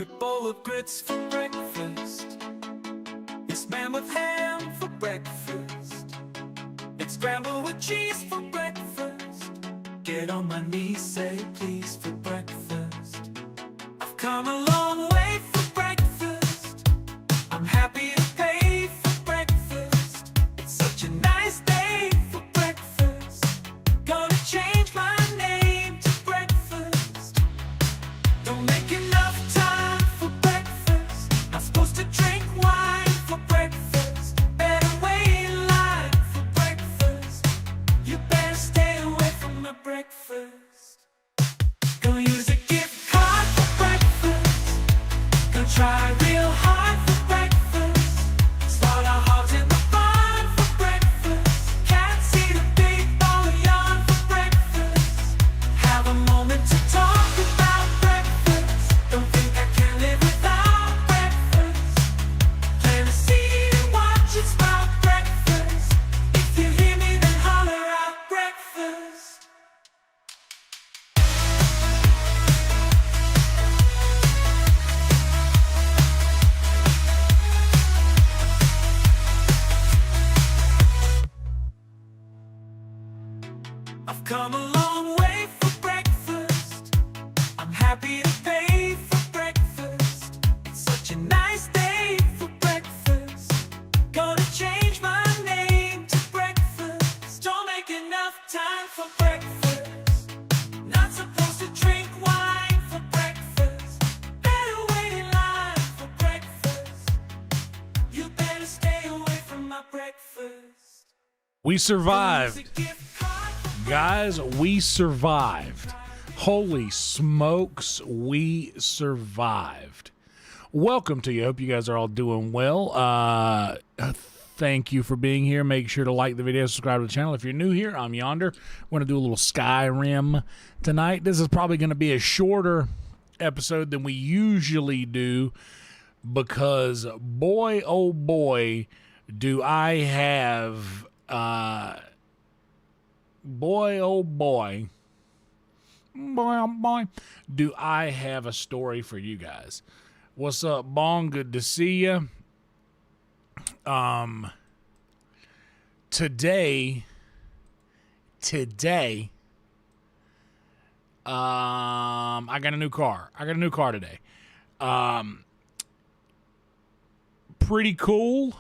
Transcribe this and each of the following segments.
A bowl of grits for breakfast. It's man with ham for breakfast. It's scrambled with cheese for breakfast. Get on my knees, say please for breakfast. I've come a long way for breakfast. I'm happy to pay for breakfast. It's such a nice day for breakfast. Gonna change my name to breakfast. Don't make enough time for breakfast. Not supposed to drink wine for breakfast. Better wait in line for breakfast. You better stay away from my breakfast. Gonna use a gift card for breakfast. Gonna try real hard for breakfast. Slaughter hogs in the barn for breakfast. Can't see the big ball of yarn for breakfast. Have a moment to talk about breakfast. Don't think I can live without breakfast. Plant a seed and watch it sprout breakfast. If you hear me, then holler out breakfast. I've come a long way for breakfast. I'm happy to pay for breakfast. It's such a nice day for breakfast. Gonna change my name to breakfast. Don't make enough time for breakfast. Not supposed to drink wine for breakfast. Better wait in line for breakfast. You better stay away from my breakfast. We survived. Use a gift card for Guys, we survived. Holy smokes, we survived. Welcome to you. Hope you guys are all doing well. Thank you for being here. Make sure to like the video, subscribe to the channel. If you're new here, I'm Yonder. We're going to do a little Skyrim tonight. This is probably going to be a shorter episode than we usually do because boy, oh boy, do I have... boy, oh boy, do I have a story for you guys. What's up, Bong? Good to see you. Today, I got a new car. Today. Pretty cool.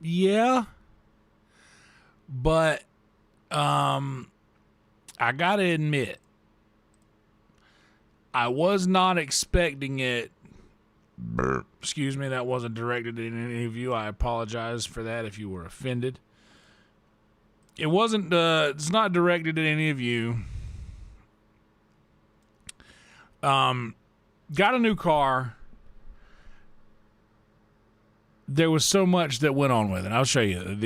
Yeah. But I gotta admit, I was not expecting it. Excuse me, that wasn't directed at any of you. I apologize for that if you were offended. It wasn't, it's not directed at any of you. Got a new car. There was so much that went on with it. I'll show you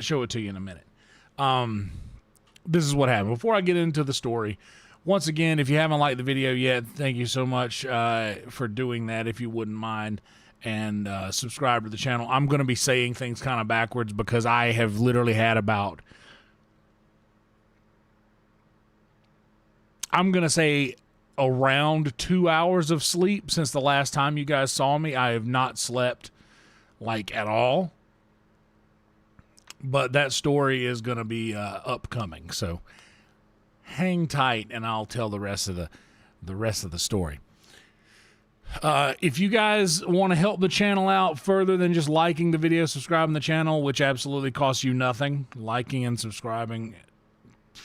show it to you in a minute. This is what happened. Before I get into the story, once again, if you haven't liked the video yet, thank you so much for doing that, if you wouldn't mind, and subscribe to the channel. I'm going to be saying things kind of backwards because I have literally had about, I'm going to say, around 2 hours of sleep since the last time you guys saw me. I have not slept, like, at all. But that story is going to be upcoming, so hang tight, and I'll tell the rest of the story. If you guys want to help the channel out further than just liking the video, subscribing to the channel, which absolutely costs you nothing, liking and subscribing,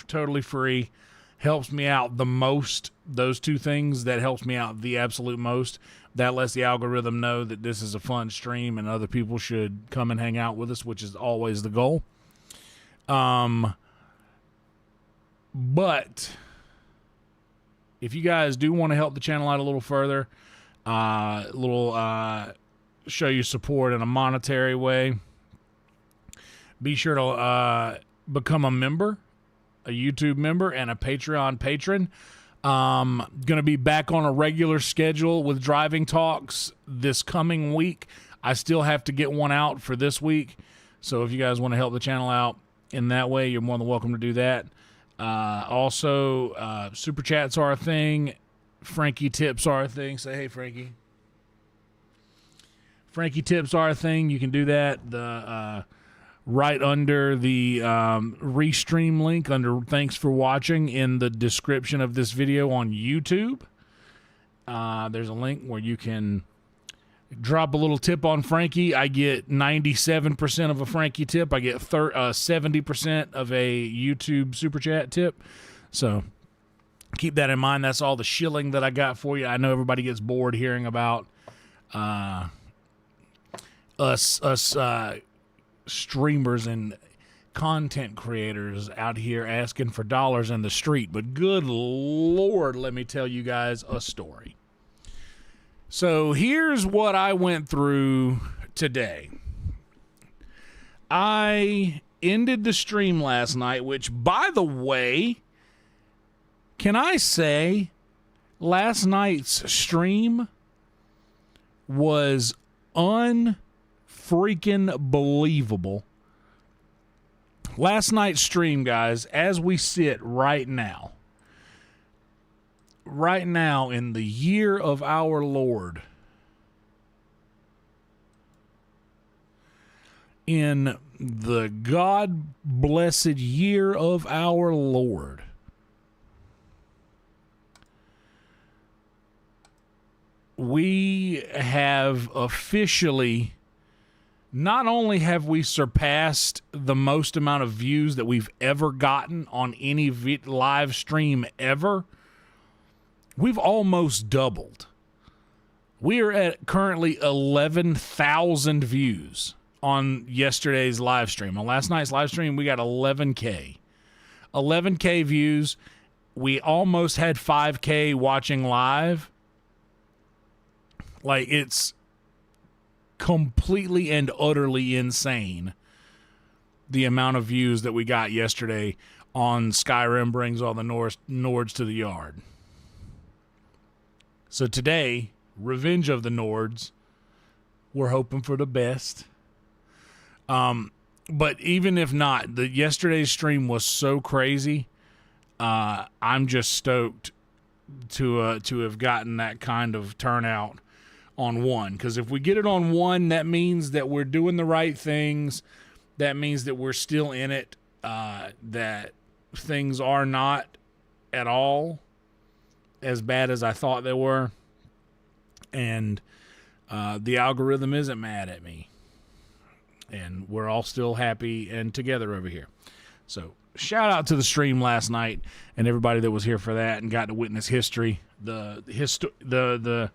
totally free, helps me out the most. Those two things, that helps me out the absolute most. That lets the algorithm know that this is a fun stream and other people should come and hang out with us, which is always the goal. But if you guys do want to help the channel out a little further, show your support in a monetary way, be sure to become a member, a YouTube member, and a Patreon patron. Gonna be back on a regular schedule with driving talks this coming week. I still have to get one out for this week, so if you guys want to help the channel out in that way, you're more than welcome to do that. Also, super chats are a thing. Frankie tips are a thing. Say, hey, Frankie. Frankie tips are a thing. You can do that. The right under the restream link under thanks for watching in the description of this video on YouTube. There's a link where you can drop a little tip on Frankie. I get 97% of a Frankie tip. I get 70% of a YouTube super chat tip. So keep that in mind. That's all the shilling that I got for you. I know everybody gets bored hearing about us streamers and content creators out here asking for dollars in the street. But good Lord, let me tell you guys a story. So here's what I went through today. I ended the stream last night, which, by the way, can I say last night's stream was unfreaking believable. Last night's stream, guys, as we sit right now in the year of our Lord, in the God-blessed year of our Lord, we have officially, not only have we surpassed the most amount of views that we've ever gotten on any live stream ever, we've almost doubled. We are at currently 11,000 views on yesterday's live stream. On last night's live stream, we got 11K. 11K views. We almost had 5K watching live. Like, it's completely and utterly insane the amount of views that we got yesterday on Skyrim Brings All the Nords to the Yard. So today, Revenge of the Nords, we're hoping for the best. But even if not, yesterday's stream was so crazy. I'm just stoked to have gotten that kind of turnout on one. Because if we get it on one, that means that we're doing the right things. That means that we're still in it. That things are not at all as bad as I thought they were. And the algorithm isn't mad at me. And we're all still happy and together over here. So shout out to the stream last night and everybody that was here for that and got to witness history. The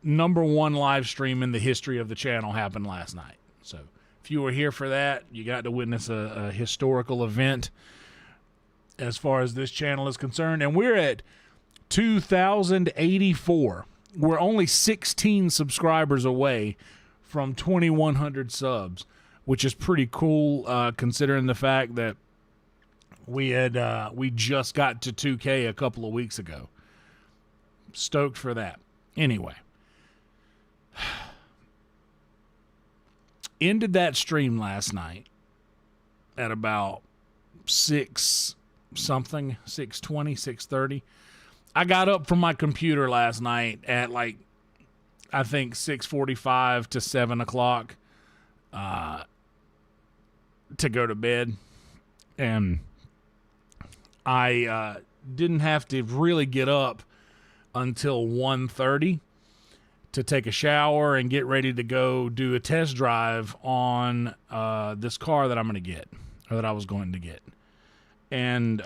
number one live stream in the history of the channel happened last night. So if you were here for that, you got to witness a historical event as far as this channel is concerned. And we're at 2,084. We're only 16 subscribers away from 2,100 subs, which is pretty cool considering the fact that we just got to 2K a couple of weeks ago. Stoked for that. Anyway, ended that stream last night at about 6 something, 6:20, 6:30. I got up from my computer last night at I think 6:45 to 7 o'clock to go to bed. And I didn't have to really get up until 1:30 to take a shower and get ready to go do a test drive on this car that I'm going to get, or that I was going to get. And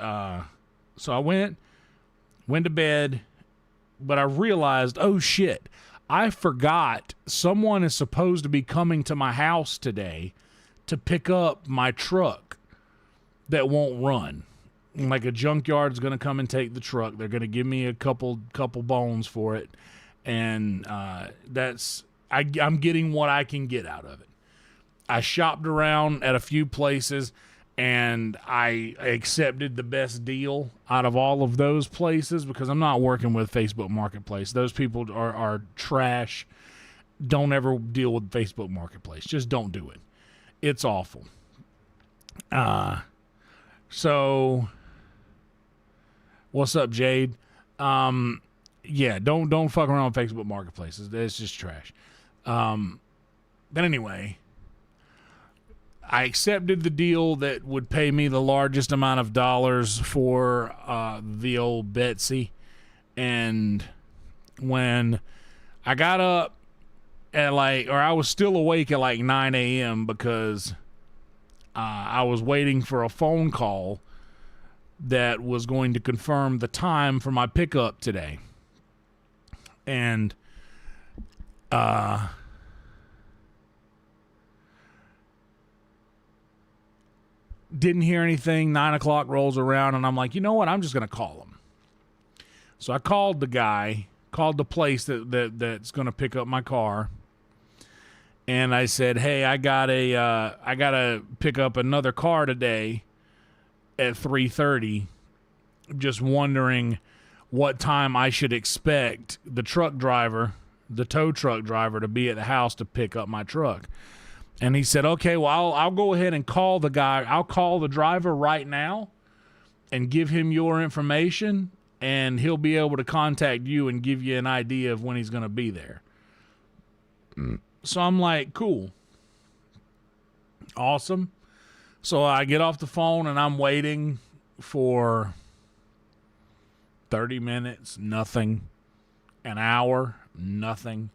so I went to bed, but I realized, oh shit, I forgot someone is supposed to be coming to my house today to pick up my truck that won't run. Like a junkyard's going to come and take the truck. They're going to give me a couple bones for it. And I'm getting what I can get out of it. I shopped around at a few places and I accepted the best deal out of all of those places because I'm not working with Facebook Marketplace. Those people are trash. Don't ever deal with Facebook Marketplace. Just don't do it. It's awful. So, what's up, Jade? Yeah, don't fuck around on Facebook Marketplace. It's just trash. But anyway, I accepted the deal that would pay me the largest amount of dollars for the old Betsy. And when I got up at I was still awake at 9 a.m. because I was waiting for a phone call that was going to confirm the time for my pickup today. And didn't hear anything. 9 o'clock rolls around, and I'm like, you know what? I'm just going to call him. So I called the guy, called the place that's going to pick up my car, and I said, hey, I gotta pick up another car today at 3:30. Just wondering what time I should expect the tow truck driver, to be at the house to pick up my truck. And he said, okay, well, I'll go ahead and call the guy. I'll call the driver right now and give him your information, and he'll be able to contact you and give you an idea of when he's going to be there. So I'm like, cool. Awesome. So I get off the phone and I'm waiting for 30 minutes, nothing. An hour, nothing.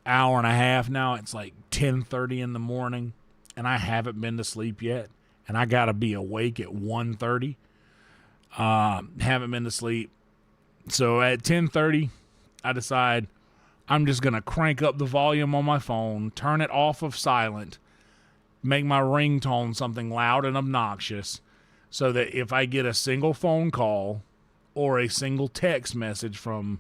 Hour and a half now, it's 10:30 in the morning, and I haven't been to sleep yet, and I got to be awake at 1:30. Haven't been to sleep. So at 10:30, I decide I'm just going to crank up the volume on my phone, turn it off of silent, make my ringtone something loud and obnoxious, so that if I get a single phone call or a single text message from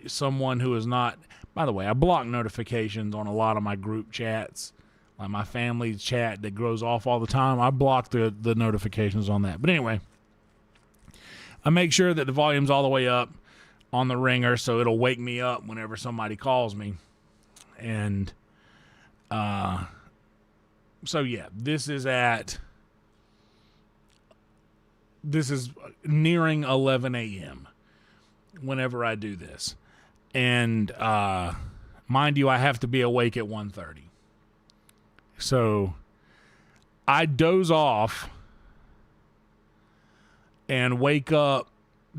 someone who is not... By the way, I block notifications on a lot of my group chats, like my family chat that goes off all the time. I block the notifications on that. But anyway, I make sure that the volume's all the way up on the ringer so it'll wake me up whenever somebody calls me. And so yeah, this is nearing 11 a.m. whenever I do this. And mind you, I have to be awake at 1:30. So I doze off and wake up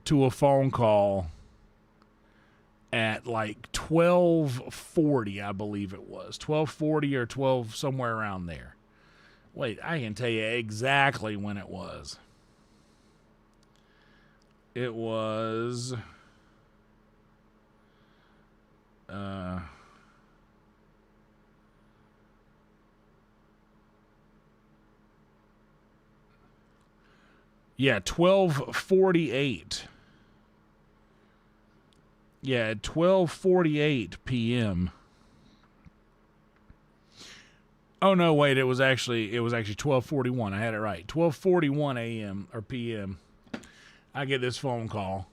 to a phone call at 12:40, I believe it was. 12:40 or 12, somewhere around there. Wait, I can tell you exactly when it was. It was... yeah, 12:48. Yeah, at 12:48 p.m. Oh no, wait, it was actually 12:41. I had it right. 12:41 a.m. or p.m. I get this phone call.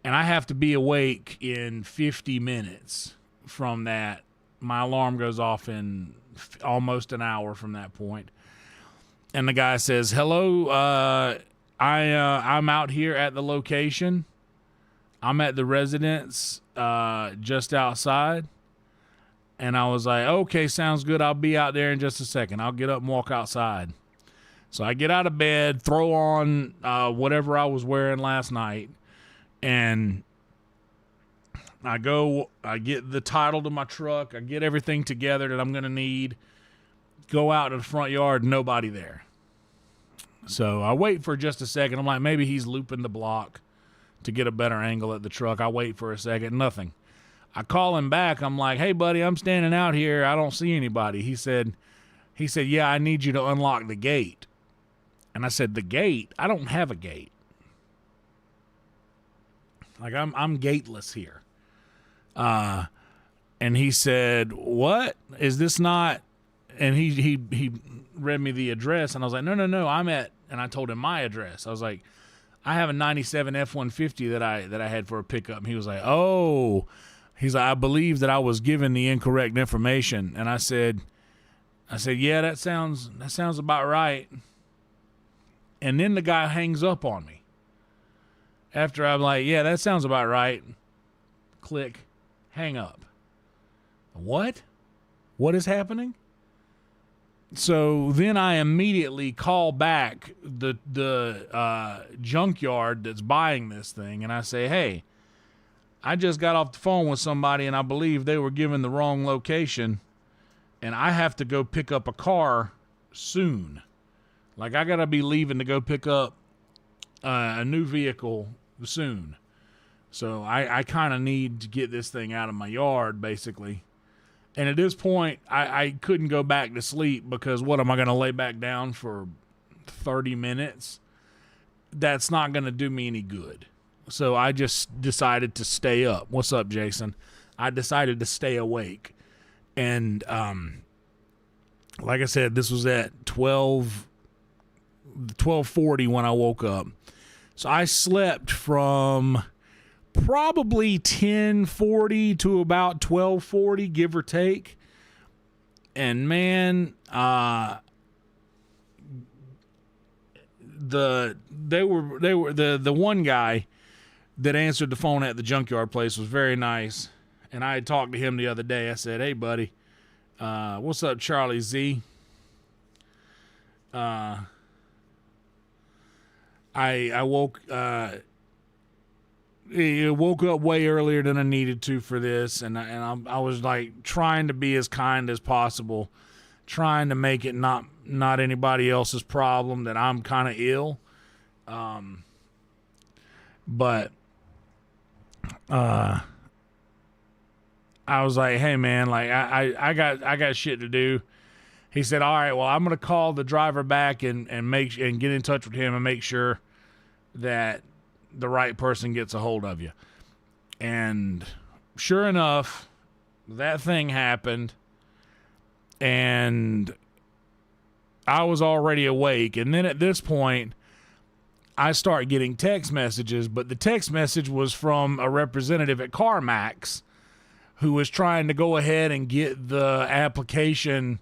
And I have to be awake in 50 minutes from that. My alarm goes off in almost an hour from that point. And the guy says, hello, I'm out here at the location. I'm at the residence just outside. And I was like, okay, sounds good. I'll be out there in just a second. I'll get up and walk outside. So I get out of bed, throw on whatever I was wearing last night. And I get the title to my truck. I get everything together that I'm going to need. Go out to the front yard, nobody there. So I wait for just a second. I'm like, maybe he's looping the block to get a better angle at the truck. I wait for a second, nothing. I call him back. I'm like, hey, buddy, I'm standing out here. I don't see anybody. He said, yeah, I need you to unlock the gate. And I said, the gate? I don't have a gate. Like, I'm gateless here. And he said, what? Is this not... And he read me the address, and I was like, no, I'm at... And I told him my address. I was like, I have a 97 F-150 that I had for a pickup. And he was like, oh... He's like, I believe that I was given the incorrect information. And I said, yeah, that sounds about right. And then the guy hangs up on me. After I'm like, yeah, that sounds about right. Click, hang up. What? What is happening? So then I immediately call back the junkyard that's buying this thing, and I say, hey, I just got off the phone with somebody, and I believe they were given the wrong location, and I have to go pick up a car soon. Like, I got to be leaving to go pick up a new vehicle soon. So I kind of need to get this thing out of my yard, basically. And at this point, I couldn't go back to sleep because what, am I going to lay back down for 30 minutes? That's not going to do me any good. So I just decided to stay up. What's up, Jason? I decided to stay awake. And like I said, this was at 12:40 when I woke up. So I slept from probably 10:40 to about 12:40, give or take. And man, the one guy that answered the phone at the junkyard place was very nice. And I had talked to him the other day. I said, hey buddy, what's up, Charlie Z? I woke up way earlier than I needed to for this, and I was like trying to be as kind as possible, trying to make it not anybody else's problem that I'm kind of ill. But I was like, hey man, like I got shit to do. He said, all right, well, I'm gonna call the driver back and get in touch with him and make sure that the right person gets a hold of you. And sure enough, that thing happened, and I was already awake. And then at this point, I start getting text messages, but the text message was from a representative at CarMax who was trying to go ahead and get the application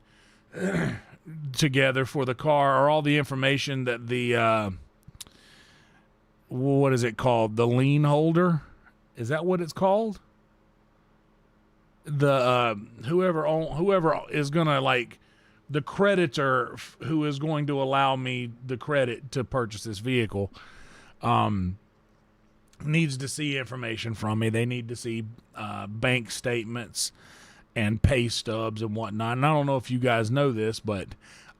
together for the car, or all the information that the what is it called? The lien holder? Is that what it's called? The whoever is gonna, like, the creditor who is going to allow me the credit to purchase this vehicle needs to see information from me. They need to see bank statements and pay stubs and whatnot. And I don't know if you guys know this, but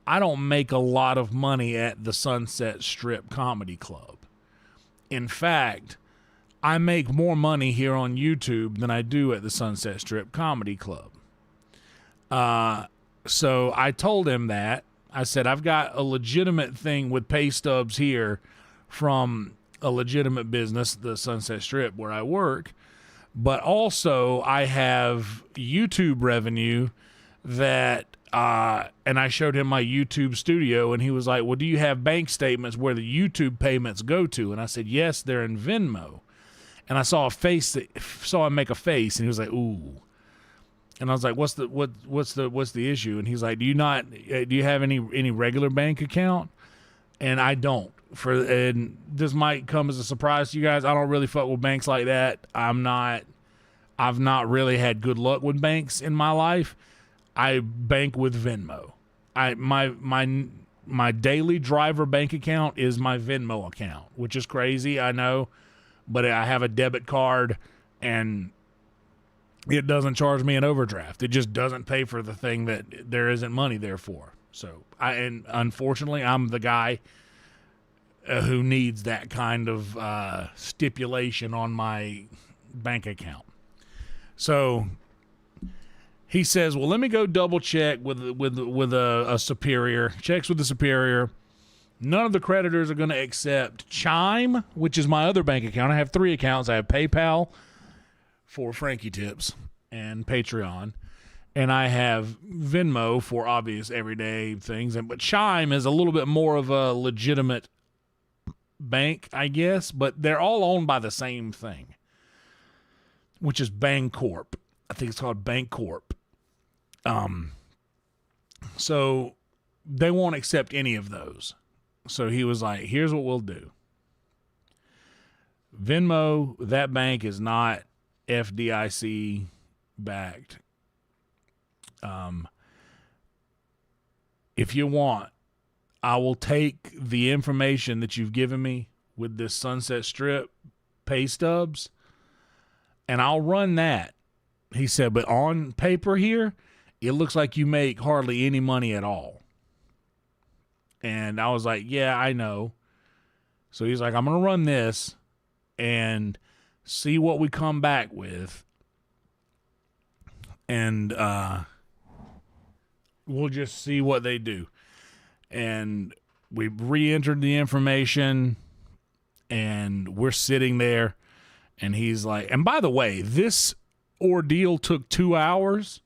I don't make a lot of money at the Sunset Strip Comedy Club. In fact, I make more money here on YouTube than I do at the Sunset Strip Comedy Club. So I told him that. I said, I've got a legitimate thing with pay stubs here from a legitimate business, the Sunset Strip, where I work. But also I have YouTube revenue that, and I showed him my YouTube studio, and he was like, well, do you have bank statements where the YouTube payments go to? And I said, yes, they're in Venmo. And I saw him make a face, and he was like, ooh. And I was like, what's the issue? And he's like, do you have any regular bank account? And I don't. And this might come as a surprise to you guys. I don't really fuck with banks like that. I've not really had good luck with banks in my life. I bank with Venmo. My daily driver bank account is my Venmo account, which is crazy, I know, but I have a debit card and it doesn't charge me an overdraft. It just doesn't pay for the thing that there isn't money there for. So and unfortunately, I'm the guy who needs that kind of stipulation on my bank account. So he says, well, let me go double check with a superior. Checks with the superior. None of the creditors are going to accept Chime, which is my other bank account. I have 3 accounts. I have PayPal for Frankie tips and Patreon, and I have Venmo for obvious everyday things. But Chime is a little bit more of a legitimate bank, I guess, but they're all owned by the same thing, which is Bancorp. I think it's called Bancorp. So they won't accept any of those. So he was like, here's what we'll do. Venmo, that bank is not FDIC backed. If you want, I will take the information that you've given me with this Sunset Strip pay stubs, and I'll run that. He said, but on paper here, it looks like you make hardly any money at all. And I was like, yeah, I know. So he's like, I'm going to run this and see what we come back with. And we'll just see what they do. And we re-entered the information, and we're sitting there, and he's like, and by the way, this ordeal took 2 hours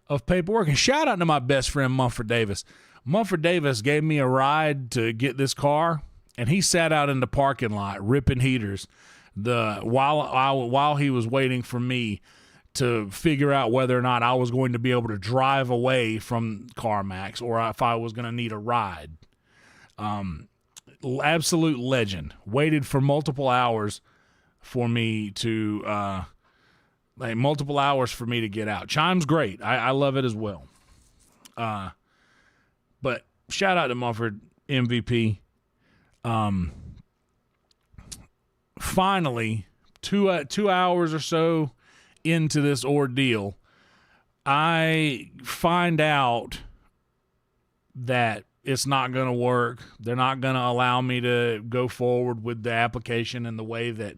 of paperwork. And shout out to my best friend, Mumford Davis. Mumford Davis gave me a ride to get this car, and he sat out in the parking lot ripping heaters while he was waiting for me to figure out whether or not I was going to be able to drive away from CarMax or if I was going to need a ride. Absolute legend. Waited for multiple hours for me to get out. Chime's great. I love it as well. But shout out to Mumford, MVP. Finally, two hours or so into this ordeal, I find out that it's not going to work. They're not going to allow me to go forward with the application in the way that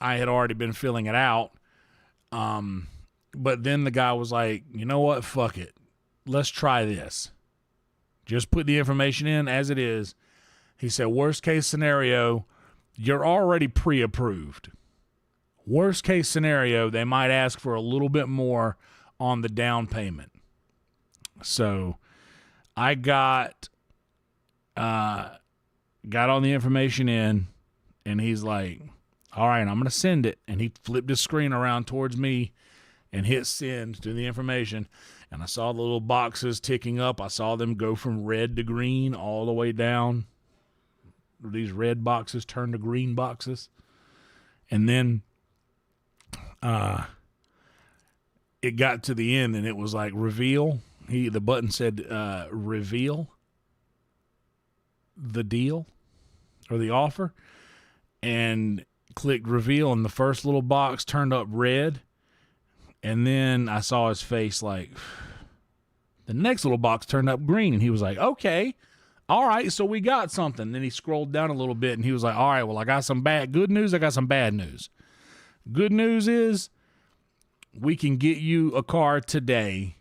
I had already been filling it out. But then the guy was like, you know what? Fuck it. Let's try this. Just put the information in as it is. He said, worst case scenario, you're already pre-approved. Worst case scenario, they might ask for a little bit more on the down payment. So I got all the information in, and he's like, all right, I'm going to send it. And he flipped his screen around towards me and hit send to the information. And I saw the little boxes ticking up. I saw them go from red to green all the way down. These red boxes turn to green boxes. And then it got to the end, and it was like reveal. The button said reveal the deal or the offer, and clicked reveal, and the first little box turned up red, and then I saw his face like the next little box turned up green, and he was like, okay, all right, so we got something. Then he scrolled down a little bit, and he was like, all right, well, I got some good news, I got some bad news. Good news is we can get you a car today,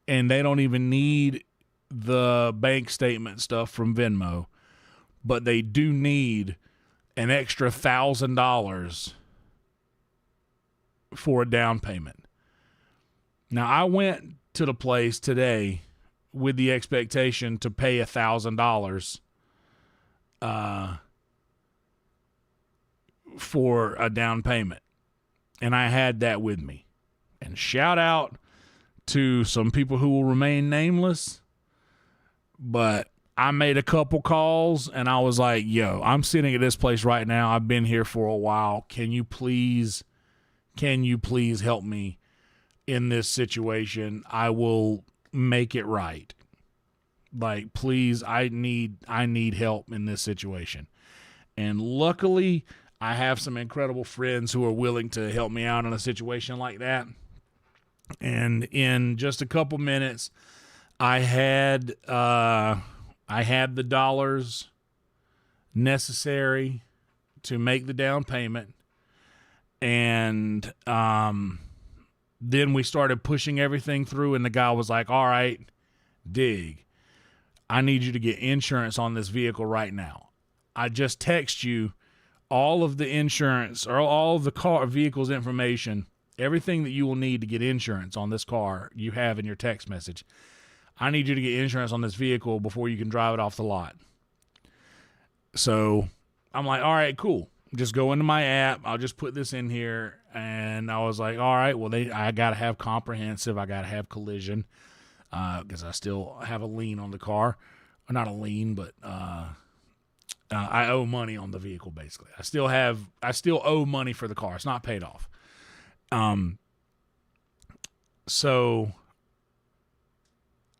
and they don't even need the bank statement stuff from Venmo, but they do need an extra $1,000 for a down payment. Now, I went to the place today with the expectation to pay $1,000 for a down payment, and I had that with me. And shout out to some people who will remain nameless, but I made a couple calls, and I was like, yo, I'm sitting at this place right now. I've been here for a while. Can you please help me in this situation? I will make it right. Like, please, I need help in this situation. And luckily, I have some incredible friends who are willing to help me out in a situation like that. And in just a couple minutes, I had the dollars necessary to make the down payment. And then we started pushing everything through, and the guy was like, all right, dig. I need you to get insurance on this vehicle right now. I just text you all of the insurance or all of the vehicle's information, everything that you will need to get insurance on this car you have in your text message. I need you to get insurance on this vehicle before you can drive it off the lot. So I'm like, all right, cool. Just go into my app. I'll just put this in here. And I was like, all right, well, I got to have comprehensive. I got to have collision because I still have a lien on the car. Or not a lien, but I owe money on the vehicle, basically. I still owe money for the car. It's not paid off. So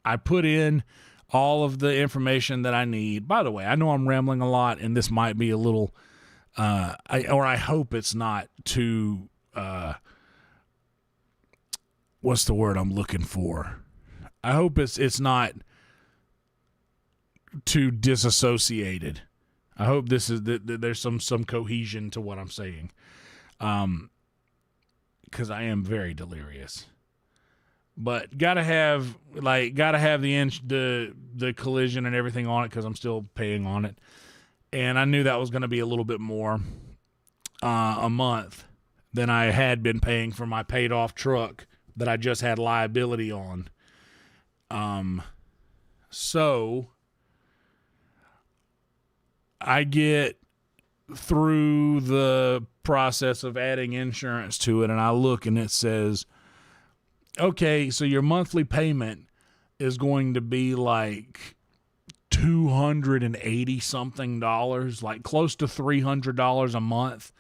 I put in all of the information that I need. By the way, I know I'm rambling a lot, and this might be a little, I hope it's not too, what's the word I'm looking for? I hope it's not too disassociated. I hope this is there's some cohesion to what I'm saying, because I am very delirious. But gotta have the collision and everything on it because I'm still paying on it, and I knew that was going to be a little bit more a month than I had been paying for my paid off truck that I just had liability on. So I get through the process of adding insurance to it, and I look and it says, okay, so your monthly payment is going to be like $280 something, like close to $300 a month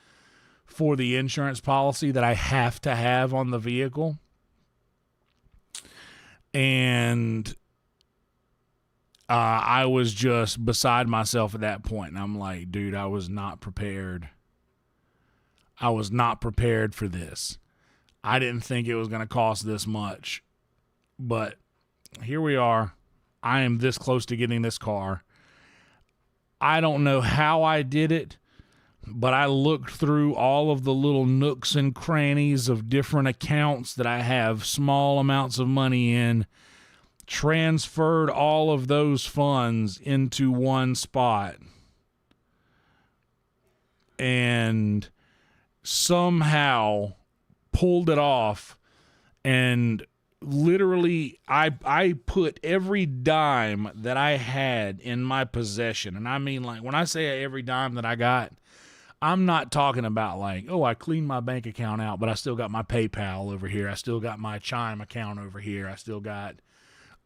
for the insurance policy that I have to have on the vehicle. And I was just beside myself at that point. And I'm like, dude, I was not prepared. I was not prepared for this. I didn't think it was going to cost this much. But here we are. I am this close to getting this car. I don't know how I did it, but I looked through all of the little nooks and crannies of different accounts that I have small amounts of money in, transferred all of those funds into one spot, and somehow pulled it off. And literally I put every dime that I had in my possession, and I mean, like, when I say every dime that I got, I'm not talking about like, oh, I cleaned my bank account out, but I still got my PayPal over here, I still got my Chime account over here, I still got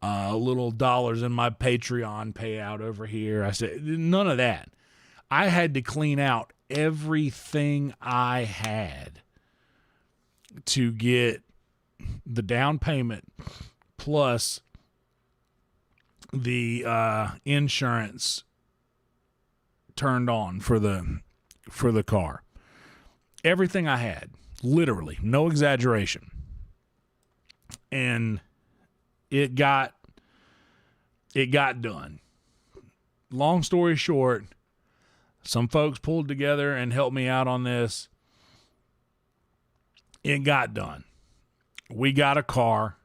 little dollars in my Patreon payout over here. I said none of that. I had to clean out everything I had to get the down payment plus the insurance turned on for the car. Everything I had, literally, no exaggeration. And it got done. Long story short, some folks pulled together and helped me out on this. It got done. We got a car.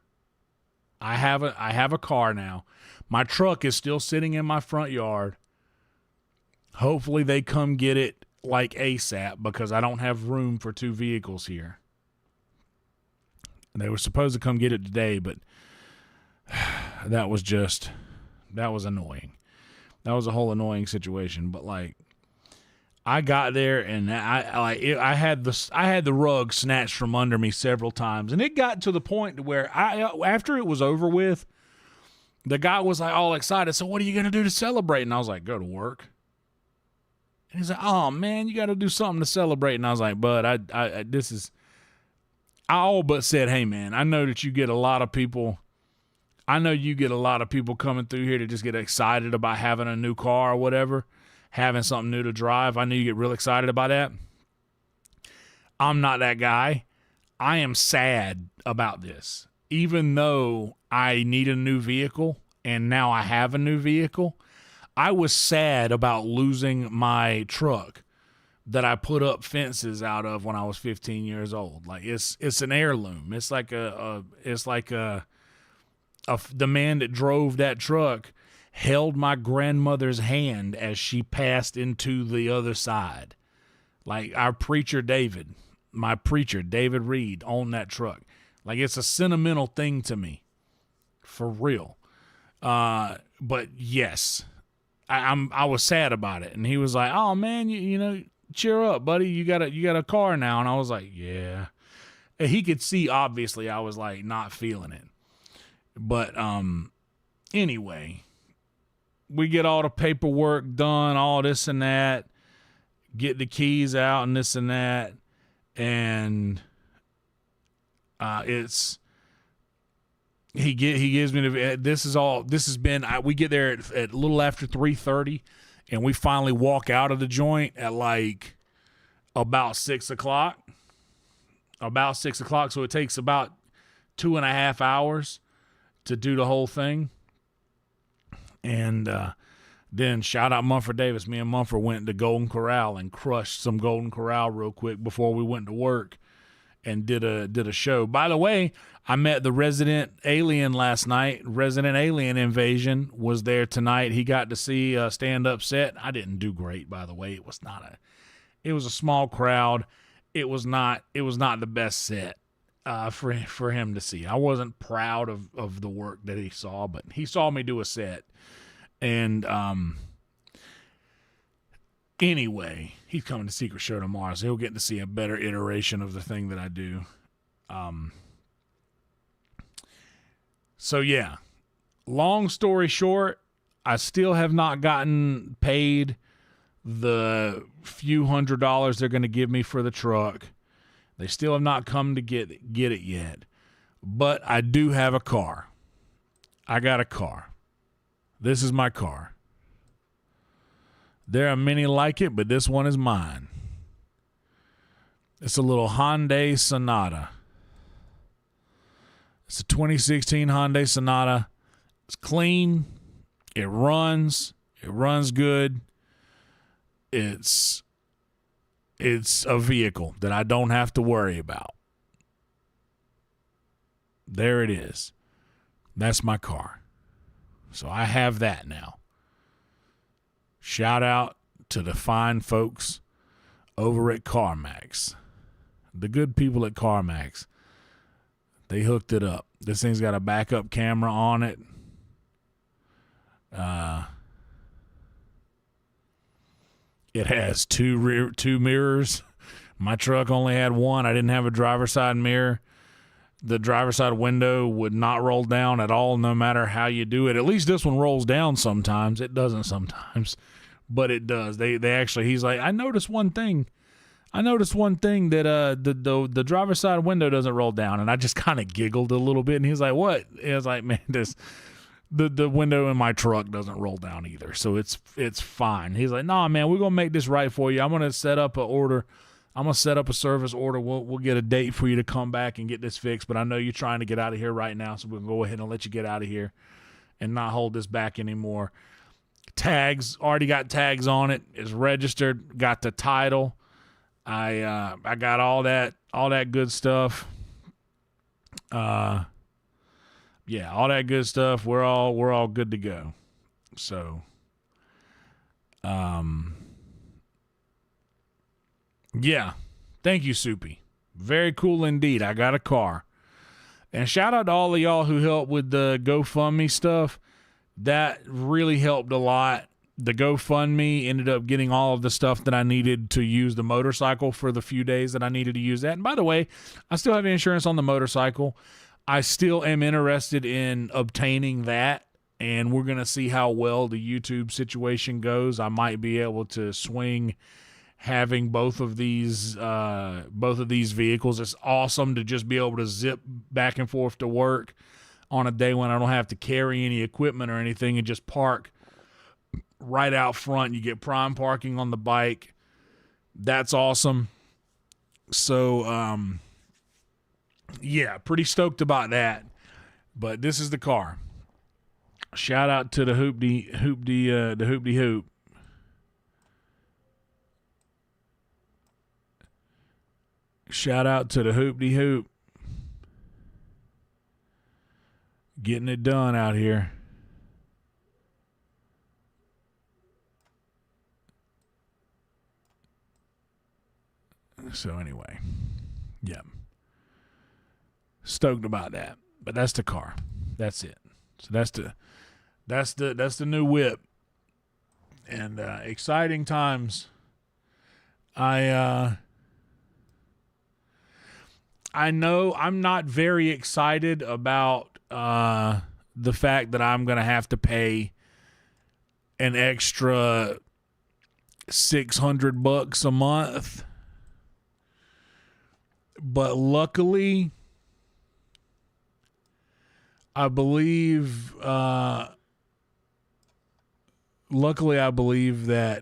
I have a car now. My truck is still sitting in my front yard. Hopefully they come get it like ASAP because I don't have room for two vehicles here. They were supposed to come get it today, but that was annoying. That was a whole annoying situation. But like, I got there and I had the rug snatched from under me several times, and it got to the point where after it was over with, the guy was like all excited. So what are you gonna do to celebrate? And I was like, go to work. And he's like, oh man, you got to do something to celebrate. And I was like, bud, I all but said, hey man, I know that you get a lot of people. I know you get a lot of people coming through here to just get excited about having a new car or whatever, having something new to drive. I know you get real excited about that. I'm not that guy. I am sad about this. Even though I need a new vehicle and now I have a new vehicle, I was sad about losing my truck that I put up fences out of when I was 15 years old. Like it's an heirloom. It's like the man that drove that truck held my grandmother's hand as she passed into the other side. Like our preacher David, my preacher David Reed owned that truck. Like it's a sentimental thing to me, for real. But yes, I was sad about it, and he was like, "Oh man, you know, cheer up, buddy. You got a car now." And I was like, "Yeah." And he could see obviously I was like not feeling it. But anyway, we get all the paperwork done, all this and that, get the keys out and this and that, and he gives me we get there at a little after 3:30, and we finally walk out of the joint at like about 6 o'clock. So it takes about 2.5 hours to do the whole thing. And then shout out Mumford Davis. Me and Mumford went to Golden Corral and crushed some Golden Corral real quick before we went to work and did a show. By the way, I met the Resident Alien last night. Resident Alien Invasion was there tonight. He got to see a stand-up set. I didn't do great, by the way. It was a small crowd. It was not the best set for him to see. I wasn't proud of the work that he saw, but he saw me do a set. And anyway, he's coming to Secret Show tomorrow, so he'll get to see a better iteration of the thing that I do. So yeah, long story short, I still have not gotten paid the few $100s they're going to give me for the truck. They still have not come to get it yet. But I do have a car. I got a car. This is my car. There are many like it, but this one is mine. It's a little Hyundai Sonata. It's a 2016 Hyundai Sonata. It's clean. It runs. It runs good. It's a vehicle that I don't have to worry about. There it is. That's my car. So I have that now. Shout out to the fine folks over at CarMax. The good people at CarMax. They hooked it up. This thing's got a backup camera on it. It has two mirrors. My truck only had one. I didn't have a driver's side mirror. The driver's side window would not roll down at all, no matter how you do it. At least this one rolls down sometimes. It doesn't sometimes, but it does. They actually, he's like, I noticed one thing that the driver's side window doesn't roll down, and I just kind of giggled a little bit, and he's like, what? And I was like, man, the window in my truck doesn't roll down either, so it's fine. He's like, nah, man, we're gonna make this right for you. I'm gonna set up an order. I'm gonna set up a service order. We'll get a date for you to come back and get this fixed. But I know you're trying to get out of here right now, so we'll go ahead and let you get out of here and not hold this back anymore. Tags, already got tags on it. It's registered. Got the title. I got all that good stuff. Yeah, all that good stuff. We're all good to go. So, yeah. Thank you, Soupy. Very cool indeed. I got a car. And shout out to all of y'all who helped with the GoFundMe stuff. That really helped a lot. The GoFundMe ended up getting all of the stuff that I needed to use the motorcycle for the few days that I needed to use that. And by the way, I still have insurance on the motorcycle. I still am interested in obtaining that, and we're going to see how well the YouTube situation goes. I might be able to swing having both of these vehicles. It's awesome to just be able to zip back and forth to work on a day when I don't have to carry any equipment or anything and just park right out front. You get prime parking on the bike. That's awesome. So, yeah, pretty stoked about that. But this is the car. Shout out to the Hoopty Hoop. Shout out to the Hoopty Hoop. Getting it done out here. So anyway, yeah. Stoked about that. But that's the car. That's it. So that's the new whip. And exciting times. I know I'm not very excited about the fact that I'm going to have to pay an extra $600 a month. But luckily, I believe that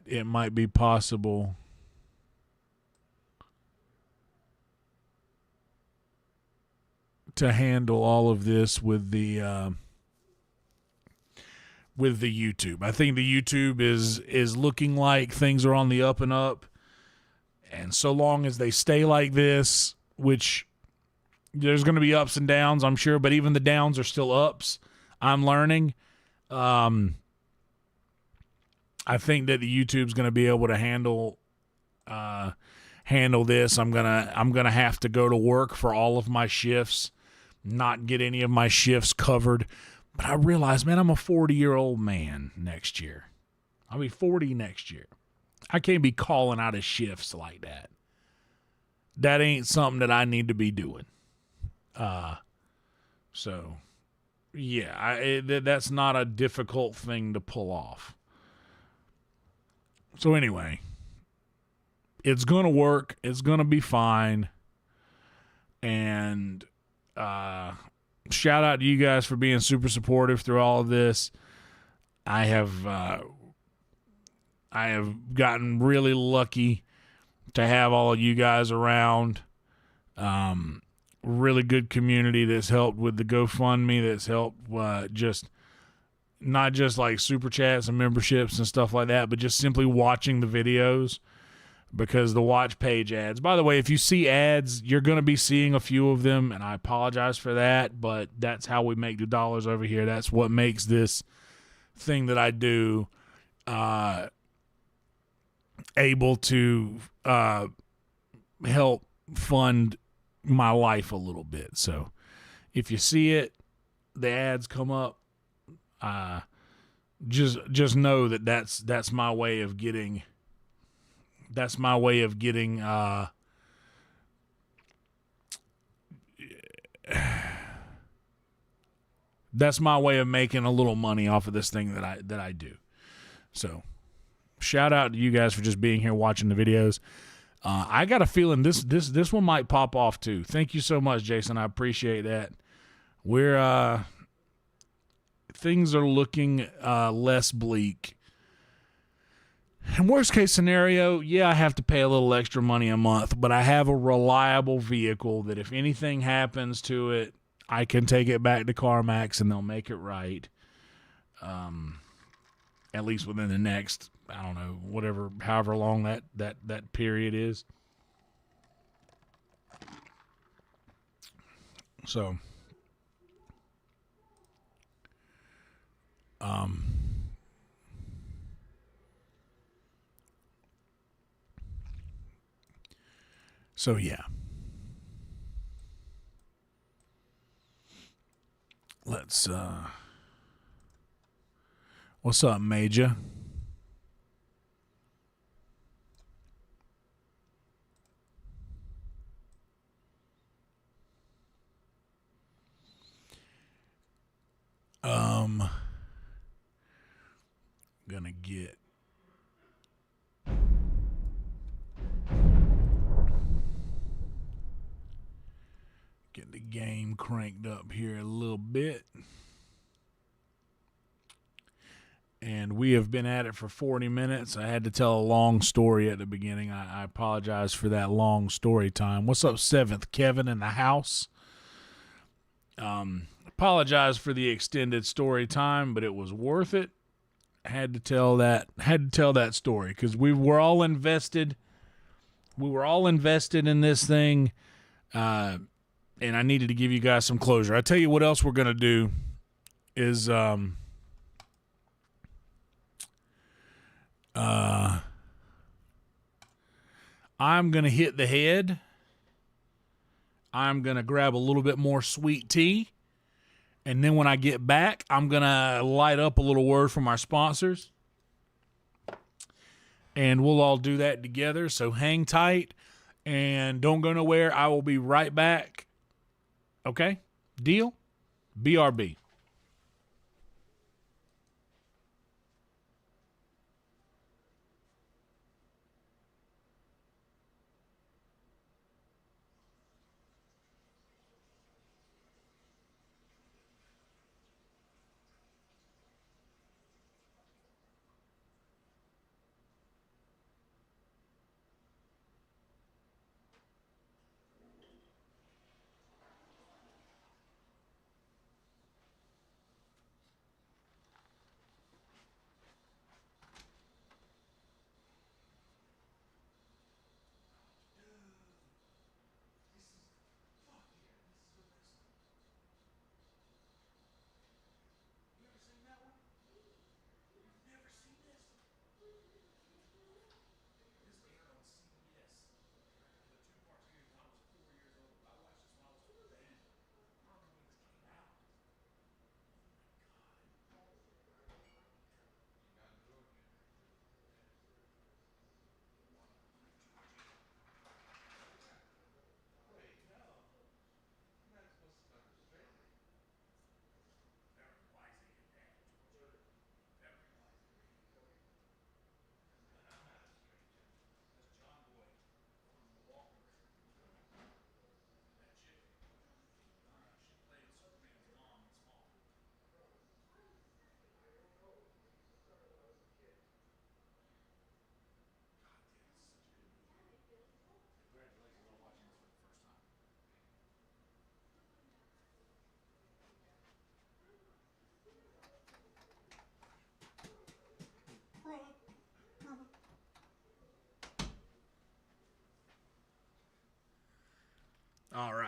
it might be possible to handle all of this with the YouTube. I think the YouTube is looking like things are on the up and up. And so long as they stay like this, which there's going to be ups and downs, I'm sure, but even the downs are still ups. I'm learning. I think that the YouTube's going to be able to handle this. I'm gonna have to go to work for all of my shifts, not get any of my shifts covered. But I realize, man, I'm a 40-year-old man next year. I'll be 40 next year. I can't be calling out of shifts like that. That ain't something that I need to be doing. So, yeah, that's not a difficult thing to pull off. So anyway, it's going to work. It's going to be fine. And shout out to you guys for being super supportive through all of this. I have gotten really lucky to have all of you guys around. Really good community that's helped with the GoFundMe, that's helped just not just like super chats and memberships and stuff like that, but just simply watching the videos, because the watch page ads. By the way, if you see ads, you're going to be seeing a few of them, and I apologize for that, but that's how we make the dollars over here. That's what makes this thing that I do able to help fund my life a little bit. So if you see it, the ads come up, just know that that's my way of getting that's my way of making a little money off of this thing that I do. So shout out to you guys for just being here watching the videos. I got a feeling this one might pop off too. Thank you so much, Jason. I appreciate that. We're things are looking less bleak. In worst case scenario, yeah, I have to pay a little extra money a month, but I have a reliable vehicle that if anything happens to it, I can take it back to CarMax and they'll make it right. At least within the next, I don't know, however long that period is. So, yeah. Let's, what's up, Major? Gonna get the game cranked up here a little bit. And we have been at it for 40 minutes. I had to tell a long story at the beginning. I apologize for that long story time. What's up, 7th? Kevin in the house. Apologize for the extended story time, but it was worth it. Had to tell that story because we were all invested. We were all invested in this thing, and I needed to give you guys some closure. I tell you what else we're gonna do is I'm gonna hit the head. I'm gonna grab a little bit more sweet tea. And then when I get back, I'm going to light up a little word from our sponsors. And we'll all do that together. So hang tight and don't go nowhere. I will be right back. Okay? Deal? BRB.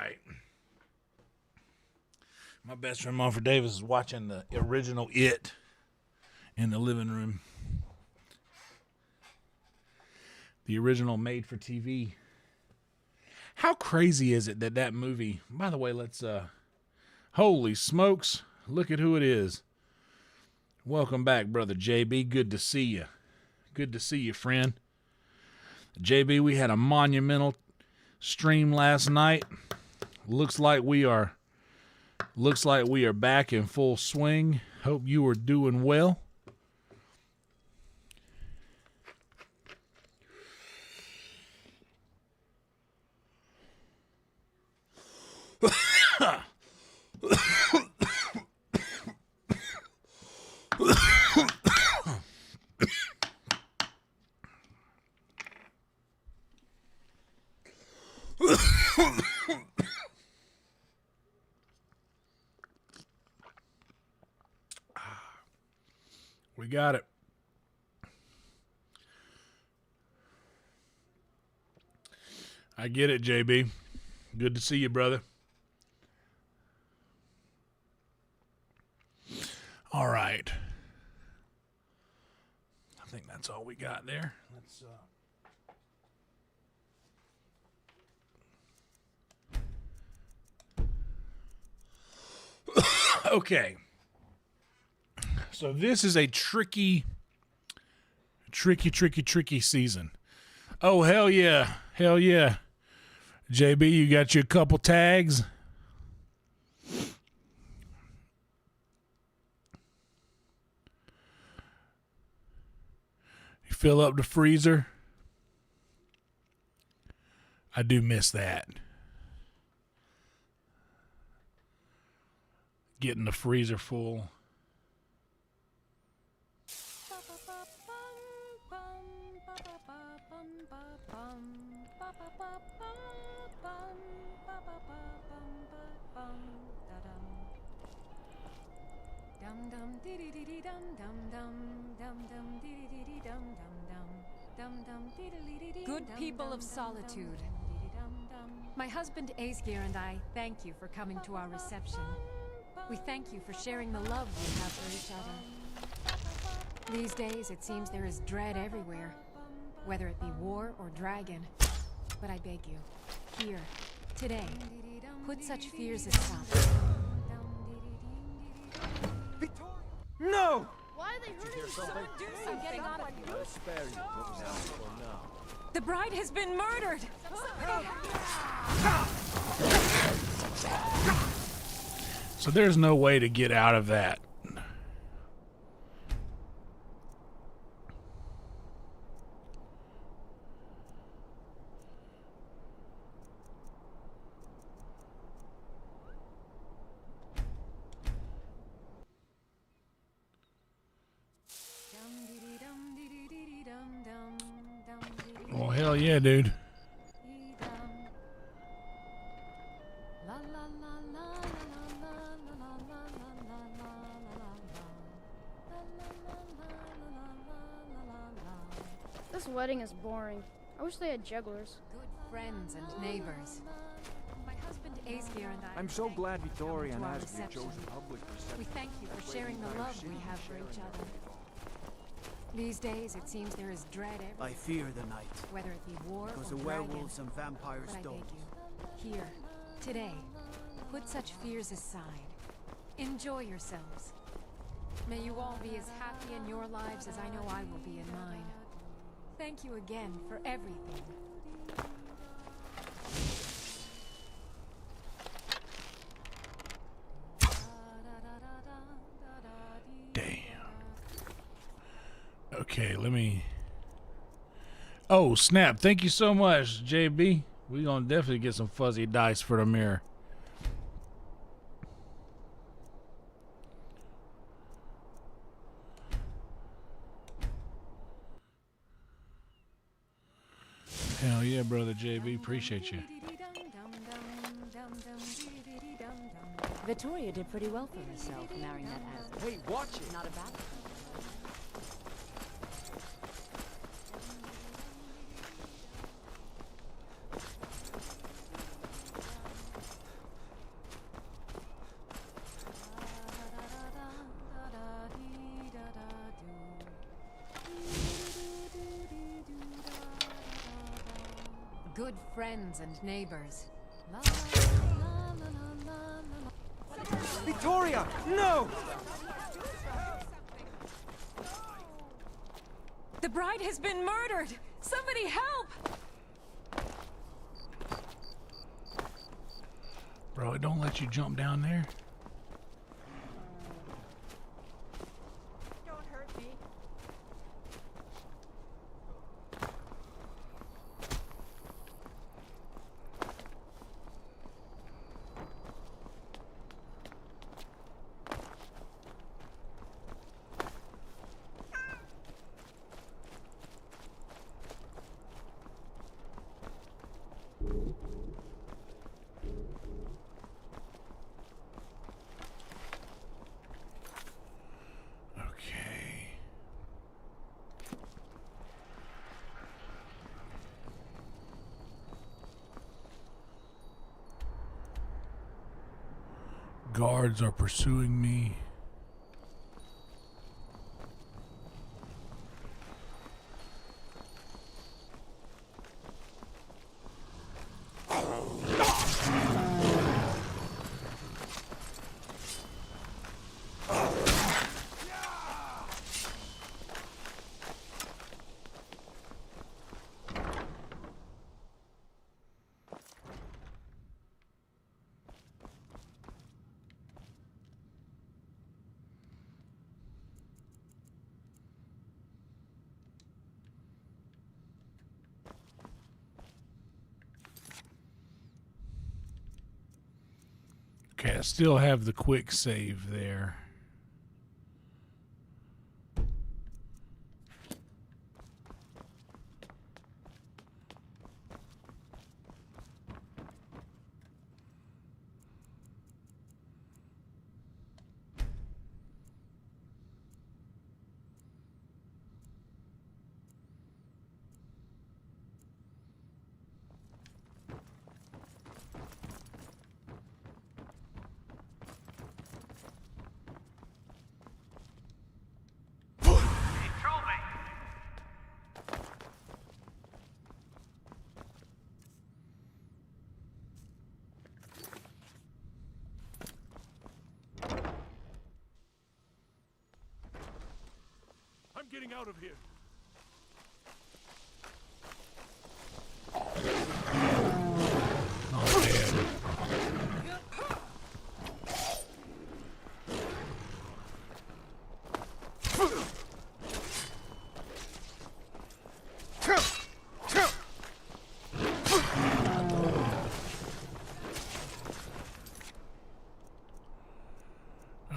right. My best friend Mumford Davis is watching the original It in the living room. The original made for TV. How crazy is it that that movie, by the way, let's, holy smokes, look at who it is. Welcome back, brother JB. Good to see you. Good to see you, friend. JB, we had a monumental stream last night. Looks like we are back in full swing. Hope you are doing well. We got it. I get it, JB. Good to see you, brother. All right. I think that's all we got there. Let's okay. So this is a tricky season. Oh, hell yeah. Hell yeah. JB, you got your couple tags? You fill up the freezer? I do miss that. Getting the freezer full. Good people of Solitude, my husband Aesgeir and I thank you for coming to our reception. We thank you for sharing the love we have for each other. These days, it seems there is dread everywhere, whether it be war or dragon. But I beg you, here, today, put such fears aside. No! Why are they hurting you so much? I'm getting on with you. I'll spare you for now. The bride has been murdered! So there's no way to get out of that. Well, hell yeah, dude. This wedding is boring. I wish they had jugglers. Good friends and neighbors. My husband Aesgeir and I. I'm so glad Vittoria and our Ashley reception. chose public reception. We thank you for sharing the love we have for each other. These days, it seems there is dread everywhere. I fear the night, Whether it be war because or the dragon. werewolves and vampires But I beg don't. you, here, today, put such fears aside. Enjoy yourselves. May you all be as happy in your lives as I know I will be in mine. Thank you again for everything. Damn. Okay, let me... Oh, snap. Thank you so much, JB. We're going to definitely get some fuzzy dice for the mirror. Hell yeah, brother JB. Appreciate you. Vittoria did pretty well for herself, marrying that ass. Hey, watch it! Not a bad one. good friends and neighbors. La, la, la, la, la, la. Victoria! No! The bride has been murdered! Somebody help! Bro, it don't let you jump down there. Don't hurt me. Okay. Guards are pursuing me. Okay, I still have the quick save there. I'm getting out of here. Oh, dead.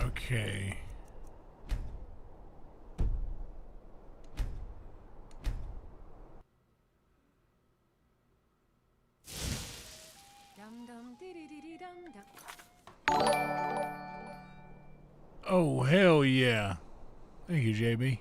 Okay. Dum dum dee dee dee dee dum dum. Oh, hell yeah. Thank you, JB.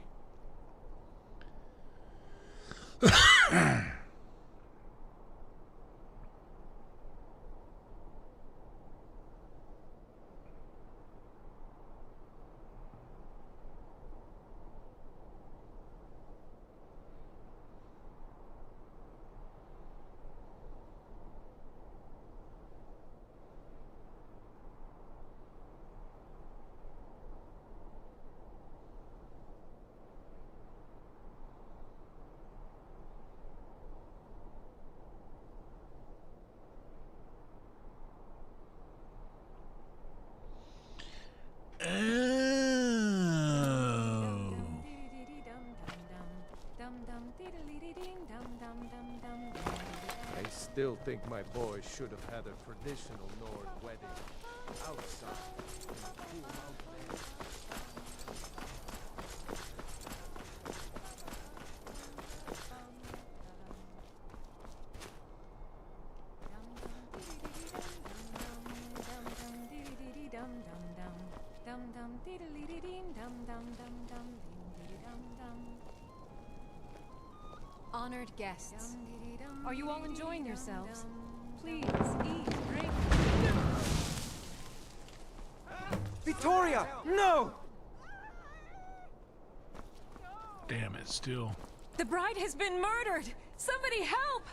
I still think my boy should have had a traditional Nord wedding. Outside. In a cool outlet. Honored guests, are you all enjoying yourselves? Please eat, drink. Victoria! No! Damn it, still. The bride has been murdered! Somebody help!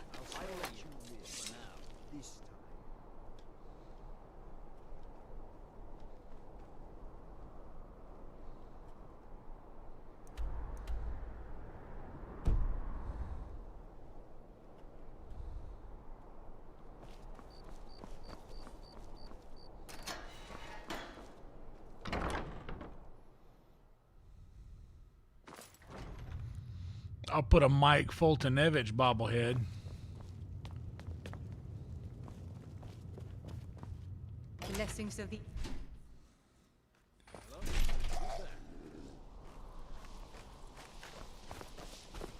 I'll put a Mike Fultonevich bobblehead. Blessings of the...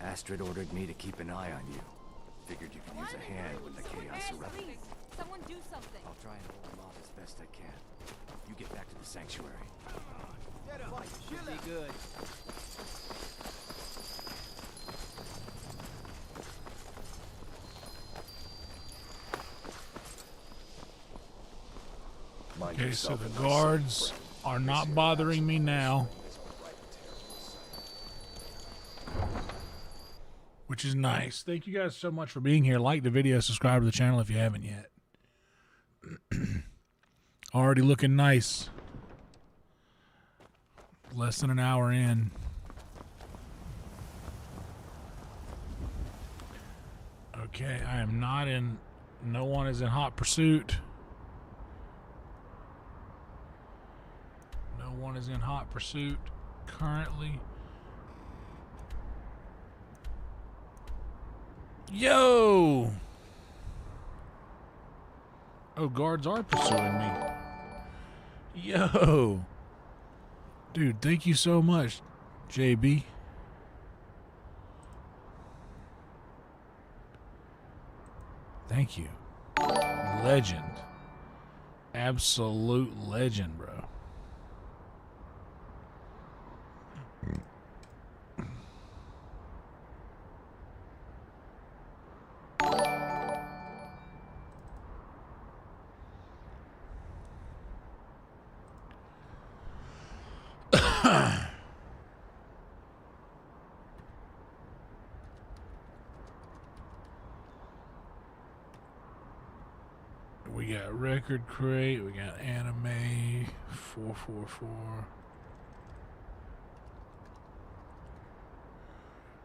Astrid ordered me to keep an eye on you. Figured you could use a hand when the chaos erupted. Someone do something. I'll try and hold them off as best I can. You get back to the sanctuary. Should be good. Okay, so the guards are not bothering me now, which is nice. Thank you guys so much for being here. Like the video, subscribe to the channel if you haven't yet. Already looking nice. Less than an hour in. Okay, I am not in... No one is in hot pursuit. No one is in hot pursuit currently. Yo! Oh, guards are pursuing me. Yo! Dude, thank you so much, JB. Thank you. Legend. Absolute legend, bro. We got record crate, we got anime, 444.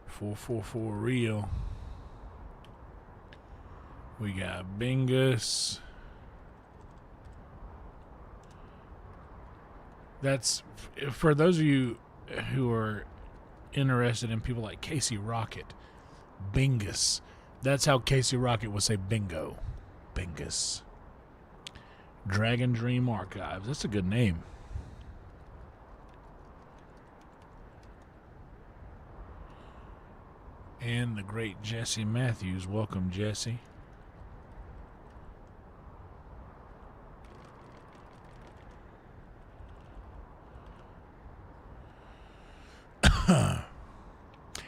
444 real. We got Bingus. That's for those of you who are interested in people like Casey Rocket. Bingus. That's how Casey Rocket would say bingo. Bingus. Dragon Dream Archives. That's a good name. And the great Jesse Matthews. Welcome, Jesse.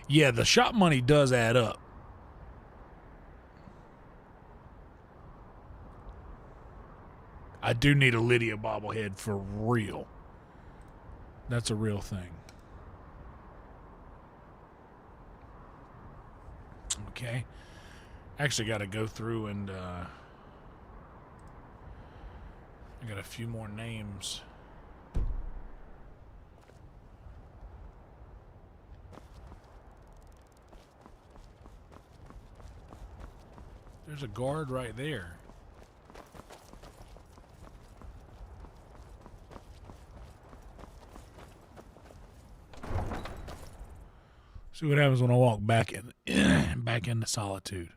Yeah, the shop money does add up. I do need a Lydia bobblehead for real. That's a real thing. Okay. Actually got to go through and I got a few more names. There's a guard right there. See what happens when I walk back in, back into solitude.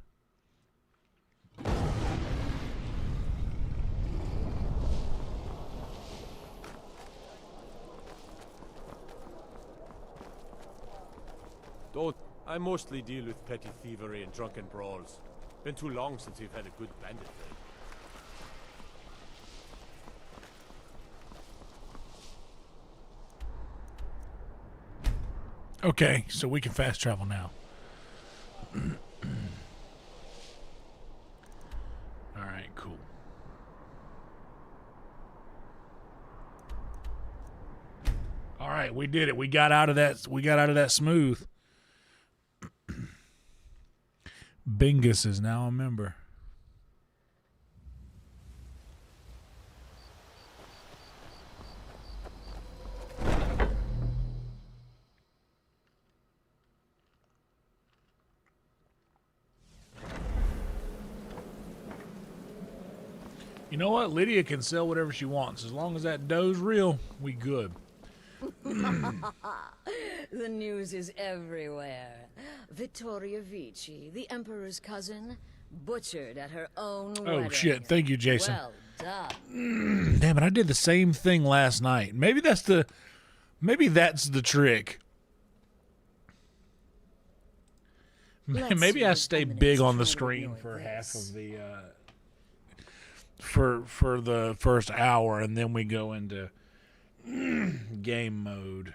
Don't. I mostly deal with petty thievery and drunken brawls. Been too long since we've had a good bandit raid. Okay, so we can fast travel now. All right, cool. All right, we did it. We got out of that. We got out of that smooth. Bingus is now a member. You know what? Lydia can sell whatever she wants. As long as that dough's real, we good. The news is everywhere. Vittoria Vici, the Emperor's cousin, butchered at her own Oh, wedding. shit. Thank you, Jason. Well done. Damn it, I did the same thing last night. Maybe that's the trick. Let's Maybe see I what stay Dominic's big on the trying to screen ignore for half this. of the for the first hour, and then we go into game mode.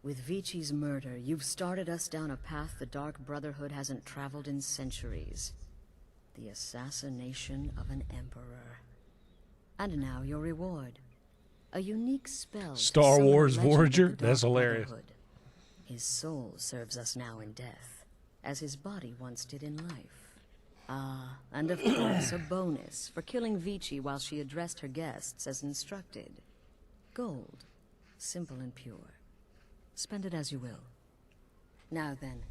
With Vici's murder, you've started us down a path the Dark Brotherhood hasn't traveled in centuries. The assassination of an emperor. And now your reward. A unique spell. to Star summon a Wars legend of Voyager? the Dark That's hilarious. Brotherhood. His soul serves us now in death, as his body once did in life. Ah, and of course a bonus for killing Vici while she addressed her guests as instructed. Gold. Simple and pure. Spend it as you will. Now then,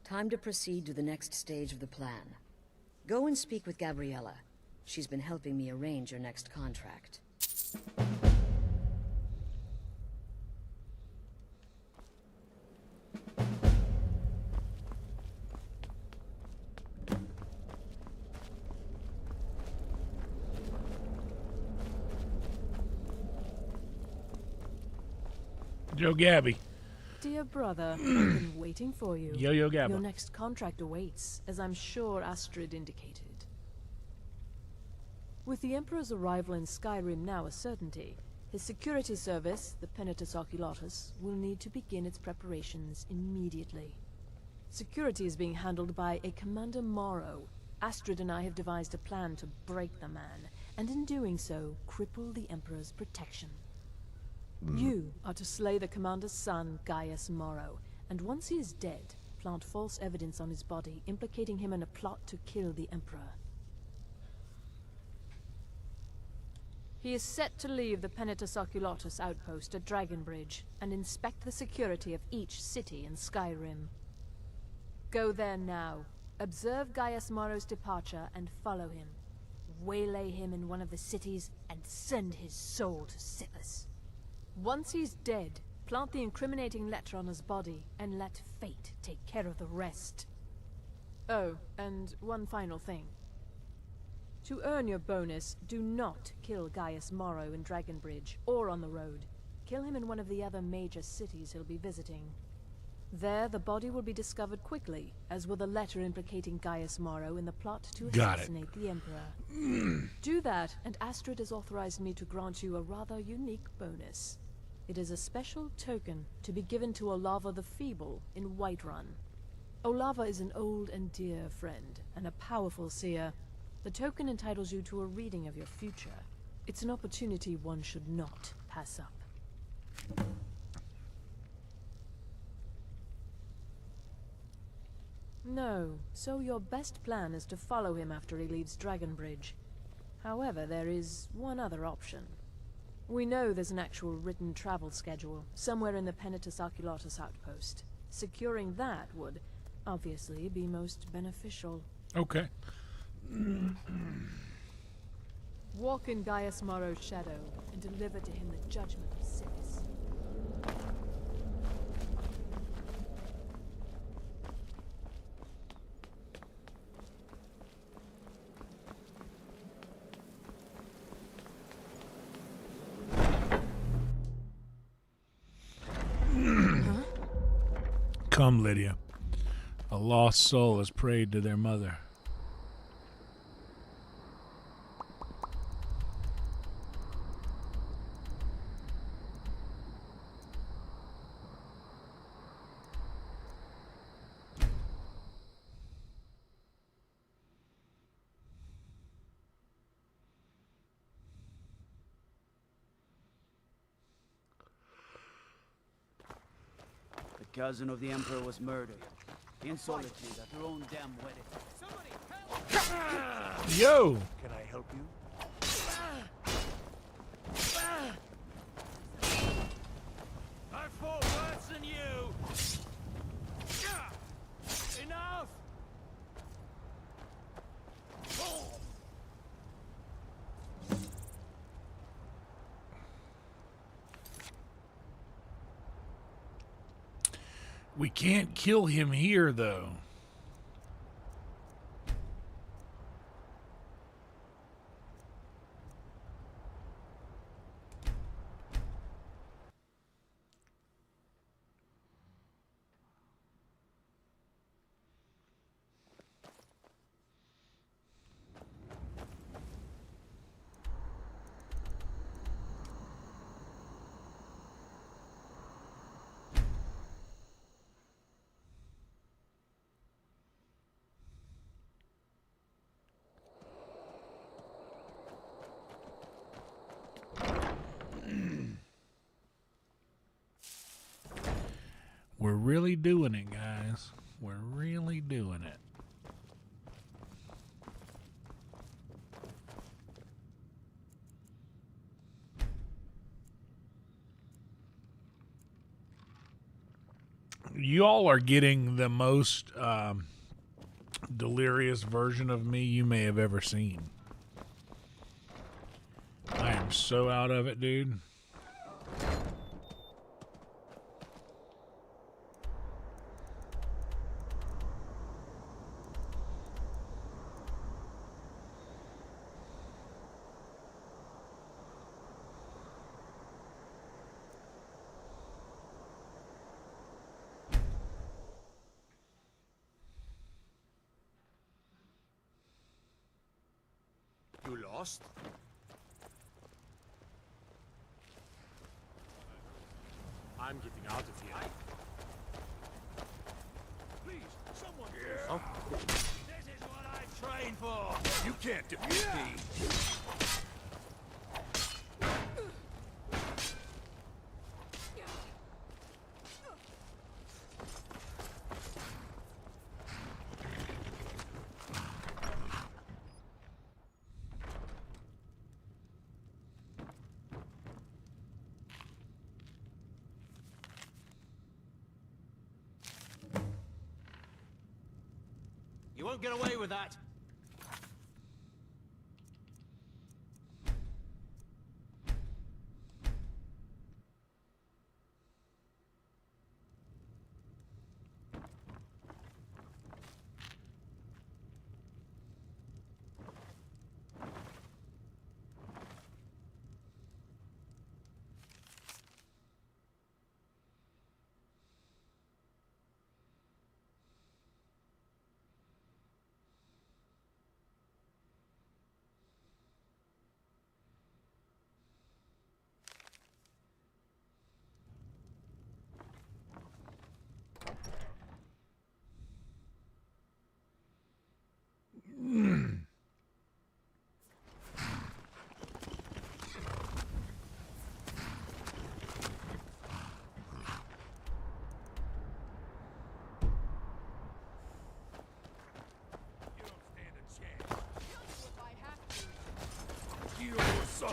time to proceed to the next stage of the plan. Go and speak with Gabriella. She's been helping me arrange your next contract. Yo, Gabby. Dear brother, I've been waiting for you. Yo, Gabba. Your next contract awaits, as I'm sure Astrid indicated. With the Emperor's arrival in Skyrim now a certainty, his security service, the Penitus Oculatus, will need to begin its preparations immediately. Security is being handled by a Commander Morrow. Astrid and I have devised a plan to break the man, and in doing so, cripple the Emperor's protection. You are to slay the commander's son, Gaius Morrow, and once he is dead, plant false evidence on his body, implicating him in a plot to kill the Emperor. He is set to leave the Penitus Oculatus outpost at Dragonbridge, and inspect the security of each city in Skyrim. Go there now, observe Gaius Morrow's departure, and follow him. Waylay him in one of the cities, and send his soul to Sithis. Once he's dead, plant the incriminating letter on his body, and let fate take care of the rest. Oh, and one final thing. To earn your bonus, do not kill Gaius Morrow in Dragonbridge, or on the road. Kill him in one of the other major cities he'll be visiting. There, the body will be discovered quickly, as will the letter implicating Gaius Morrow in the plot to assassinate the Emperor. Do that, and Astrid has authorized me to grant you a rather unique bonus. It is a special token to be given to Olava the Feeble in Whiterun. Olava is an old and dear friend, and a powerful seer. The token entitles you to a reading of your future. It's an opportunity one should not pass up. No, so your best plan is to follow him after he leaves Dragonbridge. However, there is one other option. We know there's an actual written travel schedule, somewhere in the Penitus Oculatus outpost. Securing that would, obviously, be most beneficial. Okay. Walk in Gaius Morrow's shadow, and deliver to him the judgment of Sithis. Come, Lydia. A lost soul has prayed to their mother. The cousin of the Emperor was murdered. In solitude at her own damn wedding. Yo! Can I help you? I fought worse than you! Enough! We can't kill him here, though. We're really doing it, guys. We're really doing it. You all are getting the most delirious version of me you may have ever seen. I am so out of it, dude. You lost? I'm getting out of here. Please, someone. Yeah. This is what I trained for. You can't defeat me. You won't get away with that.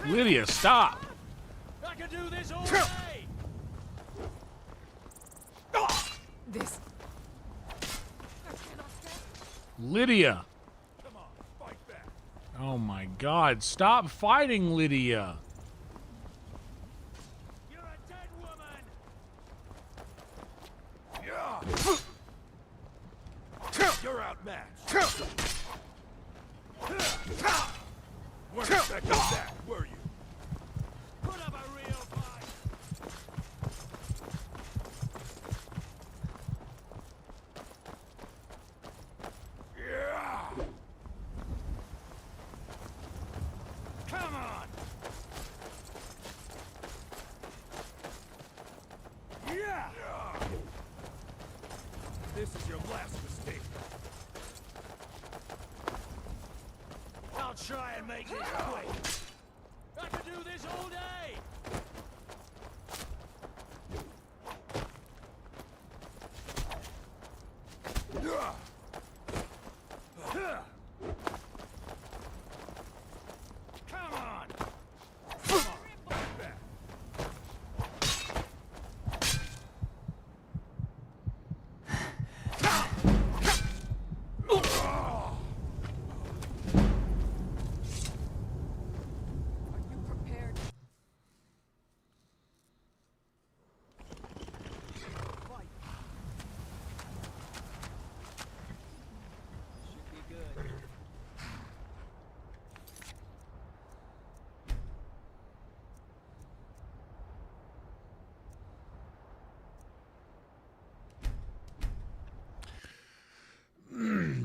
Lydia, stop. I can do this all day. This. Lydia. Come on, fight back. Oh my God. Stop fighting, Lydia. You're a dead woman. You're outmatched. Weren't expecting that, were you? Put up a real fight. Yeah. Come on. Yeah. This is your last mistake. I'll try and make it quick. I can do this all day. Come on. Come on. Fight back.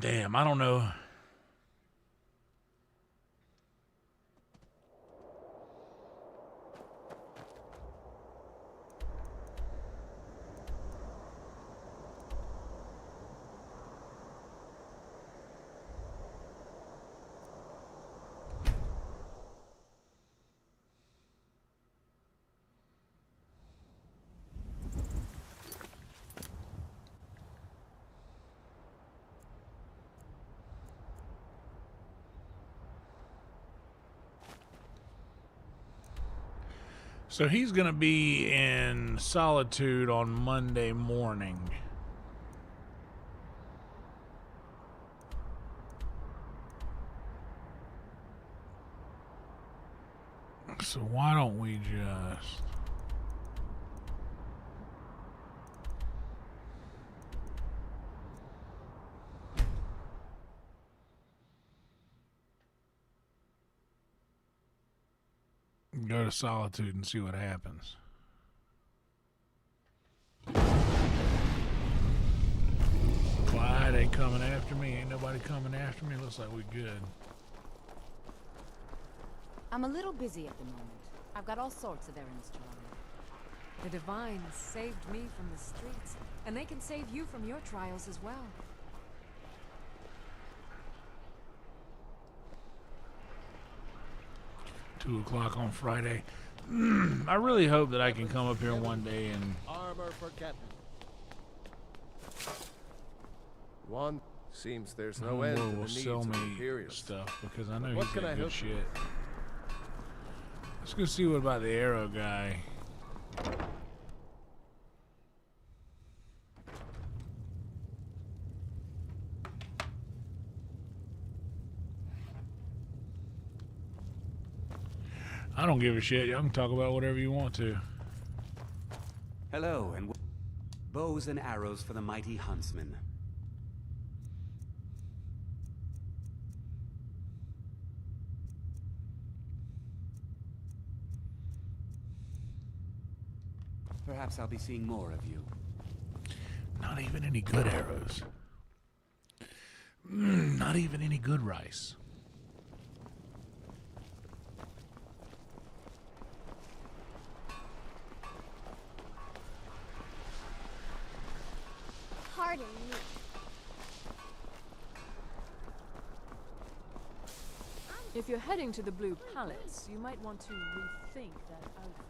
Damn, I don't know. So he's going to be in Solitude on Monday morning. So why don't we just... go to Solitude and see what happens. Clyde ain't coming after me. Ain't nobody coming after me. Looks like we good. I'm a little busy at the moment. I've got all sorts of errands to run. The Divines saved me from the streets, and they can save you from your trials as well. $2 on Friday. I really hope that I can come up here one day and... Armor for Captain. One seems there's no end to the will needs sell of me Imperials. stuff because I know What he's can got I good help shit. you? Let's go see what about the arrow guy. I don't give a shit. Y'all can talk about whatever you want to. Hello, and bows and arrows for the mighty huntsman. Perhaps I'll be seeing more of you. Not even any good arrows. Not even any good rice. Pardon me. If you're heading to the Blue Palace, you might want to rethink that outfit.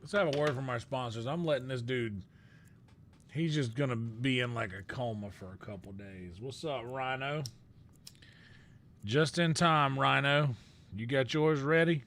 Let's have a word from our sponsors. I'm letting this dude, he's just gonna be in like a coma for a couple days. What's up, Rhino? Just in time, Rhino. You got yours ready?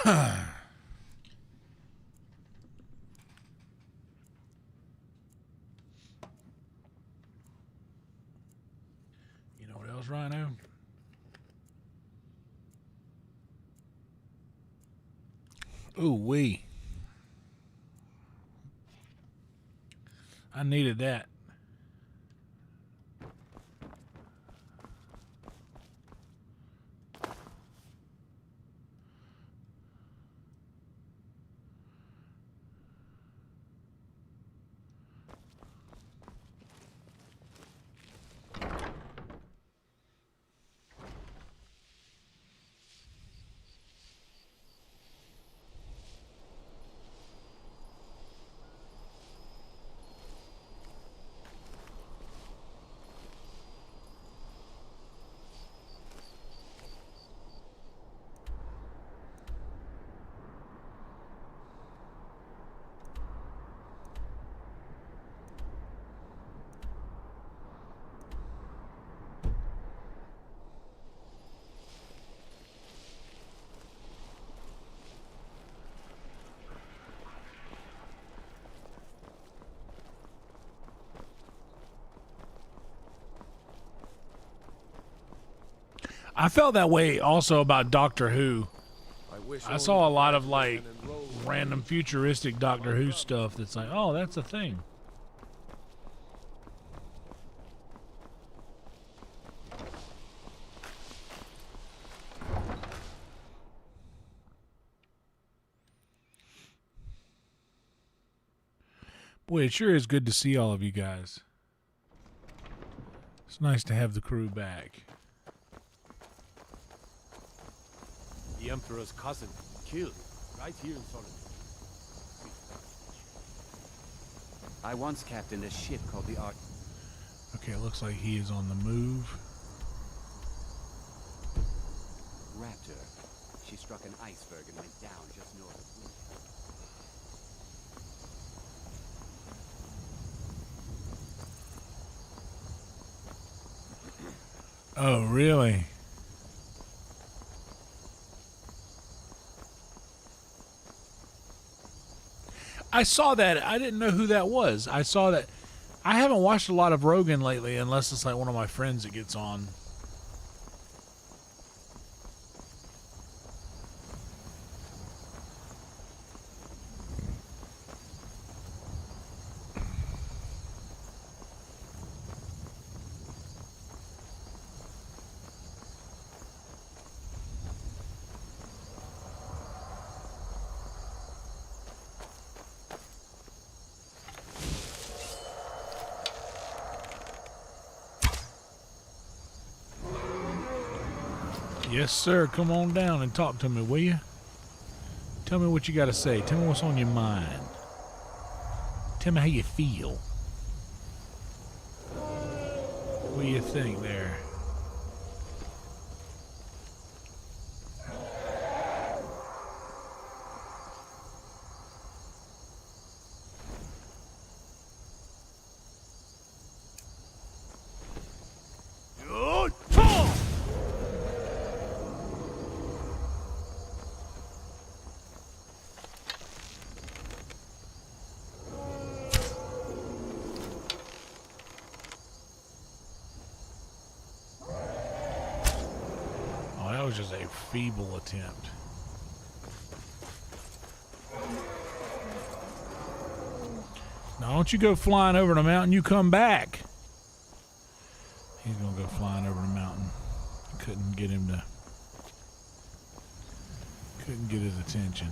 You know what else, Rhino? Ooh, wee. I needed that. I felt that way also about Doctor Who. I saw a lot of like random futuristic Doctor Who stuff that's like, oh, that's a thing. Boy, it sure is good to see all of you guys. It's nice to have the crew back. The Emperor's cousin, killed, right here in Solitude. I once captained a ship called the Ark. Okay, it looks like he is on the move. Raptor. She struck an iceberg and went down just north of Winter. Oh, really? I saw that. I didn't know who that was. I saw that. I haven't watched a lot of Rogan lately unless it's like one of my friends that gets on. Yes, sir. Come on down and talk to me, will you? Tell me what you got to say. Tell me what's on your mind. Tell me how you feel. What do you think there? Was just a feeble attempt. Now don't you go flying over the mountain, you come back. He's gonna go flying over the mountain. Couldn't get him to, couldn't get his attention.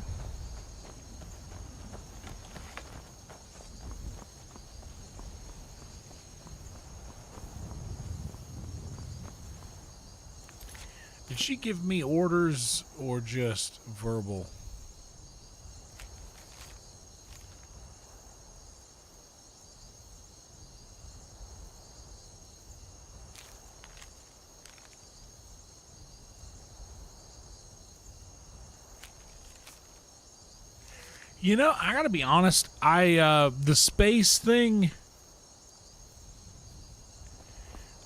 Did she give me orders or just verbal? You know, I gotta be honest, the space thing,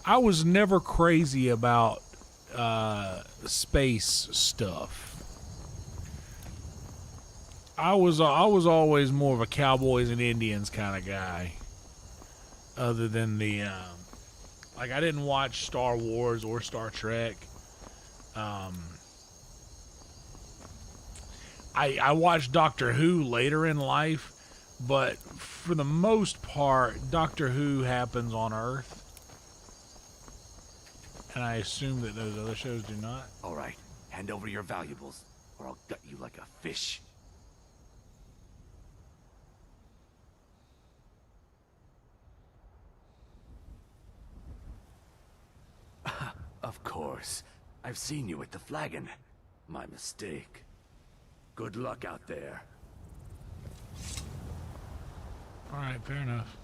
I was never crazy about space stuff. I was always more of a cowboys and Indians kind of guy. Other than the like, I didn't watch Star Wars or Star Trek. I watched Doctor Who later in life, but for the most part, Doctor Who happens on Earth. And I assume that those other shows do not. All right, hand over your valuables, or I'll gut you like a fish. Of course. I've seen you at the Flagon. My mistake. Good luck out there. All right, fair enough.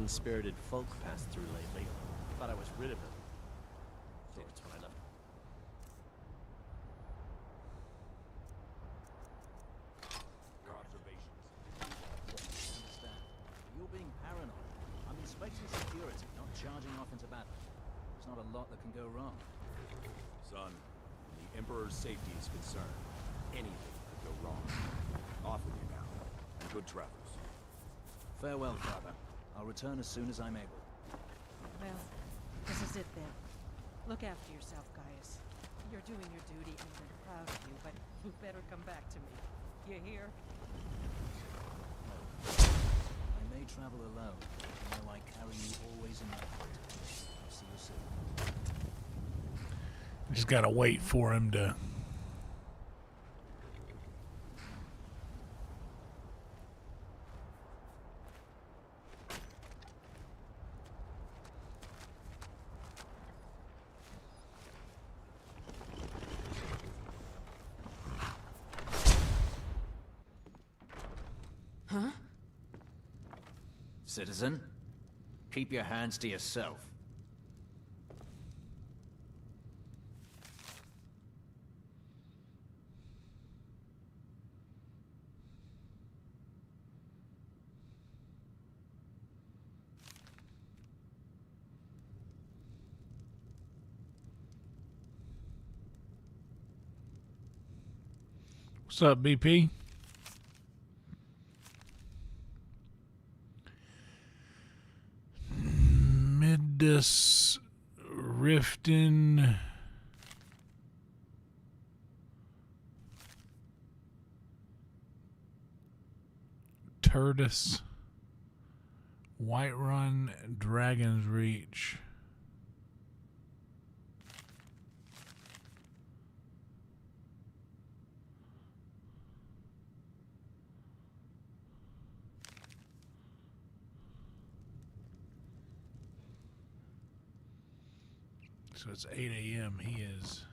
mean-spirited folk passed through lately. Thought I was rid of them. Sorts when I left. Understand. You're being paranoid. I'm inspecting security, not charging off into battle. There's not a lot that can go wrong. Son, when the Emperor's safety is concerned, anything could go wrong. Off with you now, and good travels. Farewell, Father. I'll return as soon as I'm able. Well, this is it then. Look after yourself, Gaius. You're doing your duty and I'm proud of you, but you better come back to me. You hear? I may travel alone, but you know I carry you always in my heart. I'll see you soon. Just gotta wait for him to. Huh? Citizen, keep your hands to yourself. What's up, BP? Midus Riften. Turtis. Whiterun, Dragon's Reach. So it's 8 a.m. He is.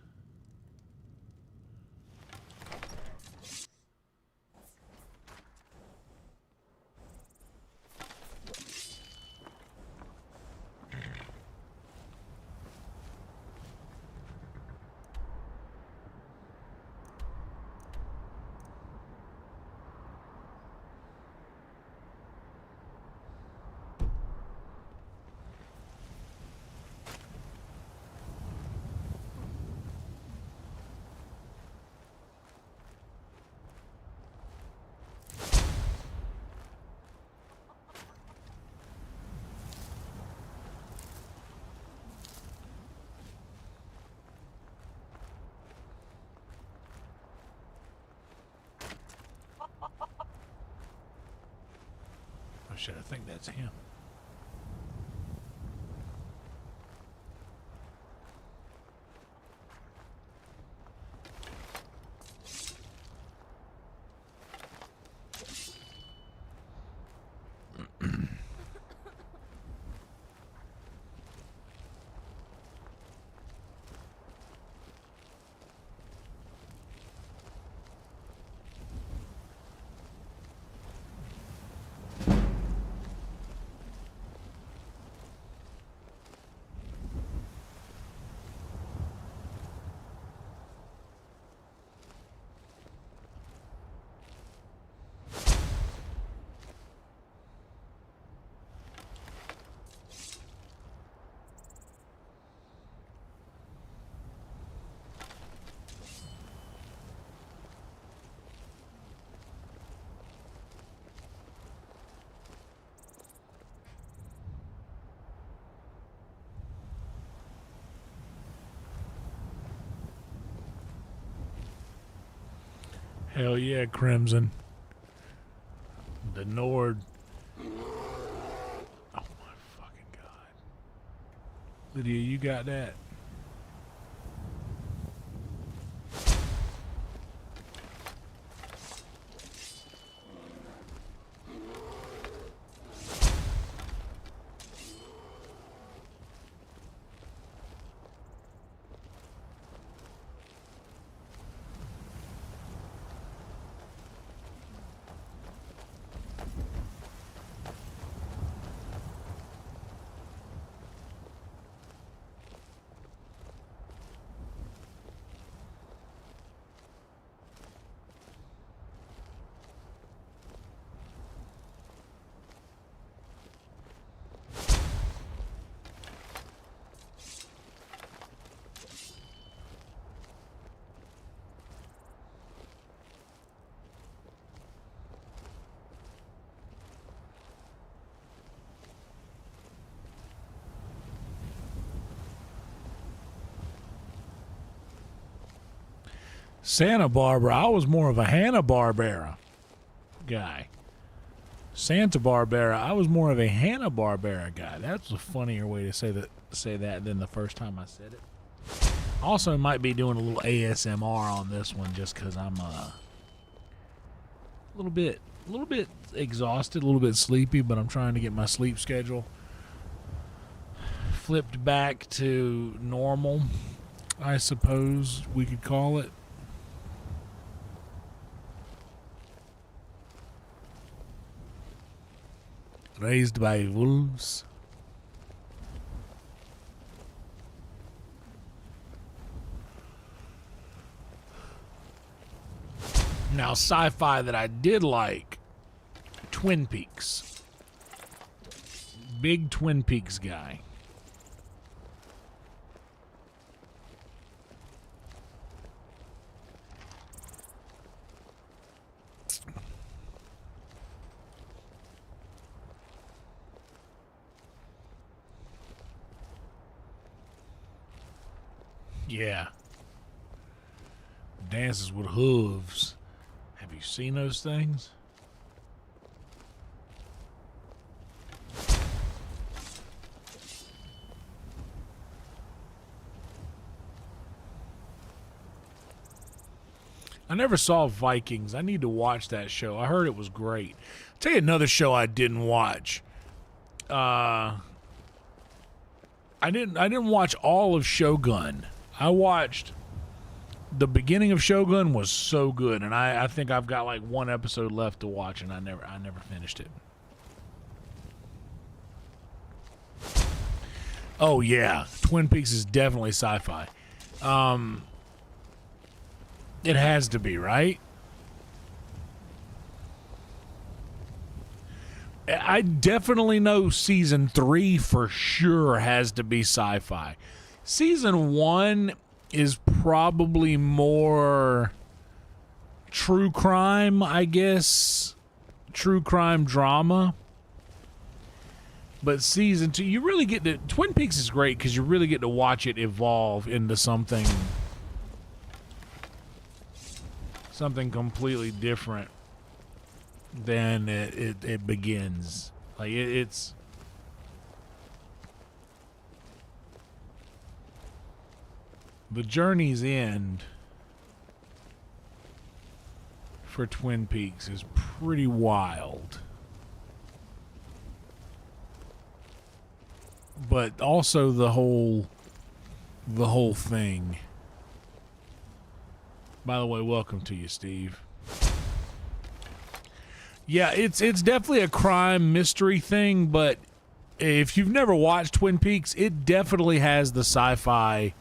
Oh shit, I think that's him. Hell yeah, Crimson. The Nord. Oh my fucking god. Lydia, you got that? Santa Barbara. I was more of a Hanna-Barbera guy. Santa Barbara. I was more of a Hanna-Barbera guy. That's a funnier way to say that than the first time I said it. Also, might be doing a little ASMR on this one just because I'm a little bit exhausted, a little bit sleepy, but I'm trying to get my sleep schedule flipped back to normal, I suppose we could call it. Raised by wolves. Now, sci-fi that I did like, Twin Peaks. Big Twin Peaks guy. Yeah. Dances with hooves. Have you seen those things? I never saw Vikings. I need to watch that show. I heard it was great. I'll tell you another show I didn't watch. I didn't watch all of Shogun. I watched the beginning of Shogun was so good, and I think I've got like one episode left to watch, and I never finished it. Oh yeah, Twin Peaks is definitely sci-fi. It has to be, right? I definitely know season 3 for sure has to be sci-fi. Season 1 is probably more true crime, I guess. True crime drama. But season 2, you really get to... Twin Peaks is great because you really get to watch it evolve into something completely different than it begins. Like, it's... The journey's end for Twin Peaks is pretty wild. But also the whole thing. By the way, welcome to you, Steve. Yeah, it's definitely a crime mystery thing, but if you've never watched Twin Peaks, it definitely has the sci-fi.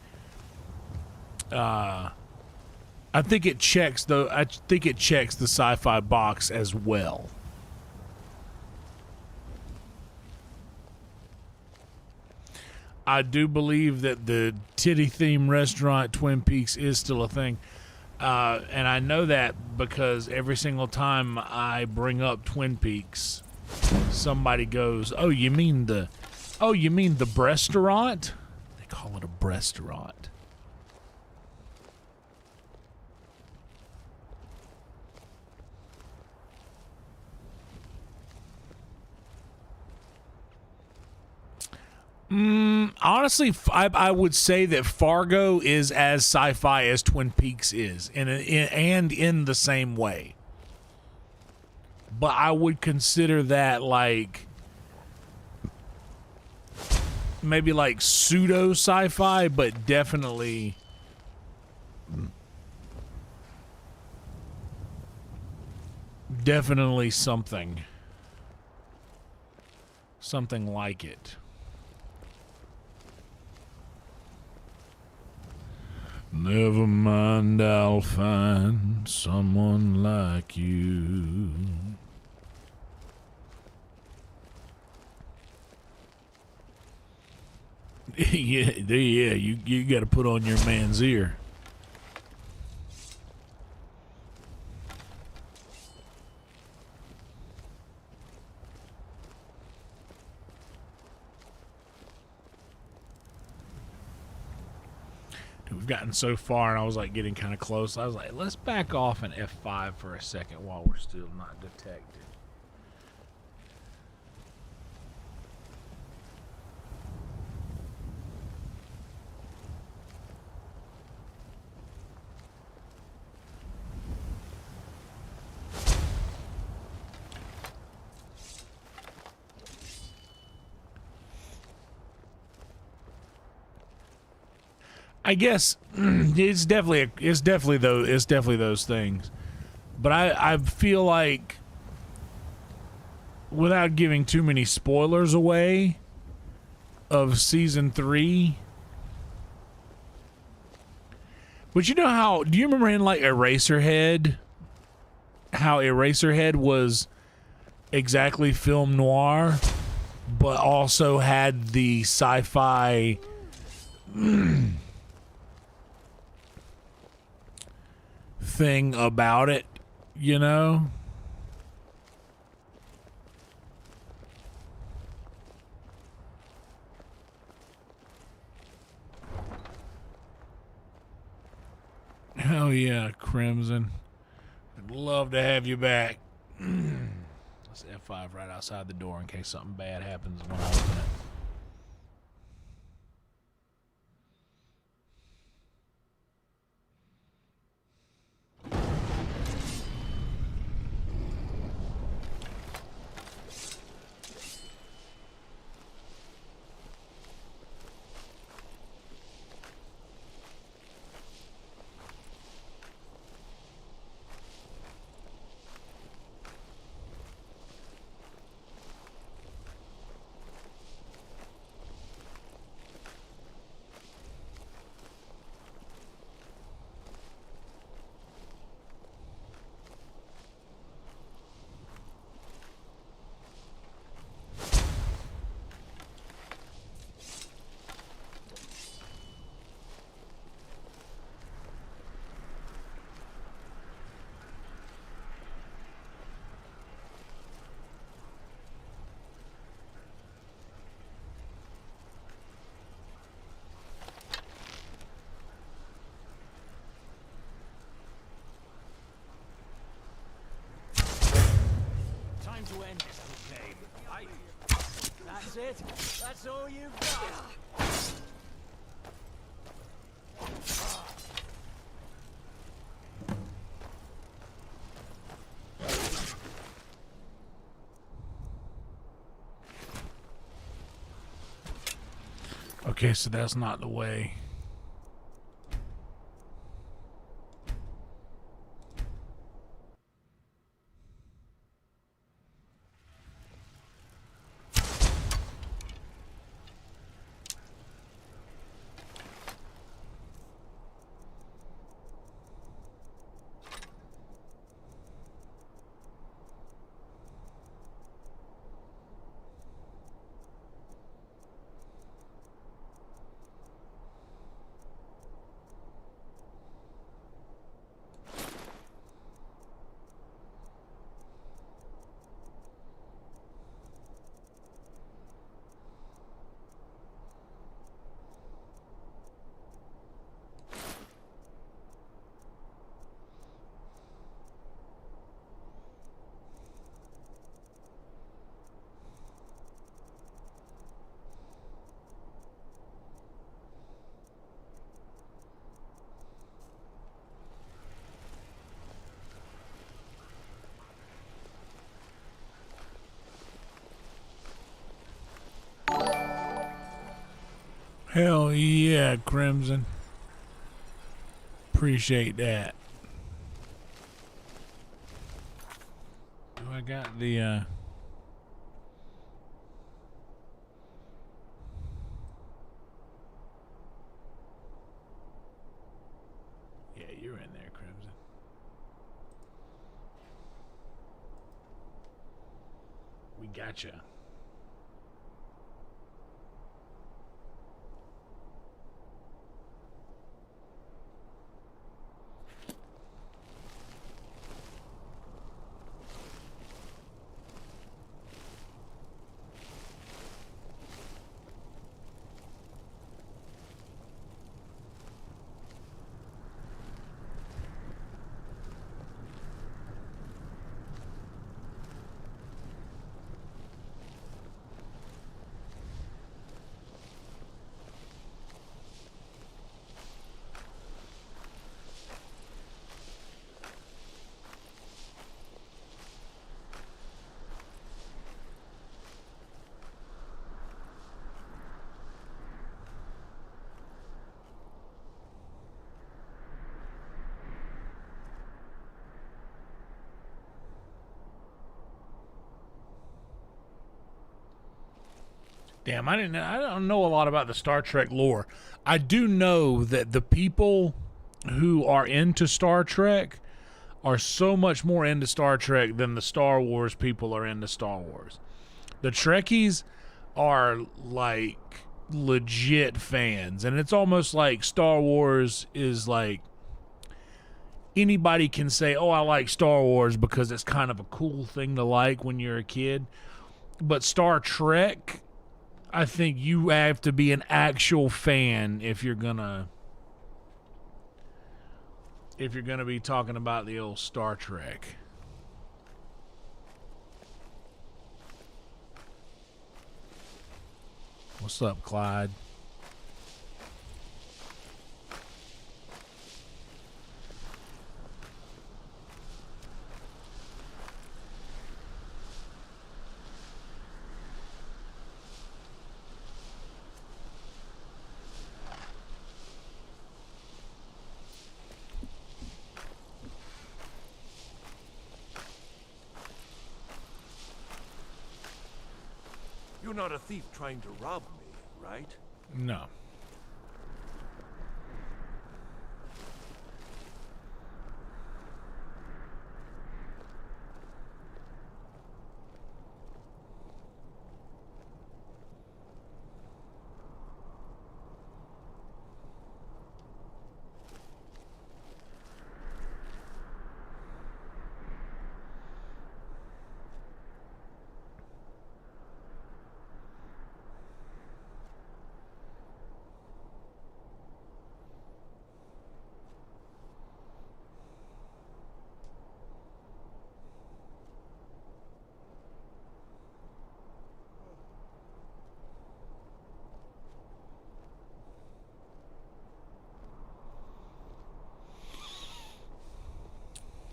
I think it checks the sci-fi box as well. I do believe that the titty theme restaurant Twin Peaks is still a thing. And I know that because every single time I bring up Twin Peaks, somebody goes, "Oh, you mean the restaurant?" They call it a restaurant. Honestly, I would say that Fargo is as sci-fi as Twin Peaks is, and in the same way. But I would consider that like maybe like pseudo sci-fi, but definitely something like it. Never mind, I'll find someone like you. yeah, you got to put on your man's ear. We've gotten so far, and I was like getting kind of close. I was like, let's back off and F5 for a second while we're still not detected. I guess it's definitely those things, but I feel like, without giving too many spoilers away of season 3, but you know how, do you remember in like Eraserhead, how Eraserhead was exactly film noir, but also had the sci-fi thing about it, you know? Hell yeah, Crimson. I'd love to have you back. Let's F5 right outside the door in case something bad happens when I open it. Time to end this, okay? That's it? That's all you've got? Okay, so that's not the way. Hell yeah, Crimson. Appreciate that. Do I got the yeah, you're in there, Crimson. We gotcha. Damn, I don't know a lot about the Star Trek lore. I do know that the people who are into Star Trek are so much more into Star Trek than the Star Wars people are into Star Wars. The Trekkies are like legit fans, and it's almost like Star Wars is like anybody can say, oh, I like Star Wars because it's kind of a cool thing to like when you're a kid. But Star Trek, I think you have to be an actual fan if you're gonna be talking about the old Star Trek. What's up, Clyde? You're not a thief trying to rob me, right? No.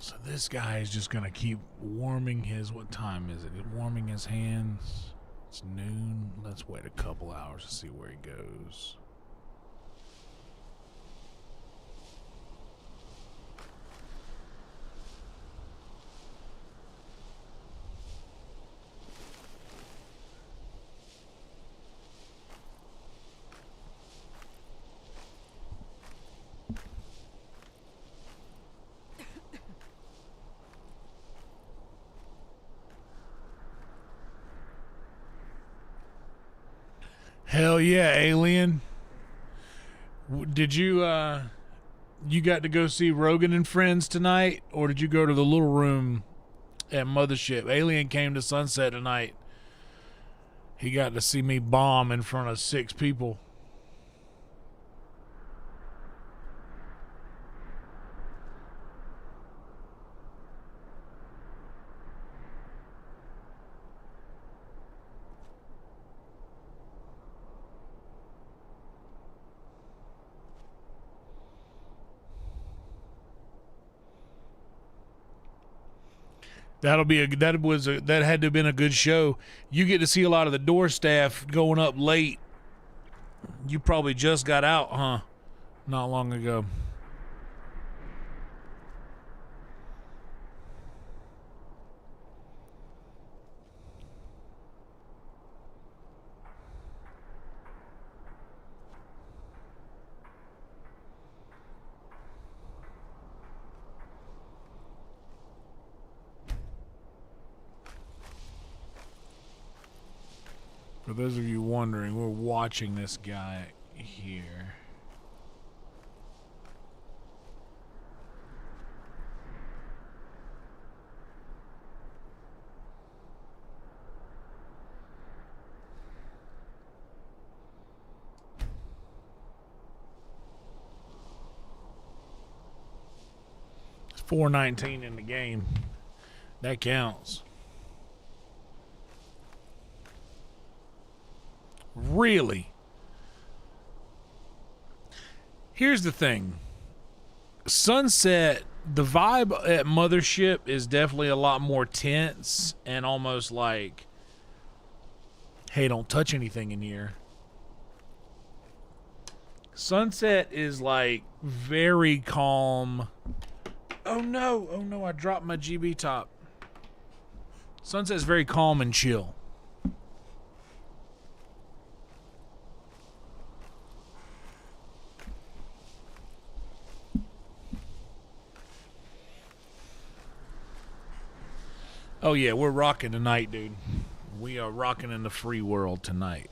So this guy is just gonna keep warming his, what time is it? Warming his hands. It's noon. Let's wait a couple hours to see where he goes. Hell yeah, Alien. Did you you got to go see Rogan and Friends tonight, or did you go to the little room at Mothership? Alien came to Sunset tonight. He got to see me bomb in front of 6 people. That had to have been a good show. You get to see a lot of the door staff going up late. You probably just got out, huh? Not long ago. For those of you wondering, we're watching this guy here. It's 4:19 in the game. That counts. Really? Here's the thing. Sunset, the vibe at Mothership is definitely a lot more tense and almost like, hey, don't touch anything in here. Sunset is like very calm. Oh no, I dropped my GB top. Sunset's very calm and chill. Oh yeah, we're rocking tonight, dude. We are rocking in the free world tonight.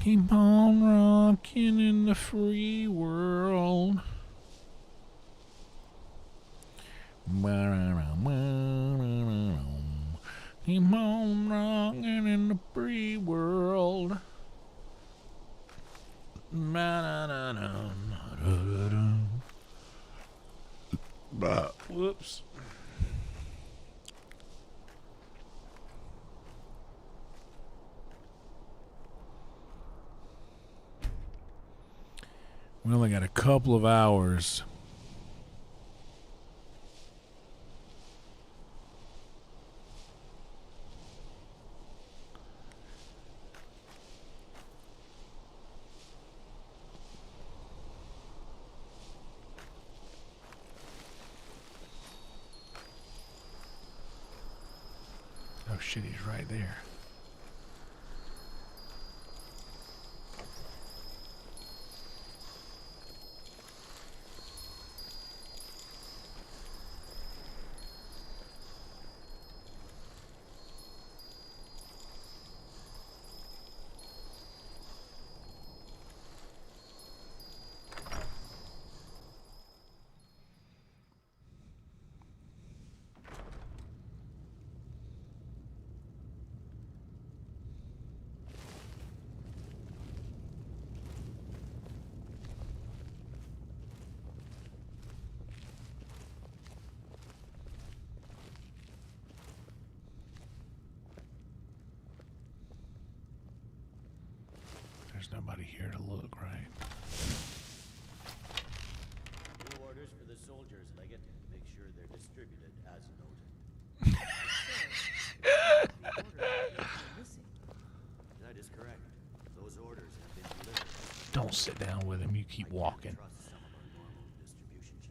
Keep on rocking in the free world. Keep on rocking in the free world. Whoops. We only got a couple of hours. Oh shit, he's right there. There's nobody here to look, right? New orders for the soldiers, Leggett. Make sure they're distributed as noted. That is correct. Those orders have been delivered. Don't sit down with him. You keep walking.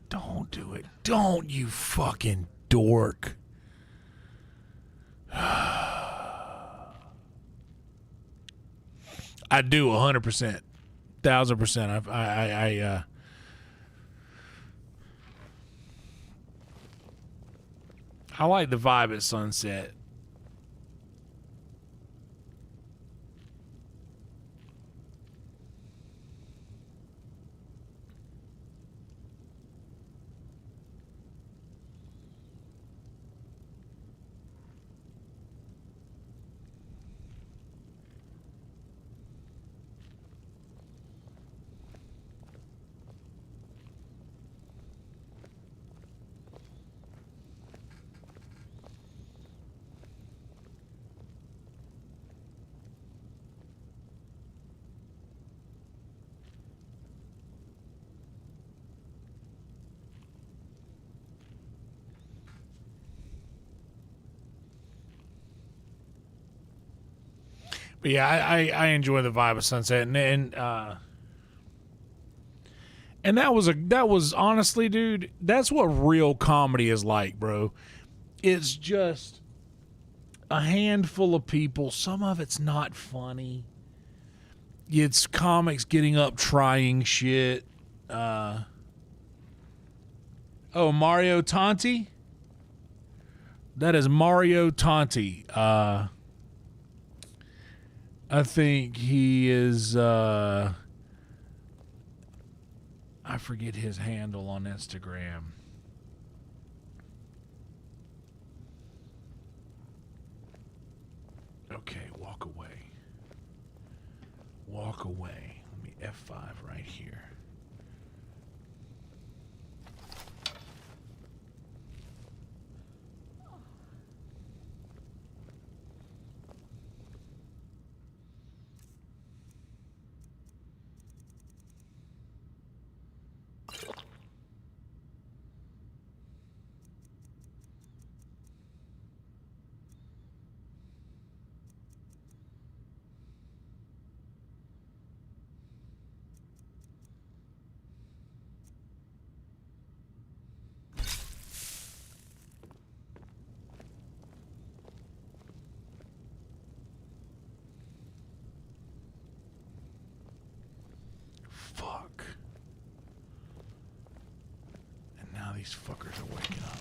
Don't do it. Don't, you fucking dork. I do 100%, 1000%. I like the vibe at sunset. But yeah, I enjoy the vibe of sunset, and that was honestly, dude, that's what real comedy is like, bro. It's just a handful of people. Some of it's not funny. It's comics getting up trying shit. Oh, Mario Tanti? That is Mario Tanti. I think he is, I forget his handle on Instagram. Okay, walk away. Walk away. Let me F5 right here. Fuck. And now these fuckers are waking up.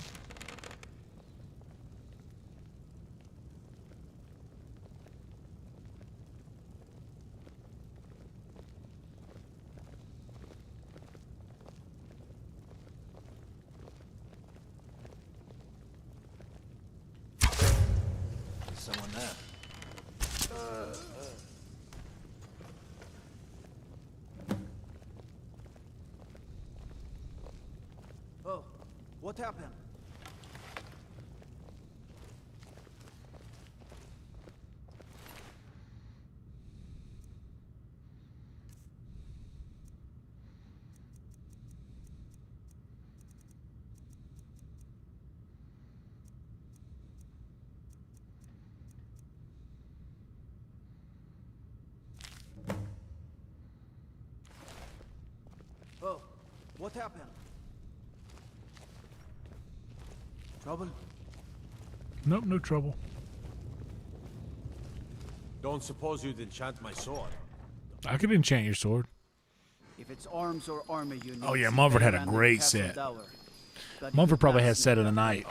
Oh, what happened? Oh, what happened? Trouble? Nope, no trouble. Don't suppose you'd enchant my sword? I could enchant your sword. If it's arms or armor you need, Oh yeah, see Mumford had a Random great Castle set. Dower. Got Mumford you probably had passed set of the night.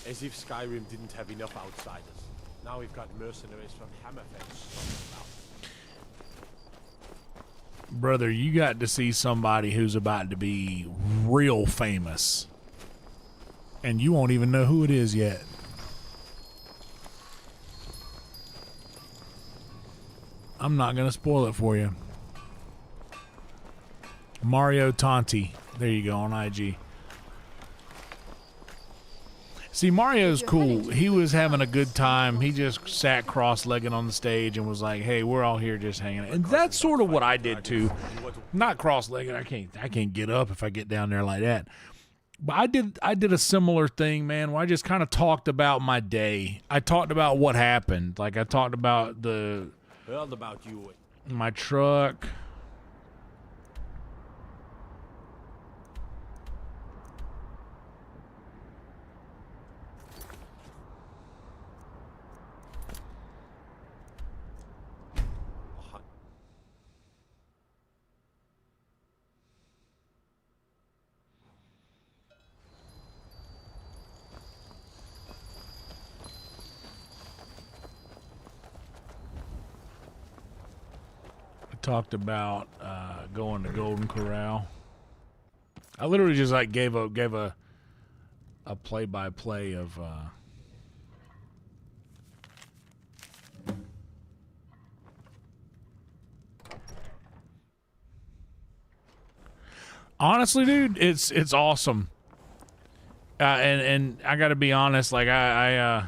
As if Skyrim didn't have enough outsiders. Now we've got mercenaries from Hammerfell strolling about. Brother, you got to see somebody who's about to be real famous. And you won't even know who it is yet. I'm not going to spoil it for you. Mario Tonti. There you go on IG. See, Mario's cool. He was having a good time. He just sat cross-legged on the stage and was like, "Hey, we're all here just hanging out." And that's sort of what I did too. Not cross-legged. I can't get up if I get down there like that. But I did a similar thing, man, where I just kind of talked about my day. I talked about what happened. Like I talked about Heard about you. my truck. Talked about going to Golden Corral. I literally just like gave a play-by-play of honestly, dude, it's awesome. And I got to be honest, like I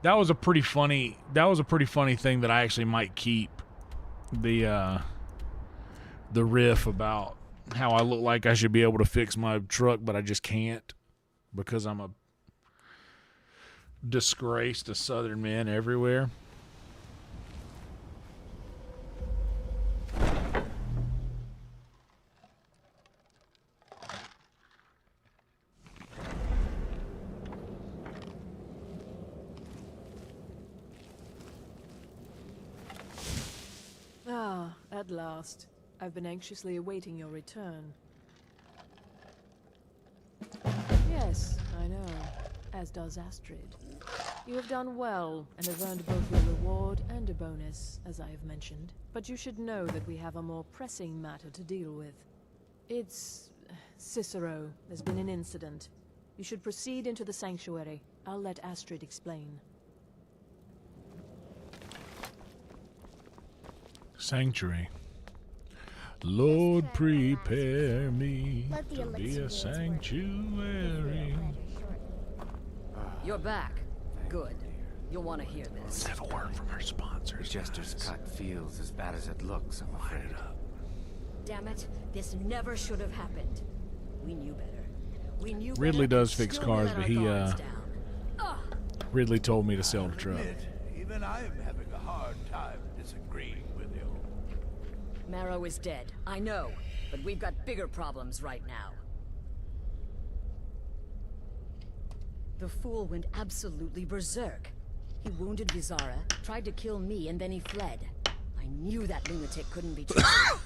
that was a pretty funny thing that I actually might keep the riff about how I look like I should be able to fix my truck, but I just can't because I'm a disgrace to Southern men everywhere. Ah, at last. I've been anxiously awaiting your return. Yes, I know. As does Astrid. You have done well, and have earned both your reward and a bonus, as I have mentioned. But you should know that we have a more pressing matter to deal with. It's... Cicero. There's been an incident. You should proceed into the sanctuary. I'll let Astrid explain. Sanctuary. Lord, prepare me Let the to be elixir a do its work. sanctuary. You're back. Good. You'll want to hear this. Let's have a word from our sponsors. Jester's cut feels as bad as it looks, I'm afraid. Damn it. This never should have happened. We knew better. We knew Ridley better, does fix still cars, let but our he guards down. Ridley told me to sell the truck. Even I'm having a hard time disagreeing with you. Marrow is dead. I know. But we've got bigger problems right now. The fool went absolutely berserk. He wounded Bizarra, tried to kill me, and then he fled. I knew that lunatic couldn't be trusted.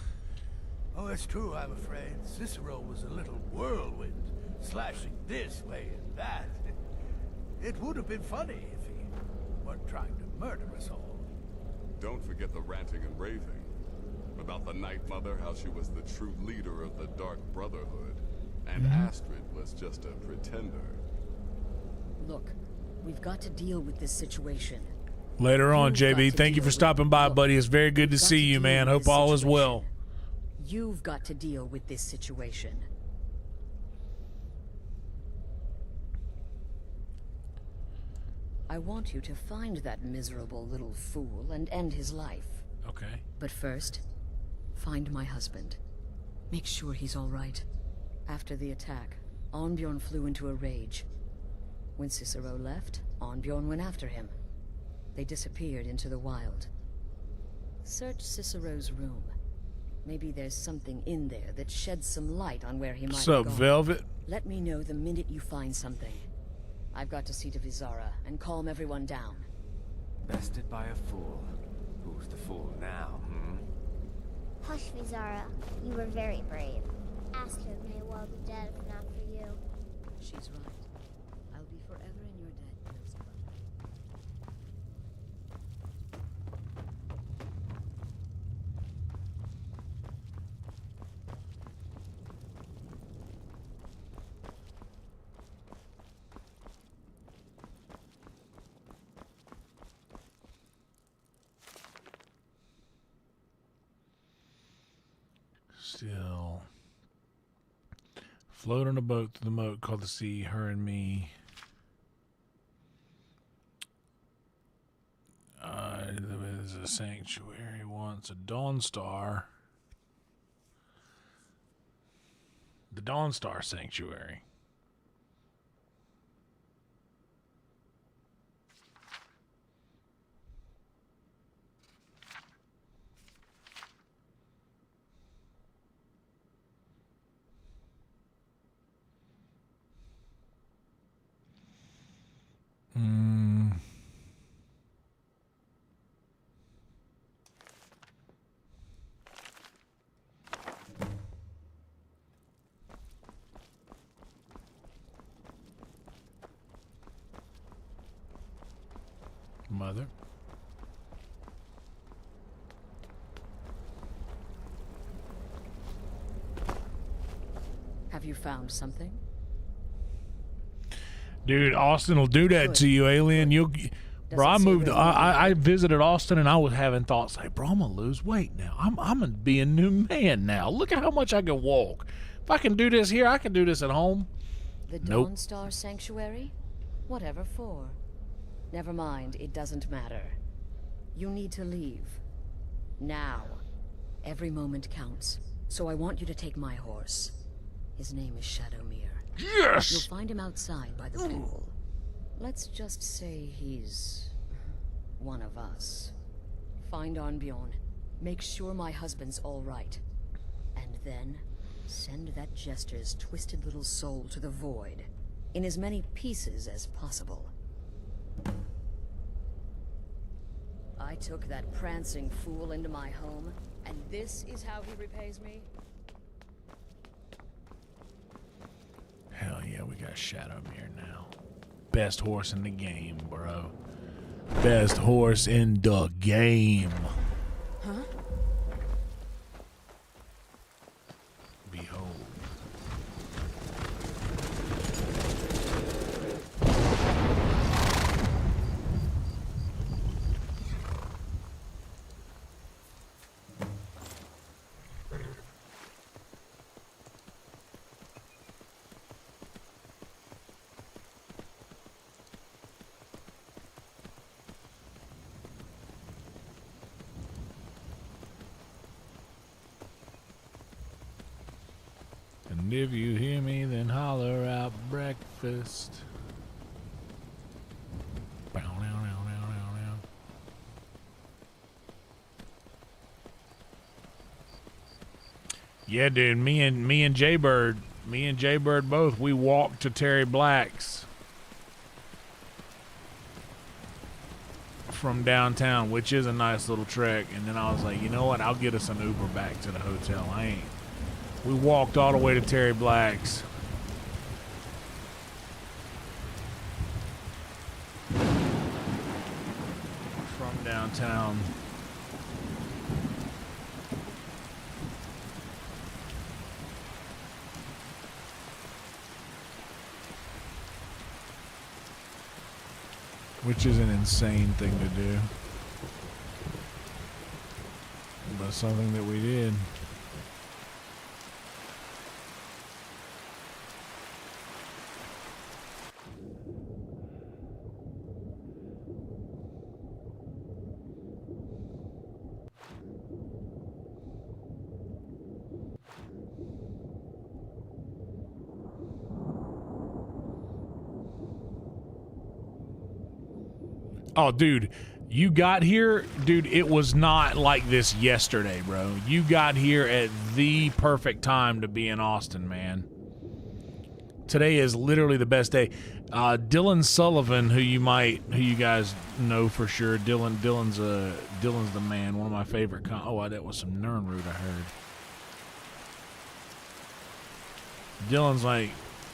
Oh, it's true, I'm afraid. Cicero was a little whirlwind, slashing this way and that. It would have been funny if he weren't trying to murder us all. Don't forget the ranting and raving. About the Night Mother, how she was the true leader of the Dark Brotherhood. And Astrid was just a pretender. Look, we've got to deal with this situation. Later on, JB. Thank you for stopping by, buddy. It's very good to see you, man. Hope all is well. You've got to deal with this situation. I want you to find that miserable little fool and end his life. Okay. But first, find my husband. Make sure he's all right. After the attack, Arnbjorn flew into a rage. When Cicero left, Arnbjorn went after him. They disappeared into the wild. Search Cicero's room. Maybe there's something in there that sheds some light on where he might have gone. Velvet? Let me know the minute you find something. I've got to see to Vizara and calm everyone down. Bested by a fool. Who's the fool now, Hush, Vizara. You were very brave. Astrid may well be dead if not for you. She's right. I'll be forever in your debt, Ghost Brother. Still. Float on a boat to the moat called the sea, her and me. There's a sanctuary once, a Dawn Star. The Dawn Star Sanctuary. Mother. Have you found something? Dude, Austin will do that to you, alien. Bro, I moved. I visited Austin, and I was having thoughts like, bro, I'm gonna lose weight now. I'm gonna be a new man now. Look at how much I can walk. If I can do this here, I can do this at home. The Dawn Star Sanctuary? Whatever for. Never mind, it doesn't matter. You need to leave. Now. Every moment counts. So I want you to take my horse. His name is Shadowmere. Yes! You'll find him outside by the pool. Let's just say he's one of us. Find Arnbjorn. Make sure my husband's all right. And then send that jester's twisted little soul to the void. In as many pieces as possible. I took that prancing fool into my home, and this is how he repays me? Hell yeah, we got Shadowmere now. Best horse in the game, bro. Best horse in the game. Huh? Behold. And if you hear me, then holler out breakfast. Yeah, dude, me and Jaybird both, we walked to Terry Black's from downtown, which is a nice little trek. And then I was like, you know what? I'll get us an Uber back to the hotel. We walked all the way to Terry Black's. From downtown. which is an insane thing to do, but something that we did. Oh, dude, you got here, dude, it was not like this yesterday, bro. You got here at the perfect time to be in Austin, man. Today is literally the best day. Dylan Sullivan, who you guys know for sure. Dylan's the man, one of my favorite oh, that was some Nernroot I heard. Dylan's like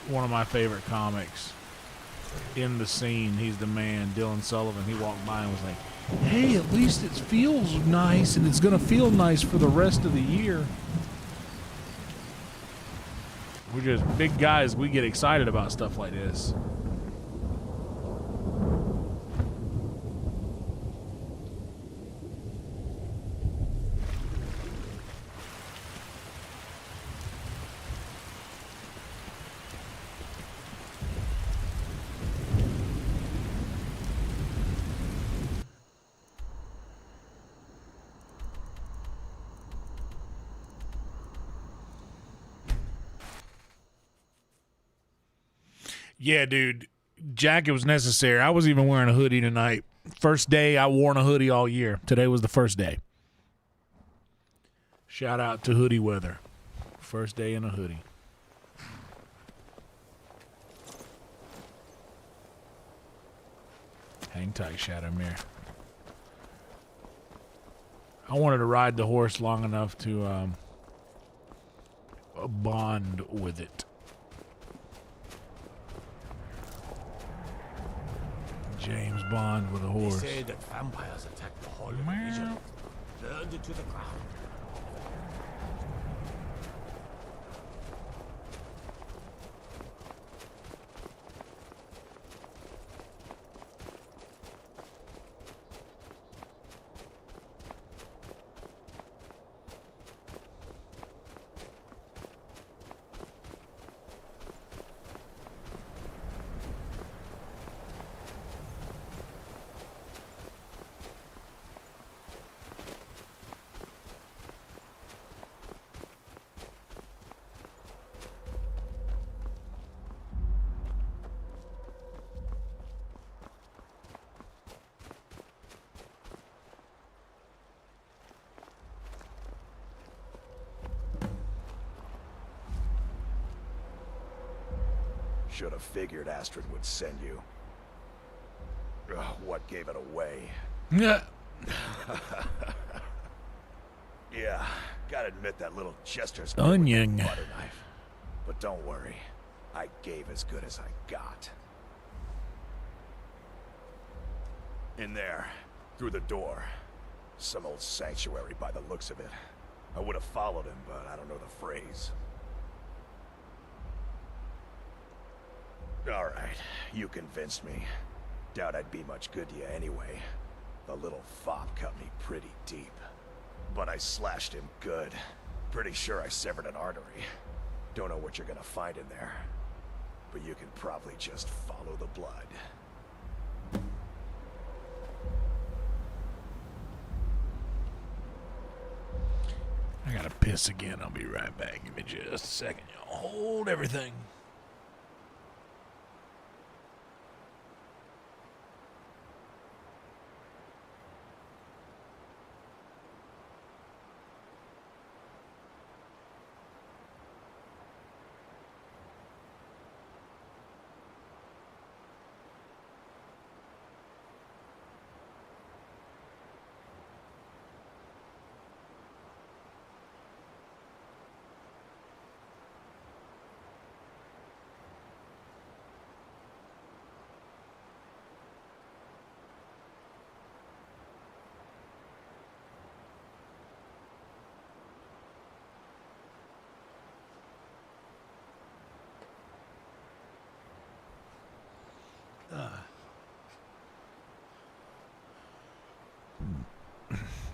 one of my favorite comics in the scene. He's the man, Dylan Sullivan. He walked by and was like, hey, at least it feels nice, and it's gonna feel nice for the rest of the year. We're just big guys, we get excited about stuff like this. Yeah, dude. Jacket was necessary. I was even wearing a hoodie tonight. First day I worn a hoodie all year. Today was the first day. Shout out to hoodie weather. First day in a hoodie. Hang tight, Shadowmere. I wanted to ride the horse long enough to bond with it. James Bond with a horse. They say that vampires attack the whole of Egypt, burned it to the ground. Should have figured Astrid would send you. Ugh, what gave it away? Yeah. Yeah, gotta admit that little Chester's Onion. butter knife. But don't worry, I gave as good as I got. In there, through the door. Some old sanctuary by the looks of it. I would have followed him, but I don't know the phrase. Alright, you convinced me. Doubt I'd be much good to you anyway. The little fop cut me pretty deep. But I slashed him good. Pretty sure I severed an artery. Don't know what you're gonna find in there. But you can probably just follow the blood. I gotta piss again. I'll be right back. Give me just a second. Y'all hold everything.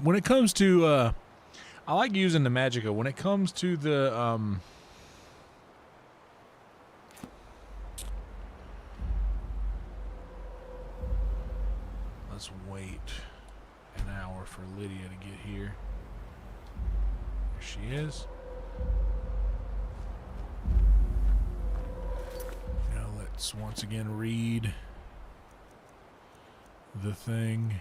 when it comes to I like using the Magica. When it comes to the let's wait an hour for Lydia to get here. There she is. Now let's once again read the thing.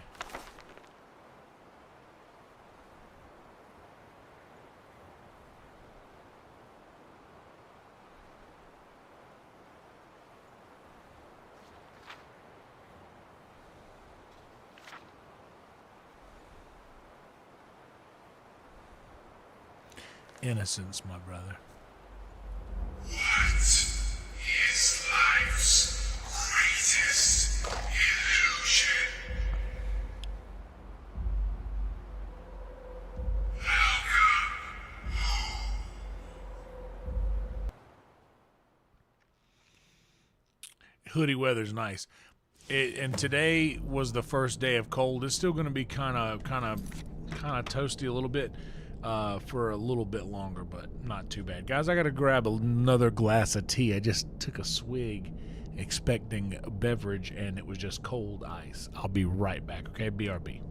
Innocence, my brother. What is life's greatest illusion? Hoodie weather's nice. And today was the first day of cold. It's still going to be kind of toasty a little bit for a little bit longer, but not too bad. Guys, I got to grab another glass of tea. I just took a swig expecting a beverage, and it was just cold ice. I'll be right back, okay? BRB.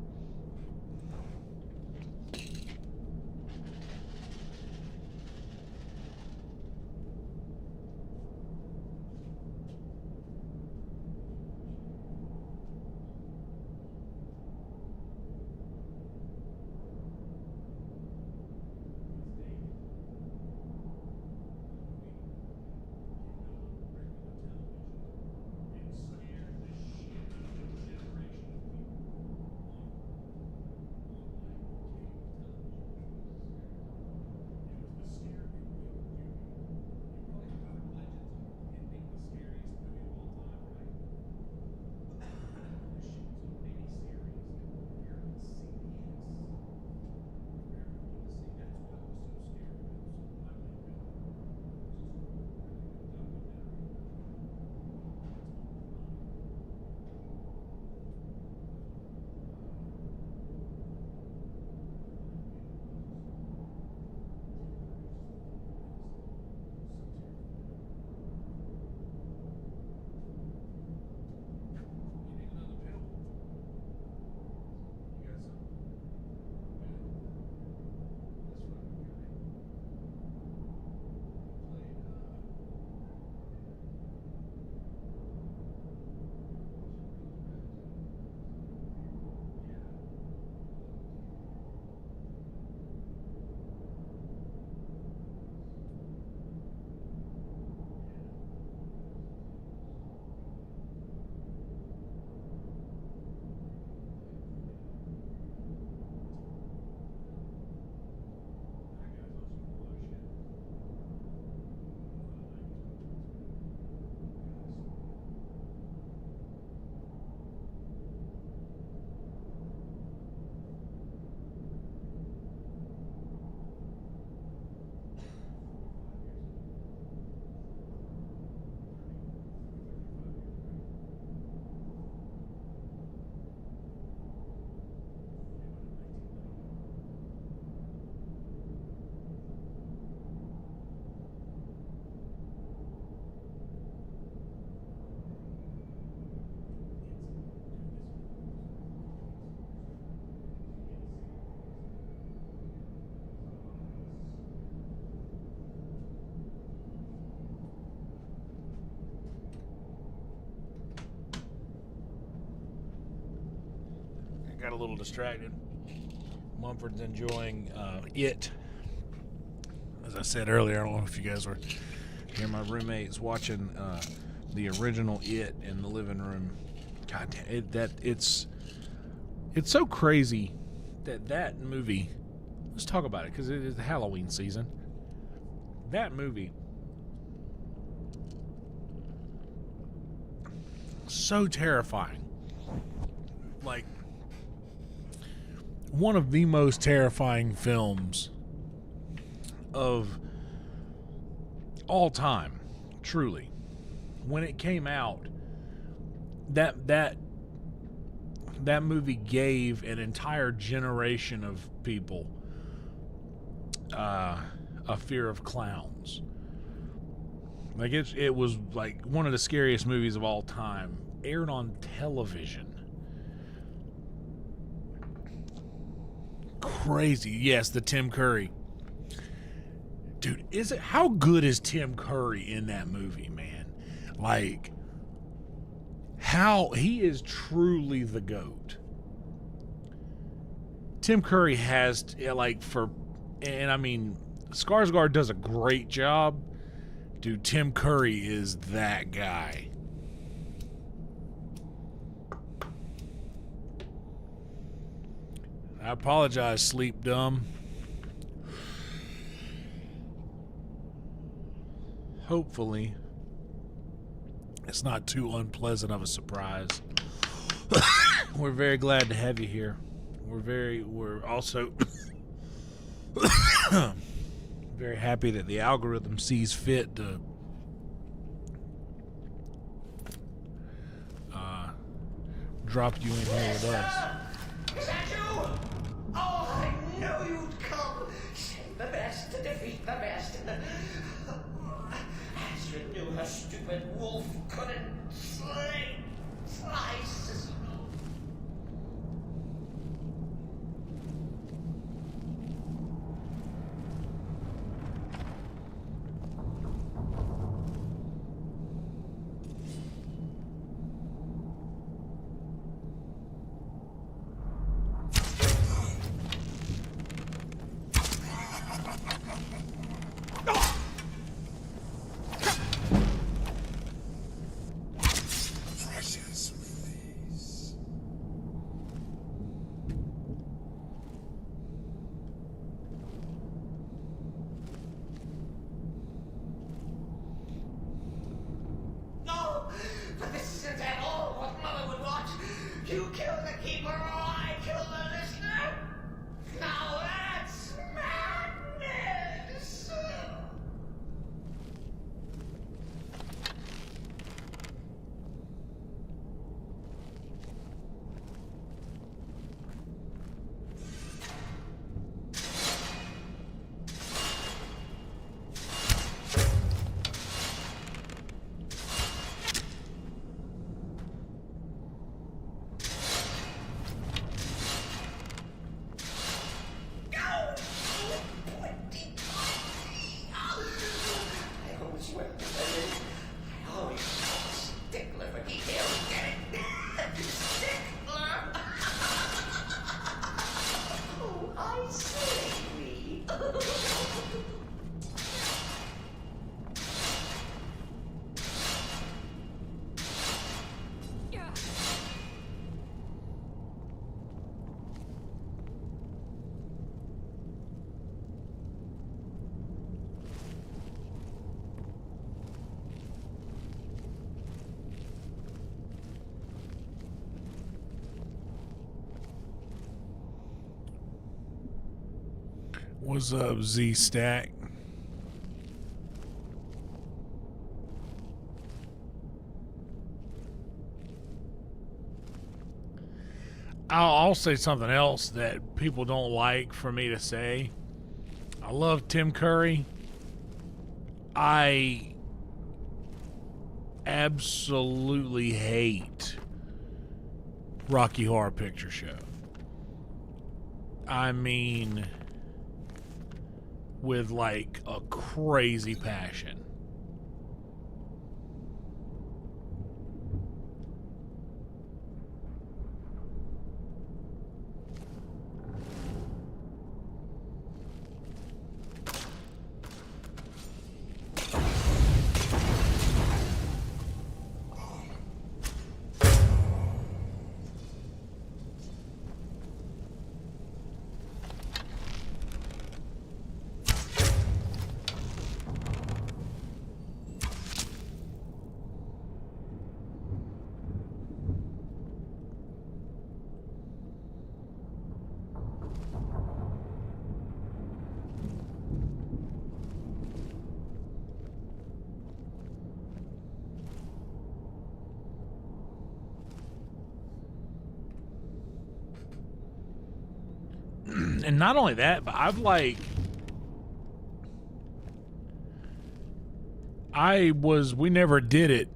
Got a little distracted. Mumford's enjoying it. As I said earlier, I don't know if you guys were here. My roommate's watching the original It in the living room. God damn, it's so crazy that movie. Let's talk about it because it is the Halloween season. That movie, so terrifying. Like, one of the most terrifying films of all time, truly. When it came out, that that movie gave an entire generation of people a fear of clowns. Like it was like one of the scariest movies of all time, aired on television. Crazy. Yes, the Tim Curry. Dude, how good is Tim Curry in that movie, man? Like, how he is truly the GOAT. Tim Curry has, and I mean, Skarsgård does a great job. Dude, Tim Curry is that guy. I apologize, Sleep Dumb. Hopefully, it's not too unpleasant of a surprise. We're very glad to have you here. We're also very happy that the algorithm sees fit to drop you in here with us. Is that you? Oh, I knew you'd come. Save the best to defeat the best. Astrid knew her stupid wolf couldn't slice Cicero. What's up, Z Stack? I'll say something else that people don't like for me to say. I love Tim Curry. I absolutely hate Rocky Horror Picture Show. I mean, with like a crazy passion. And not only that, but we never did it,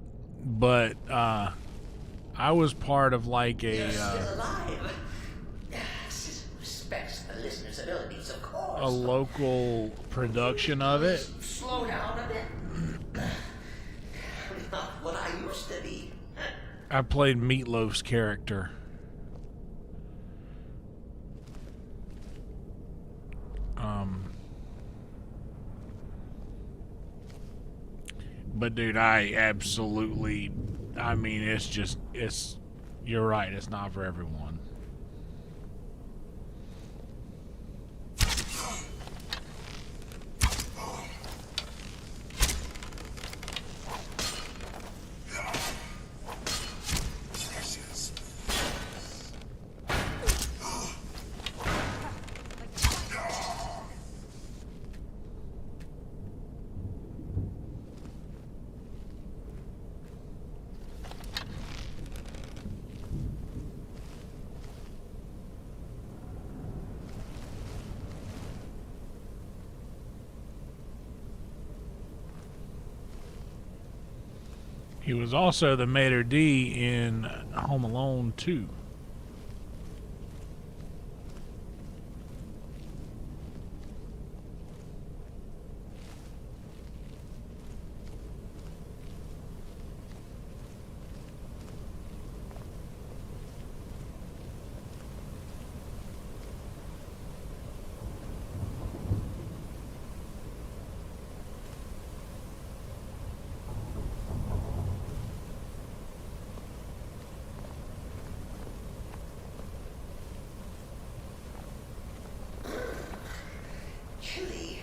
but I was part of like You're still alive. Respects the listener's abilities, of course. a local production of it. Slow down a bit. Not what I used to be. I played Meatloaf's character. But dude, I mean, you're right, it's not for everyone. He was also the Maître D in Home Alone 2. Chilly.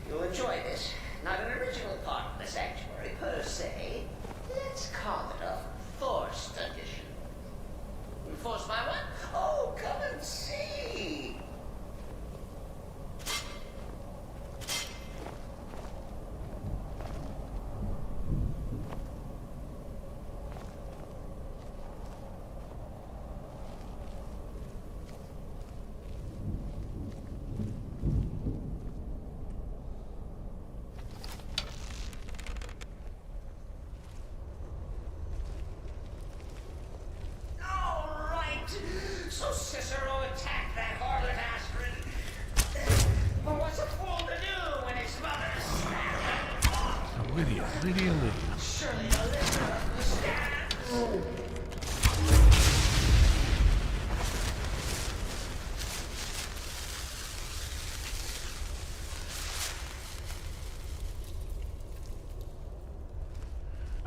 You'll enjoy this. Not an original part of the sanctuary per se. Let's call it a forced addition. Forced by what? Oh, come and see. So Cicero attacked that harlot Astrid. Well, what's a fool to do when his mother stabbed him? Lydia. Surely the listener understands.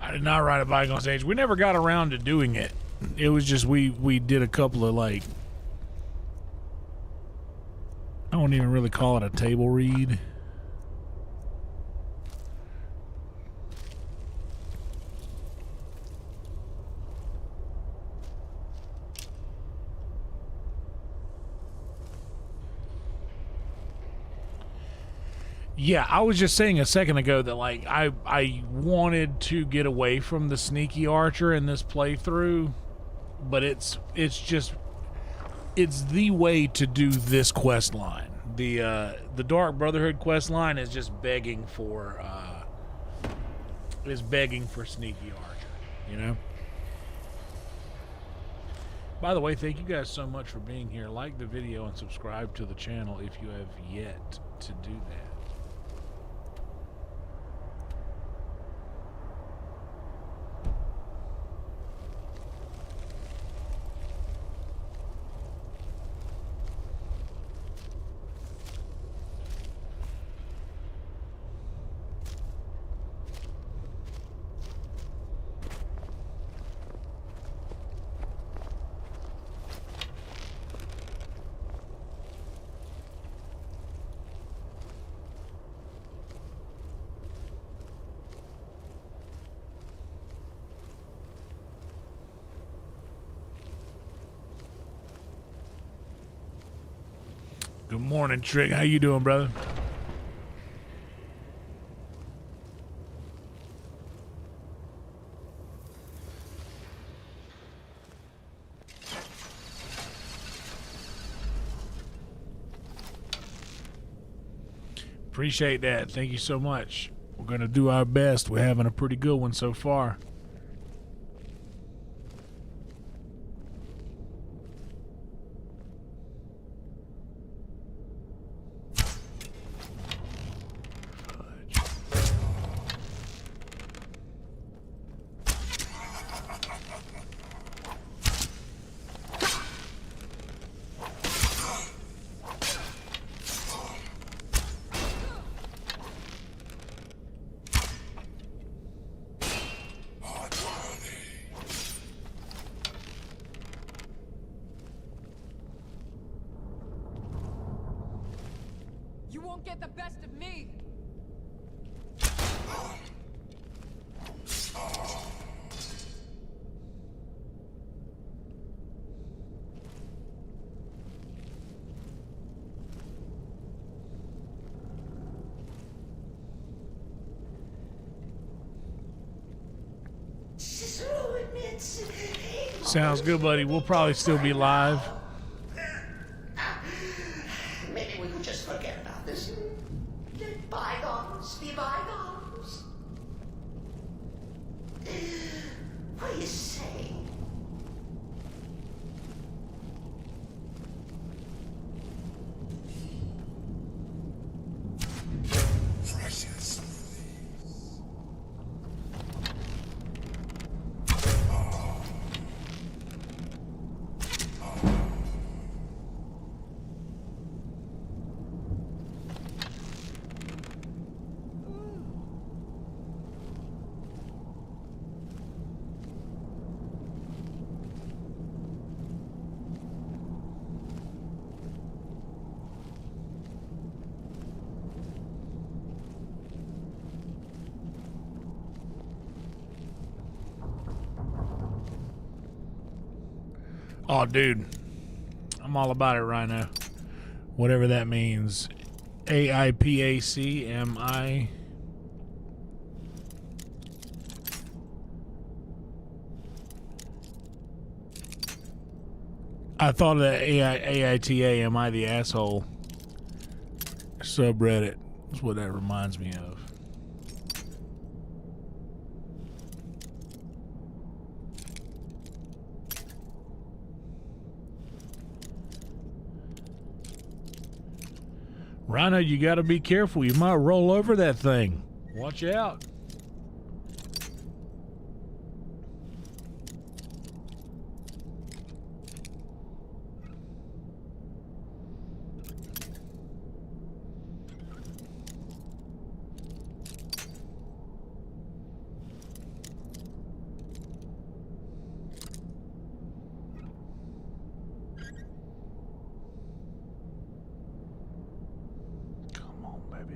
I did not ride a bike on stage. We never got around to doing it. It was just we did a couple of like, I don't even really call it a table read. Yeah, I was just saying a second ago that like I wanted to get away from the sneaky archer in this playthrough, but it's the way to do this quest line. The Dark Brotherhood quest line is just begging for sneaky archer, you know? By the way, thank you guys so much for being here. Like the video and subscribe to the channel if you have yet to do that. Good morning, Trick. How you doing, brother? Appreciate that. Thank you so much. We're going to do our best. We're having a pretty good one so far. You won't get the best of me! Sounds good, buddy. We'll probably still be live. Maybe we could just forget about this. Let bygones be bygones. What do you say? Precious. Oh, dude. I'm all about it, Rhino. Whatever that means. AIPACMI. I thought of that AITA, am I the asshole subreddit. That's what that reminds me of. Rhino, you got to be careful. You might roll over that thing. Watch out.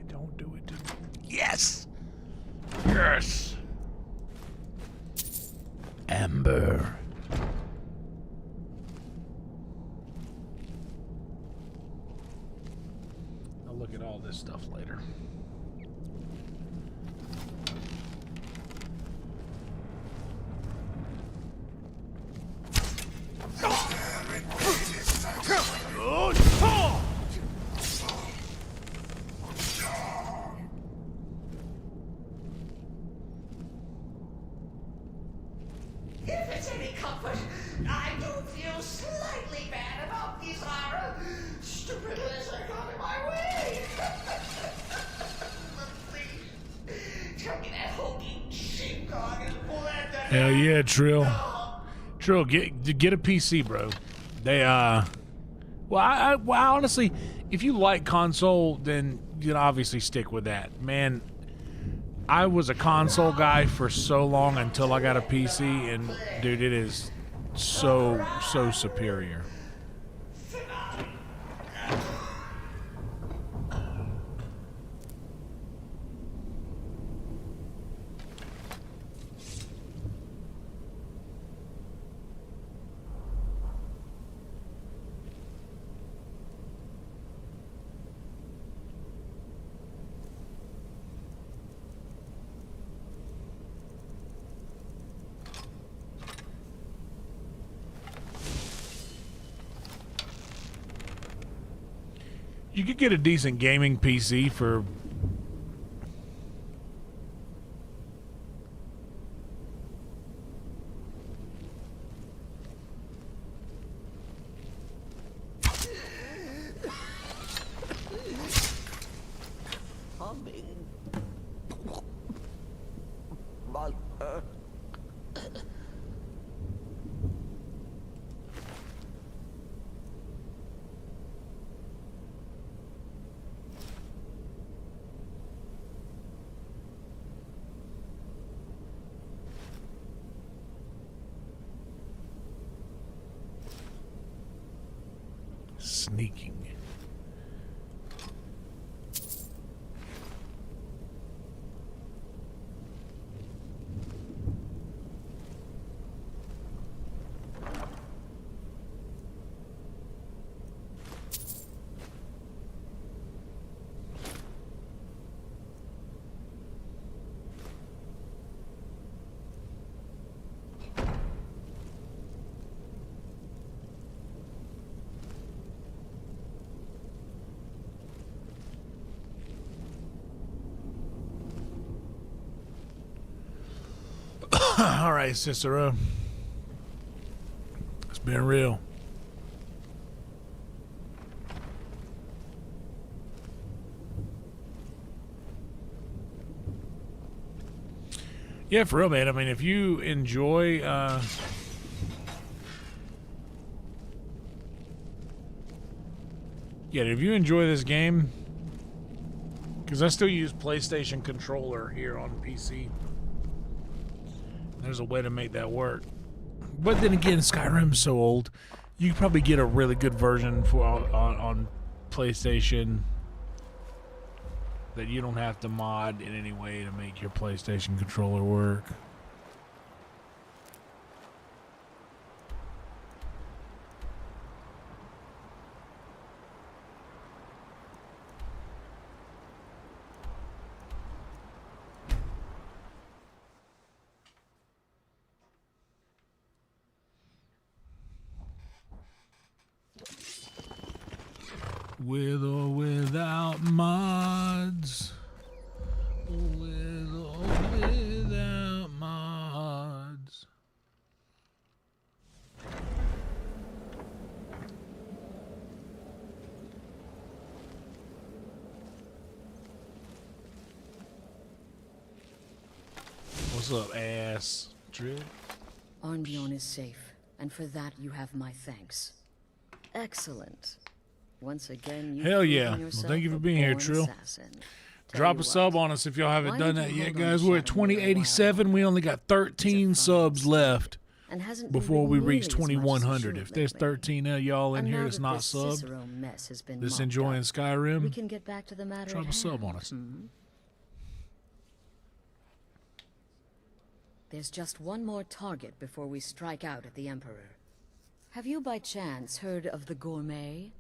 Don't do it to me. Yes! Yes! Amber. I'll look at all this stuff later. If it's any comfort, I do feel slightly bad about these stupid lizard coming my way. Please, tell me that hulking sheepdog is blended. Hell yeah, Trill. Trill, get a PC, bro. They well, I honestly, if you like console, then you'd obviously stick with that. Man, I was a console guy for so long until I got a PC, and dude, it is so superior. You could get a decent gaming PC for Sneaking. All right, Cicero. It's been real. Yeah, for real, man. I mean, if you enjoy if you enjoy this game, because I still use PlayStation controller here on PC. There's a way to make that work. But then again, Skyrim's so old, you could probably get a really good version for on PlayStation that you don't have to mod in any way to make your PlayStation controller work. With or without mods. With or without mods. What's up, ass? Drill? Arnbjorn is safe, and for that you have my thanks. Excellent. Once again, you hell yeah. Well, thank you for being here, Trill. Drop a sub on us if y'all haven't done that yet, guys. We're at 2087. We only got 13 subs left before we reach 2100. If there's 13 of y'all in here that's not subbed, that's enjoying Skyrim, we can get back to the matter drop a sub on us. There's just one more target before we strike out at the Emperor. Have you by chance heard of the Gourmet?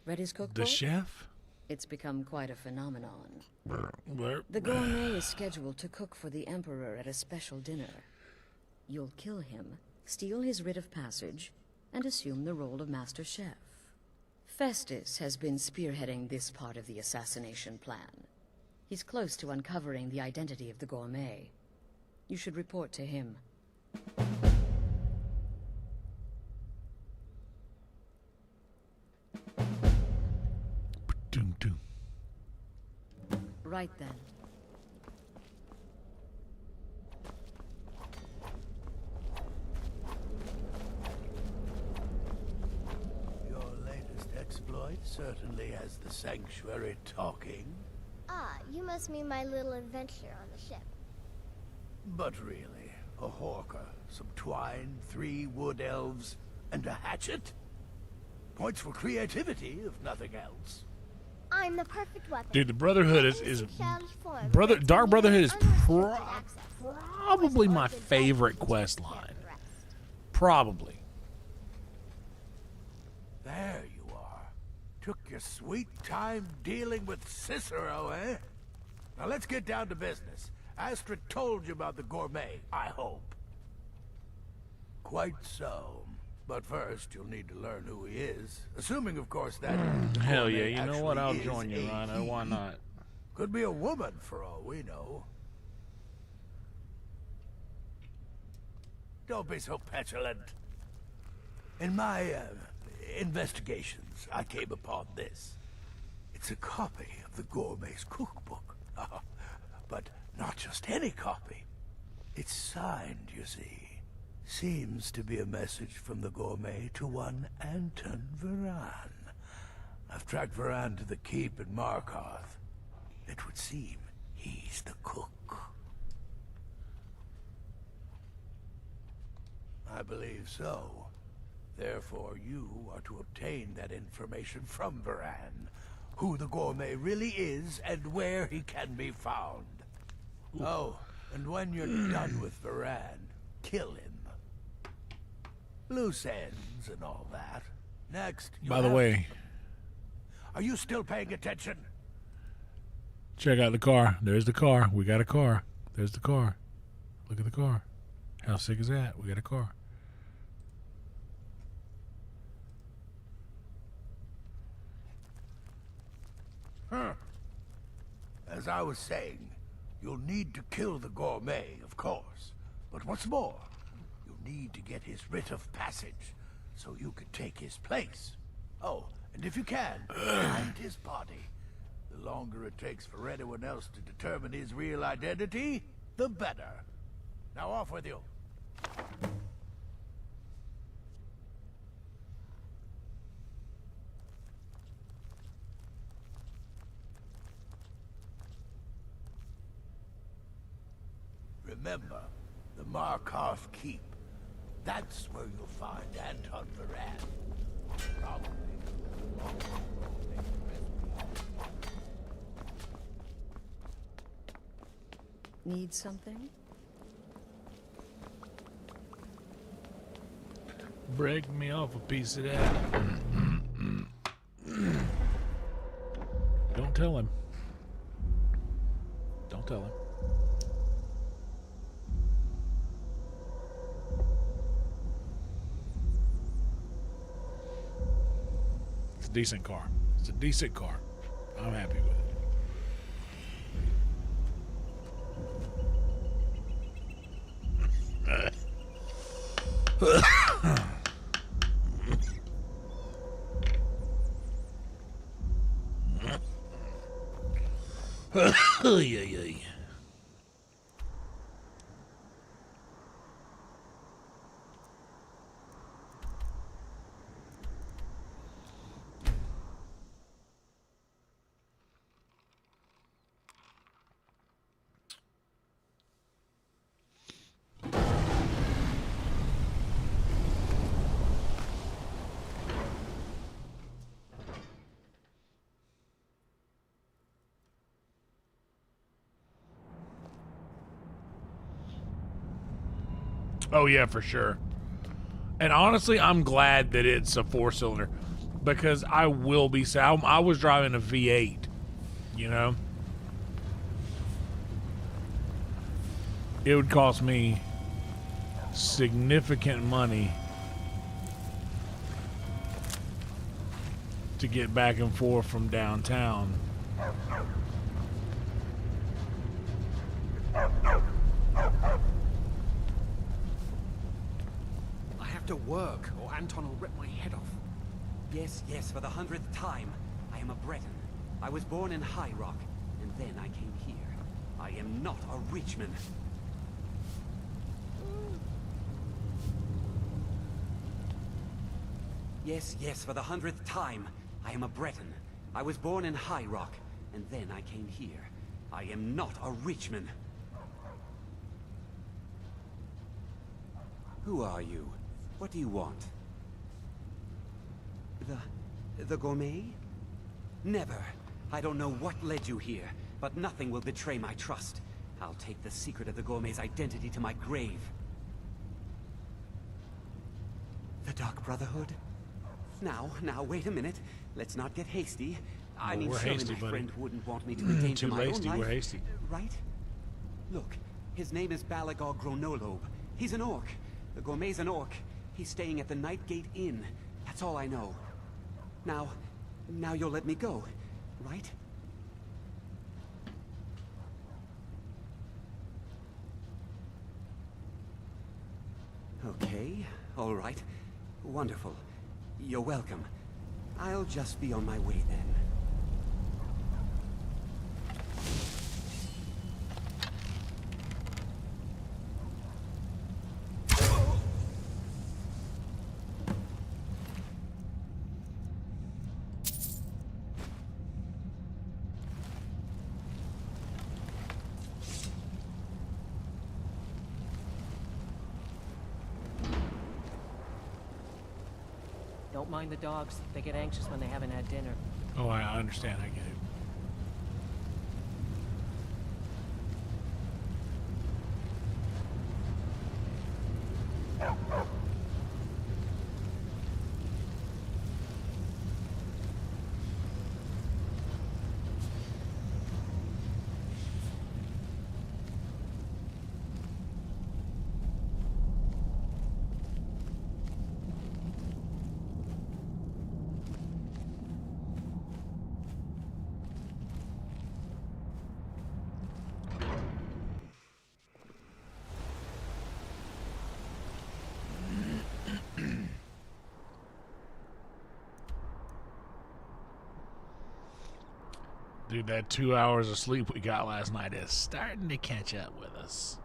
Read his cookbook? The chef? It's become quite a phenomenon. The Gourmet is scheduled to cook for the Emperor at a special dinner. You'll kill him, steal his writ of passage, and assume the role of Master Chef. Festus has been spearheading this part of the assassination plan. He's close to uncovering the identity of the Gourmet. You should report to him. Right then. Your latest exploit certainly has the sanctuary talking. Ah, you must mean my little adventure on the ship. But really, a hawker, some twine, 3 wood elves, and a hatchet? Points for creativity, if nothing else. I'm the perfect weapon. Dude, the Brotherhood is Dark Brotherhood is probably my favorite quest line. Probably. There you are. Took your sweet time dealing with Cicero, eh? Now let's get down to business. Astrid told you about the Gourmet, I hope. Quite so. But first, you'll need to learn who he is. Assuming, of course, that... Hell yeah, you know what? I'll join you, Rhino. Why not? Could be a woman, for all we know. Don't be so petulant. In my, investigations, I came upon this. It's a copy of the Gourmet's cookbook. But not just any copy. It's signed, you see. Seems to be a message from the Gourmet to one Anton Varan. I've tracked Varan to the keep in Markarth. It would seem he's the cook. I believe so. Therefore, you are to obtain that information from Varan, who the gourmet really is and where he can be found. Ooh. Oh, and when you're done with Varan, kill him. Loose ends and all that. Next, By the way, are you still paying attention? check out the car. There's the car. We got a car. There's the car. Look at the car. How sick is that? We got a car. Huh. As I was saying, you'll need to kill the gourmet, of course. But what's more, you'll need to get his writ of passage, so you can take his place. Oh, and if you can, find his body. The longer it takes for anyone else to determine his real identity, the better. Now off with you. Remember, the Markarth Keep. That's where you'll find Anton Varan. Probably. Need something? Break me off a piece of that. Don't tell him. Don't tell him. It's a decent car. It's a decent car. I'm happy with it. Yeah. Oh yeah, for sure. And honestly, I'm glad that it's a 4-cylinder because I will be sad. I was driving a V8, you know. It would cost me significant money to get back and forth from downtown. To work, or Anton will rip my head off. Yes, for the 100th time. I am a Breton. I was born in High Rock, and then I came here. I am not a Reachman. Yes, for the 100th time. I am a Breton. I was born in High Rock, and then I came here. I am not a Reachman. Who are you? What do you want? The gourmet? Never. I don't know what led you here, but nothing will betray my trust. I'll take the secret of the gourmet's identity to my grave. The Dark Brotherhood? Now, wait a minute. Let's not get hasty. I mean, we're surely hasty, my buddy. friend wouldn't want me to endanger my own hasty, life. we're hasty. Right? Look, his name is Balagor Gronolobe. He's an orc. The gourmet's an orc. He's staying at the Nightgate Inn. That's all I know. Now you'll let me go, right? Okay, all right. Wonderful. You're welcome. I'll just be on my way then. Don't mind the dogs. They get anxious when they haven't had dinner. Oh, I understand. I get it. Dude, that 2 hours of sleep we got last night is starting to catch up with us.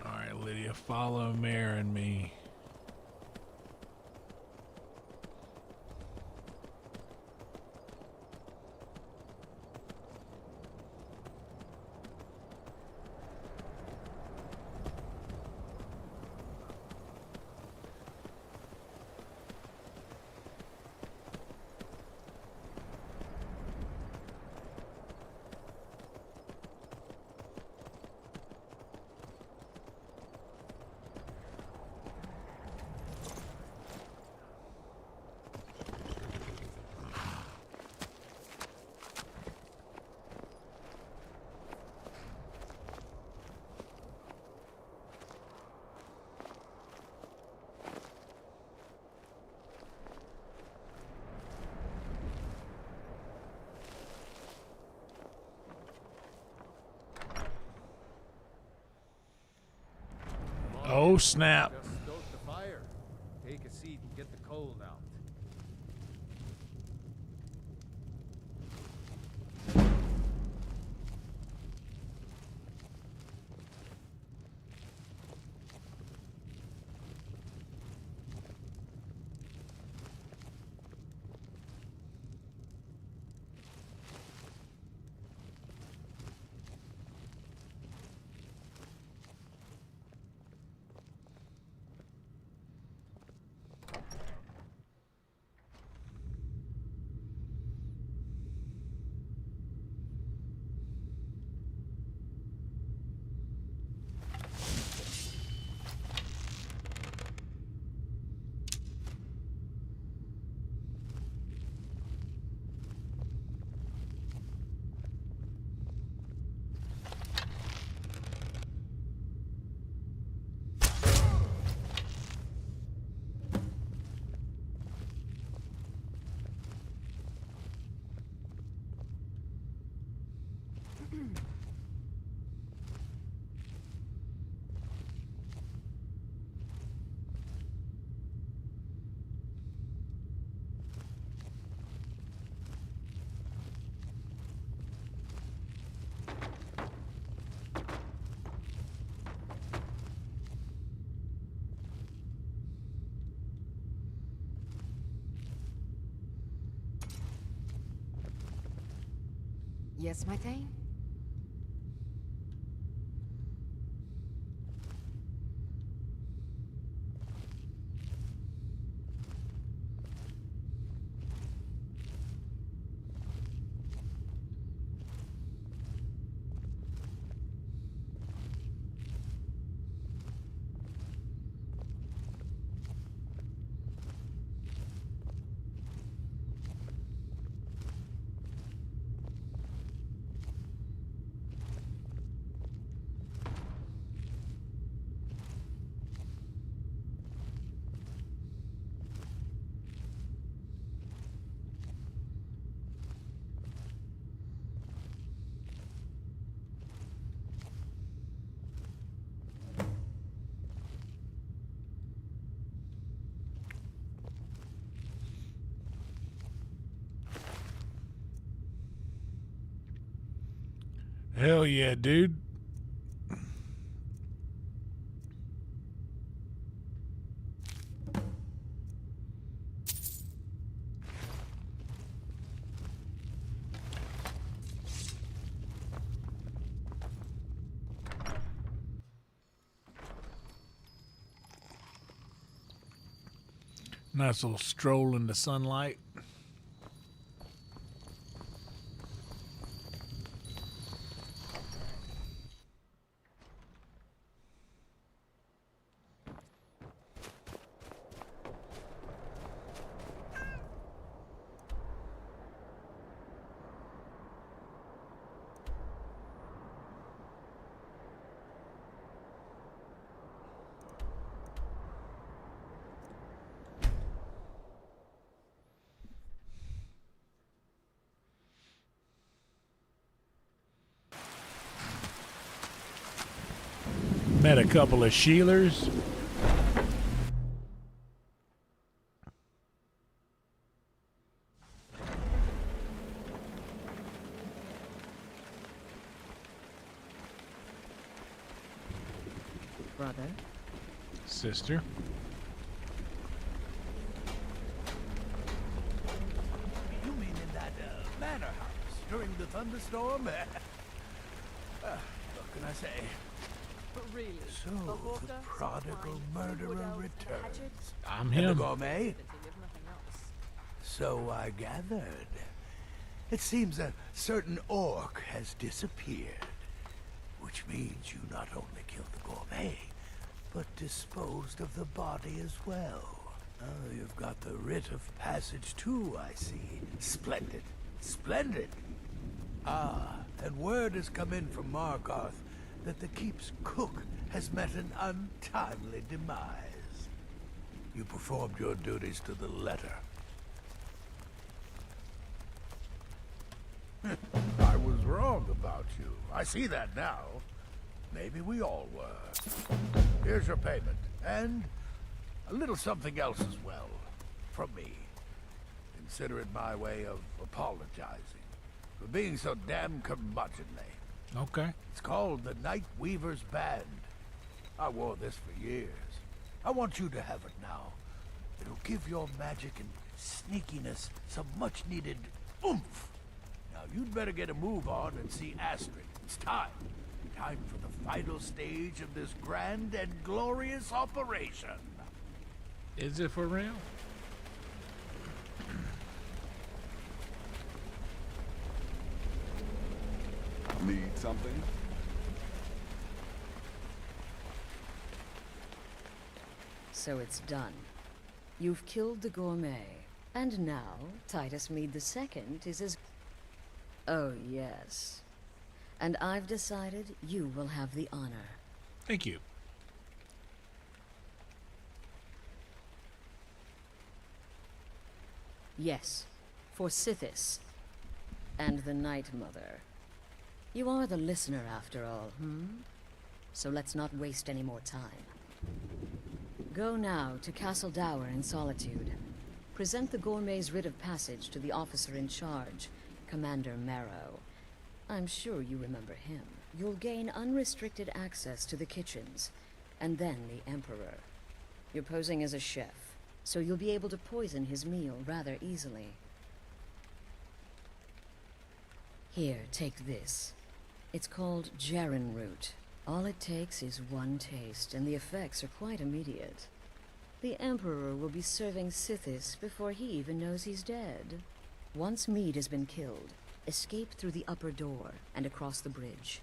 Alright, Lydia, follow Mare and me. Oh, snap. Just stoke the fire. Take a seat and get the cold out. Yes, my thing? Hell yeah, dude. Nice little stroll in the sunlight. Met a couple of Sheelers. Brother. Sister. You mean in that manor house during the thunderstorm? What can I say? Really? So the prodigal murderer returns. I'm And him. the gourmet? So I gathered. It seems a certain orc has disappeared. Which means you not only killed the gourmet, but disposed of the body as well. Oh, you've got the writ of passage too, I see. Splendid. Splendid. Ah, and word has come in from Markarth that the keep's cook has met an untimely demise. You performed your duties to the letter. I was wrong about you. I see that now. Maybe we all were. Here's your payment, and a little something else as well, from me. Consider it my way of apologizing for being so damn curmudgeonly. Okay. It's called the Night Weaver's Band. I wore this for years. I want you to have it now. It'll give your magic and sneakiness some much-needed oomph. Now, you'd better get a move on and see Astrid. It's time. Time for the final stage of this grand and glorious operation. Is it for real? Need something? So it's done. You've killed the gourmet. And now, Titus Mead II is as... Oh, yes. And I've decided you will have the honor. Thank you. Yes, for Sithis. And the Night Mother. You are the listener, after all, So let's not waste any more time. Go now to Castle Dower in Solitude. Present the gourmet's writ of passage to the officer in charge, Commander Marrow. I'm sure you remember him. You'll gain unrestricted access to the kitchens, and then the Emperor. You're posing as a chef, so you'll be able to poison his meal rather easily. Here, take this. It's called Jaren root. All it takes is one taste, and the effects are quite immediate. The Emperor will be serving Sithis before he even knows he's dead. Once Mead has been killed, escape through the upper door and across the bridge.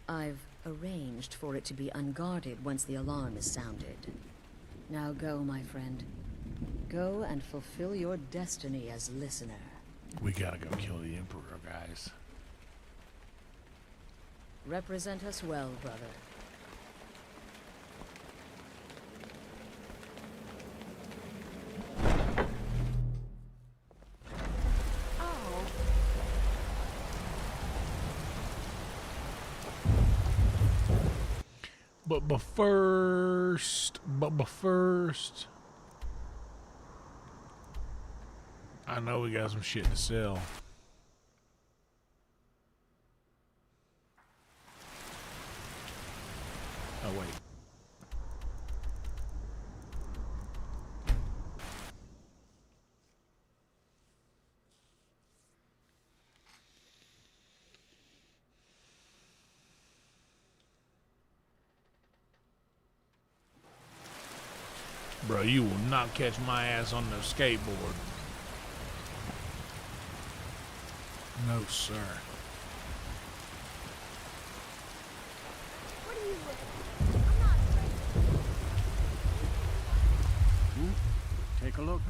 I've arranged for it to be unguarded once the alarm is sounded. Now go, my friend. Go and fulfill your destiny as listener. We gotta go kill the Emperor, guys. Represent us well, brother. But first, I know we got some shit to sell. Oh, wait. Bro, you will not catch my ass on the skateboard. No, sir. What are you looking at? I'm not afraid. Take a look.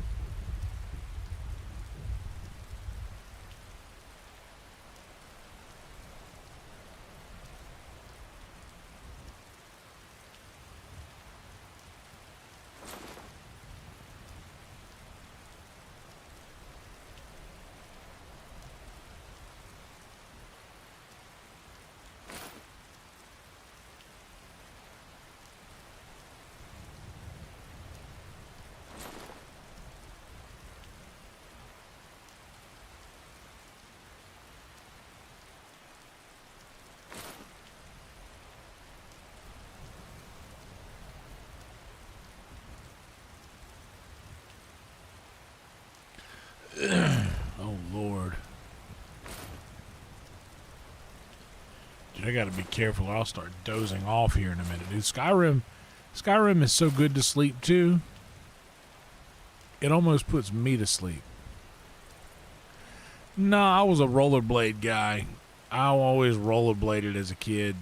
Oh, Lord. Dude, I gotta be careful or I'll start dozing off here in a minute, dude. Skyrim is so good to sleep, too. It almost puts me to sleep. No, I was a rollerblade guy. I always rollerbladed as a kid.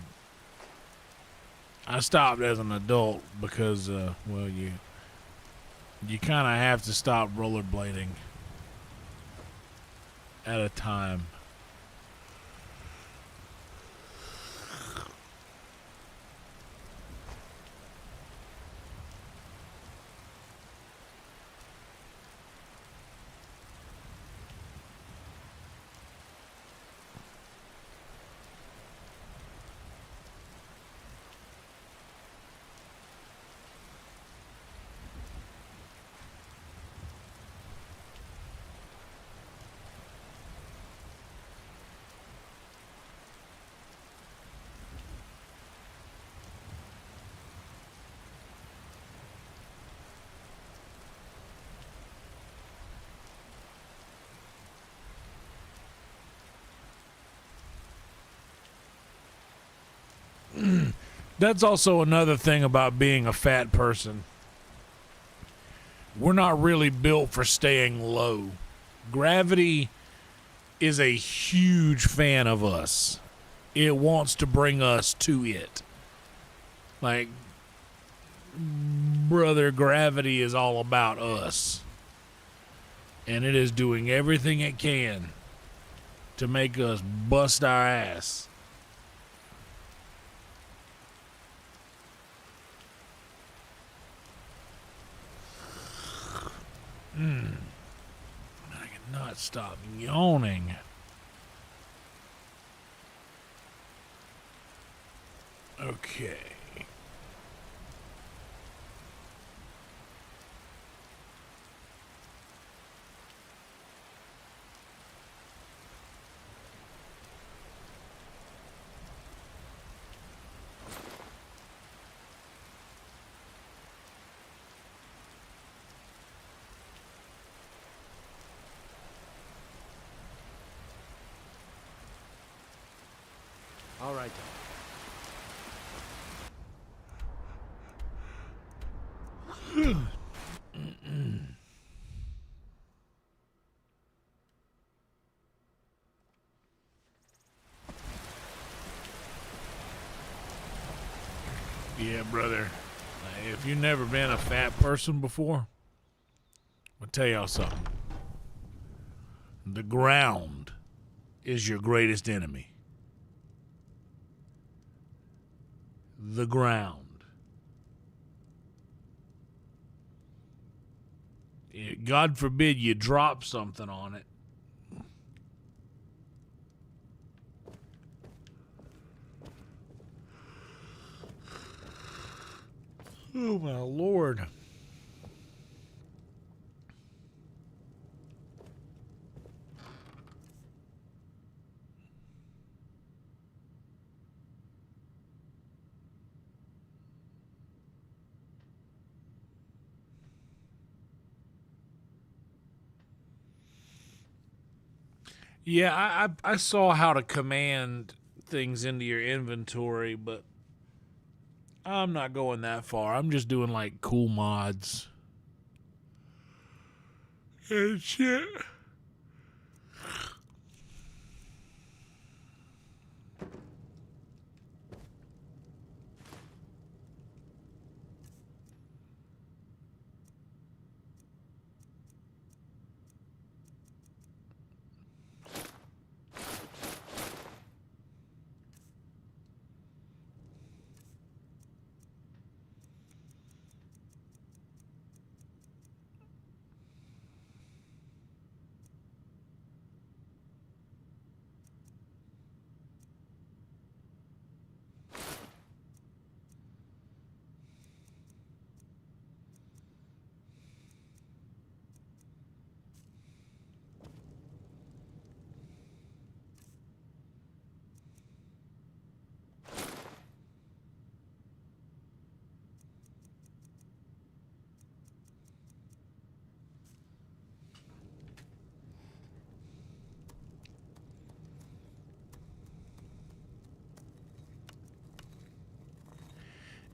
I stopped as an adult because, well, you kind of have to stop rollerblading at a time. That's also another thing about being a fat person. We're not really built for staying low. Gravity is a huge fan of us. It wants to bring us to it. Like, brother, gravity is all about us. And it is doing everything it can to make us bust our ass. I cannot stop yawning. Okay. All right. Yeah, brother. If you've never been a fat person before, I'll tell y'all something. The ground is your greatest enemy. The ground. God forbid you drop something on it. Oh, my Lord. Yeah, I saw how to command things into your inventory, but I'm not going that far. I'm just doing like cool mods. and shit.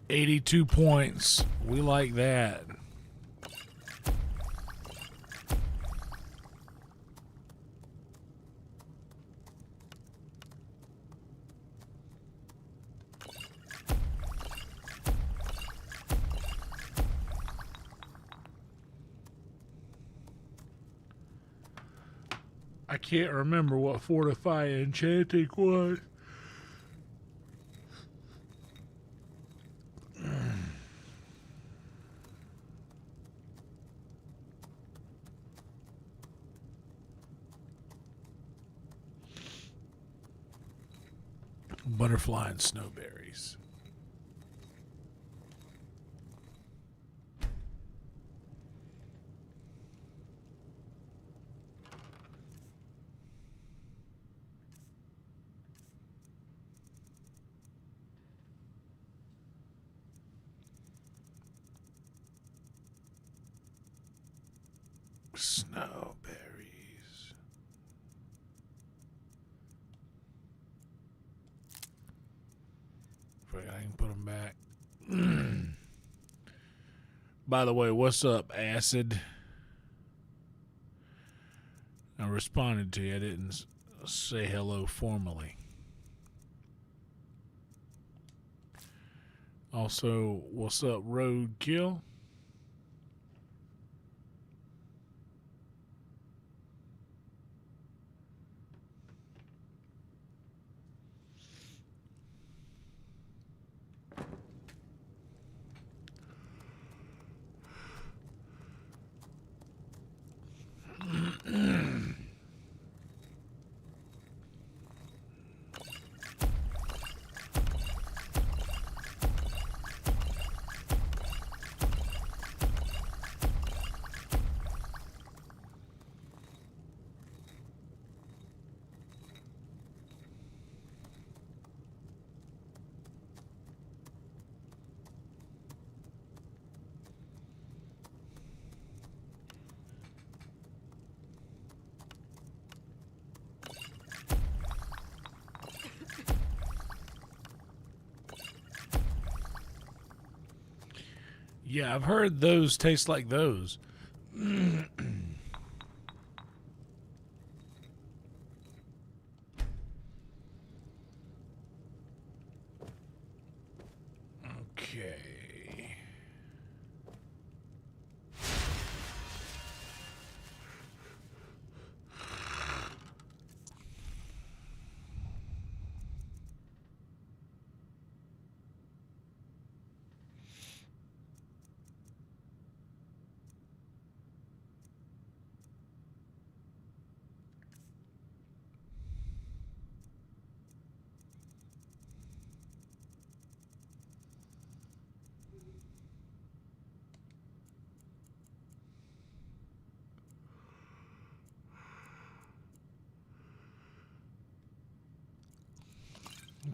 $82 points. We like that. I can't remember what Fortify Enchanting was. Butterfly and snowberries. Snowberries. I can put them back. By the way, what's up, Acid? I responded to you. I didn't say hello formally. Also, what's up, Roadkill? Yeah, I've heard those taste like those. Okay.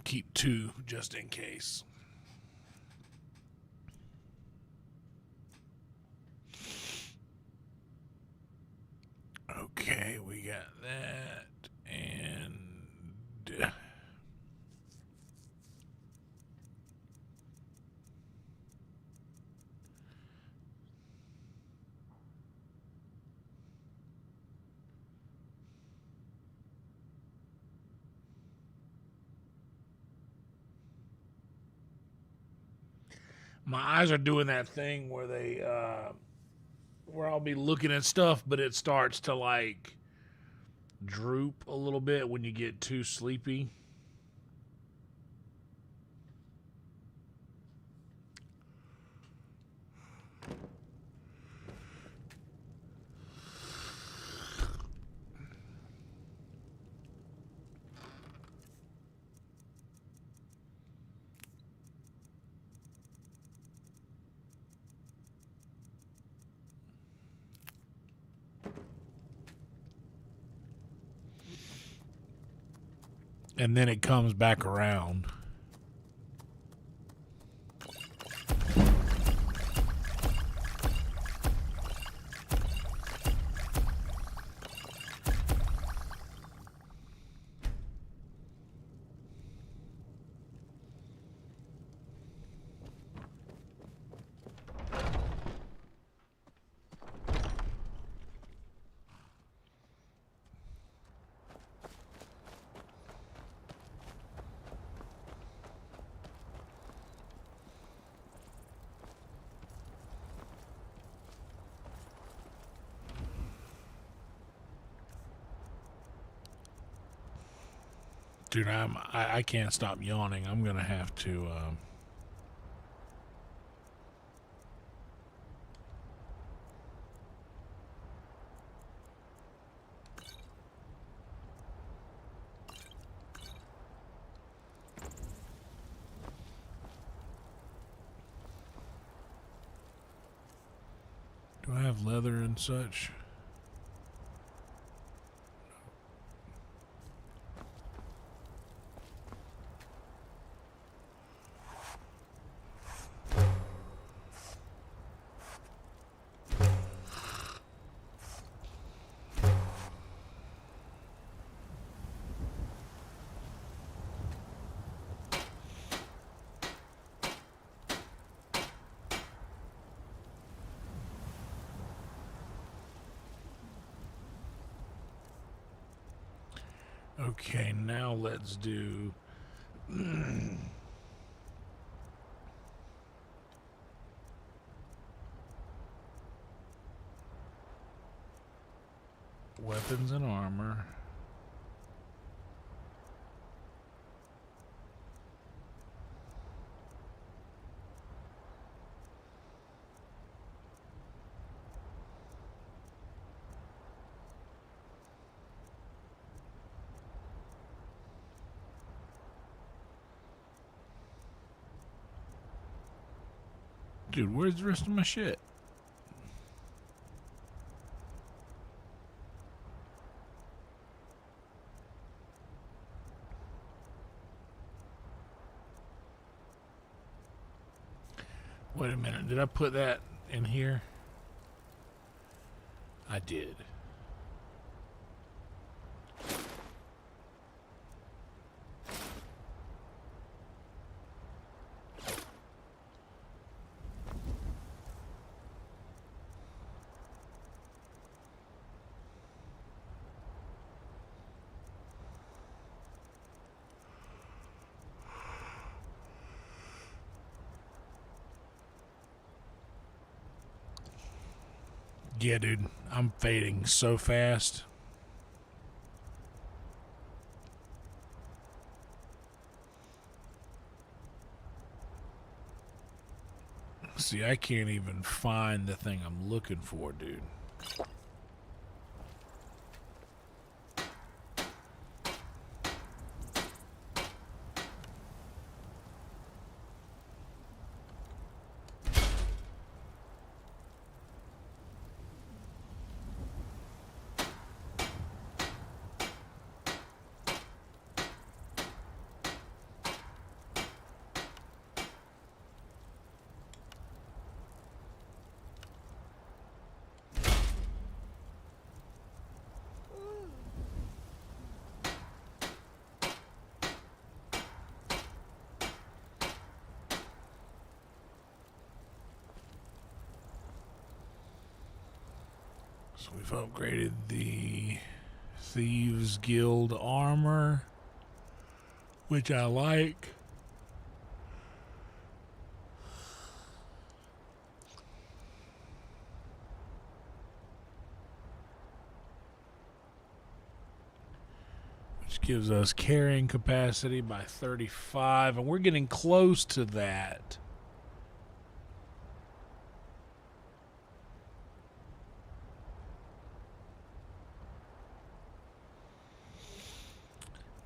Keep 2 just in case. Okay, we got that, and My eyes are doing that thing where they, where I'll be looking at stuff, but it starts to like droop a little bit when you get too sleepy. And then it comes back around. Dude, I can't stop yawning. I'm gonna have to do I have leather and such? Okay, now let's do weapons and armor. Dude, where's the rest of my shit? Wait a minute, did I put that in here? I did. Yeah, dude, I'm fading so fast. See, I can't even find the thing I'm looking for, dude. So we've upgraded the Thieves Guild armor, which I like. gives us carrying capacity by 35, and we're getting close to that.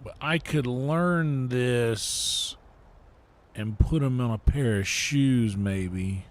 But I could learn this and put him on a pair of shoes, maybe.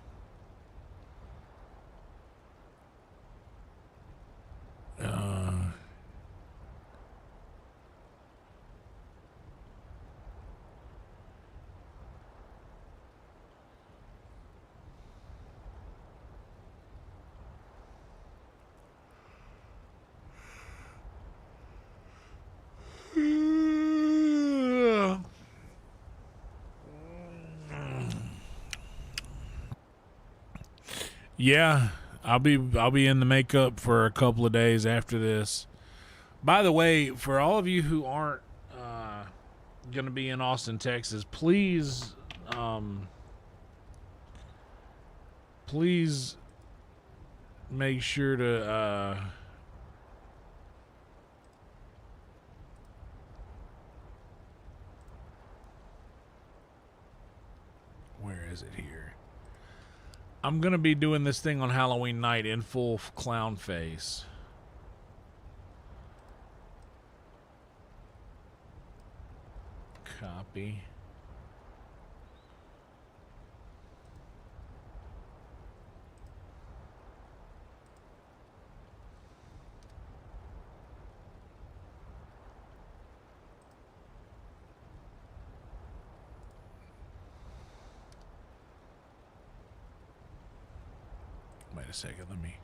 Yeah, I'll be in the makeup for a couple of days after this. By the way, for all of you who aren't going to be in Austin, Texas, please please make sure to where is it here? I'm going to be doing this thing on Halloween night in full clown face. Copy. Wait a second, let me.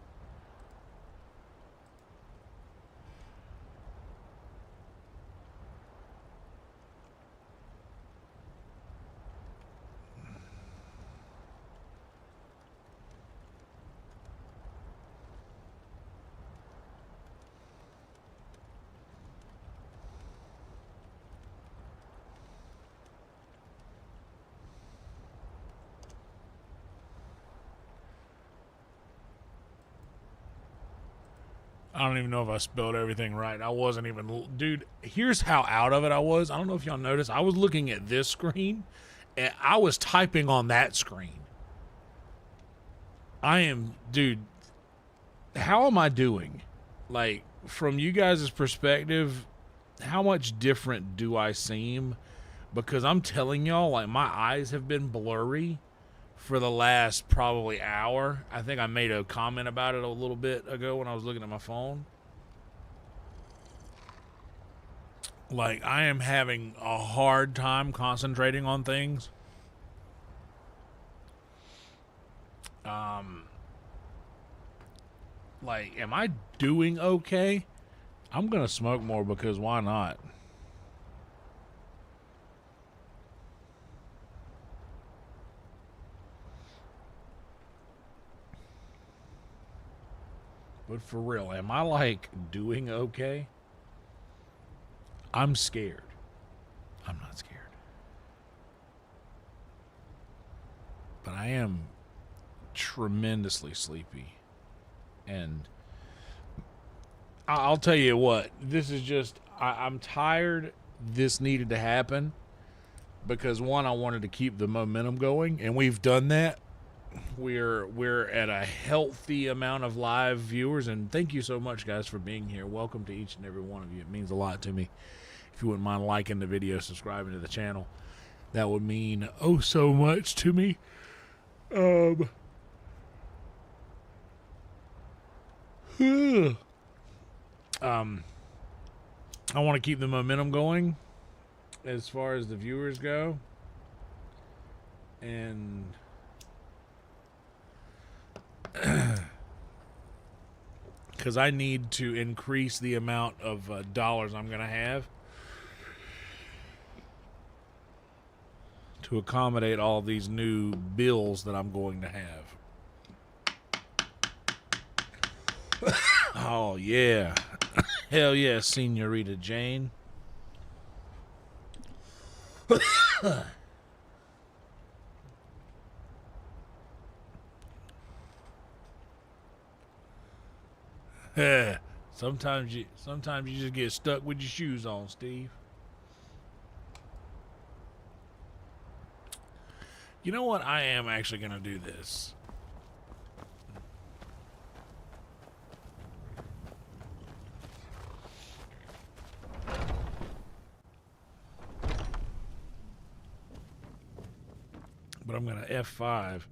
I don't even know if I spelled everything right. I wasn't even... Dude, here's how out of it I was. I don't know if y'all noticed. I was looking at this screen, and I was typing on that screen. I am... Dude, how am I doing? Like, from you guys' perspective, how much different do I seem? Because I'm telling y'all, like, my eyes have been blurry for the last probably hour. I think I made a comment about it a little bit ago when I was looking at my phone. Like, I am having a hard time concentrating on things. Like, am I doing okay? I'm gonna smoke more because why not? But for real, am I, like, doing okay? I'm scared. I'm not scared. But I am tremendously sleepy. And I'll tell you what, this is just, I'm tired. This needed to happen. Because, one, I wanted to keep the momentum going. And we've done that. We're at a healthy amount of live viewers, and thank you so much, guys, for being here. Welcome to each and every one of you. It means a lot to me. If you wouldn't mind liking the video, subscribing to the channel, that would mean oh so much to me. I want to keep the momentum going as far as the viewers go, and because I need to increase the amount of dollars I'm going to have to accommodate all these new bills that I'm going to have. Oh, yeah. Hell yeah, Senorita Jane. Sometimes you just get stuck with your shoes on, Steve. You know what? I am actually gonna do this. But I'm gonna F5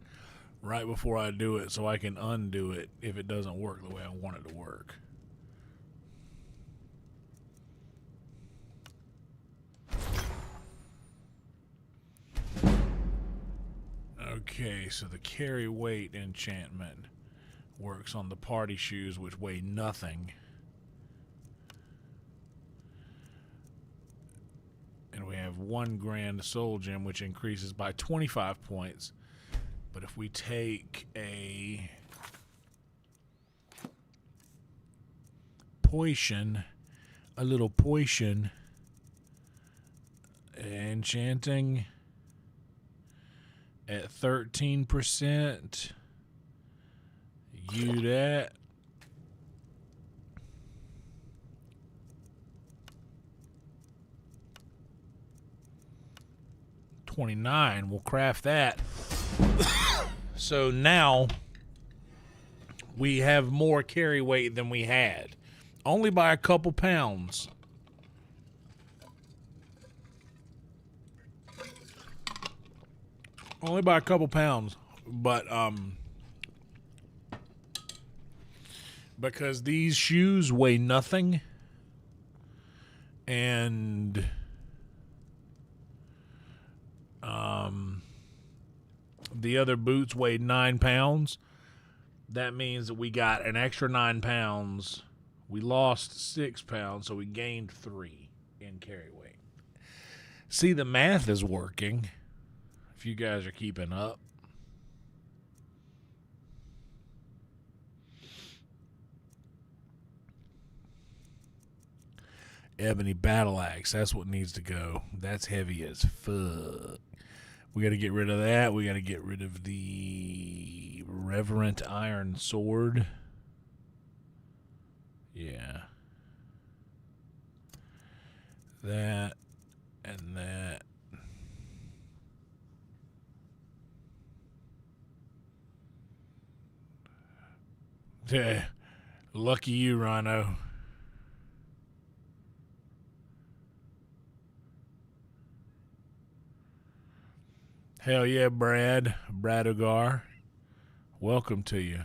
right before I do it so I can undo it if it doesn't work the way I want it to work. Okay, so the carry weight enchantment works on the party shoes, which weigh nothing. And we have 1 grand soul gem, which increases by 25 points. But if we take a potion, a little potion, enchanting at 13%, you that. $29, we'll craft that. So now we have more carry weight than we had, only by a couple pounds. Only by a couple pounds, but because these shoes weigh nothing, and the other boots weighed 9 pounds. That means that we got an extra 9 pounds. We lost 6 pounds, so we gained 3 in carry weight. See, the math is working. If you guys are keeping up. Ebony battle axe. That's what needs to go. That's heavy as fuck. We got to get rid of that. We got to get rid of the reverent iron sword. Yeah. That and that. Yeah. Lucky you, Rhino. Hell yeah, Brad Ogar. Welcome to you.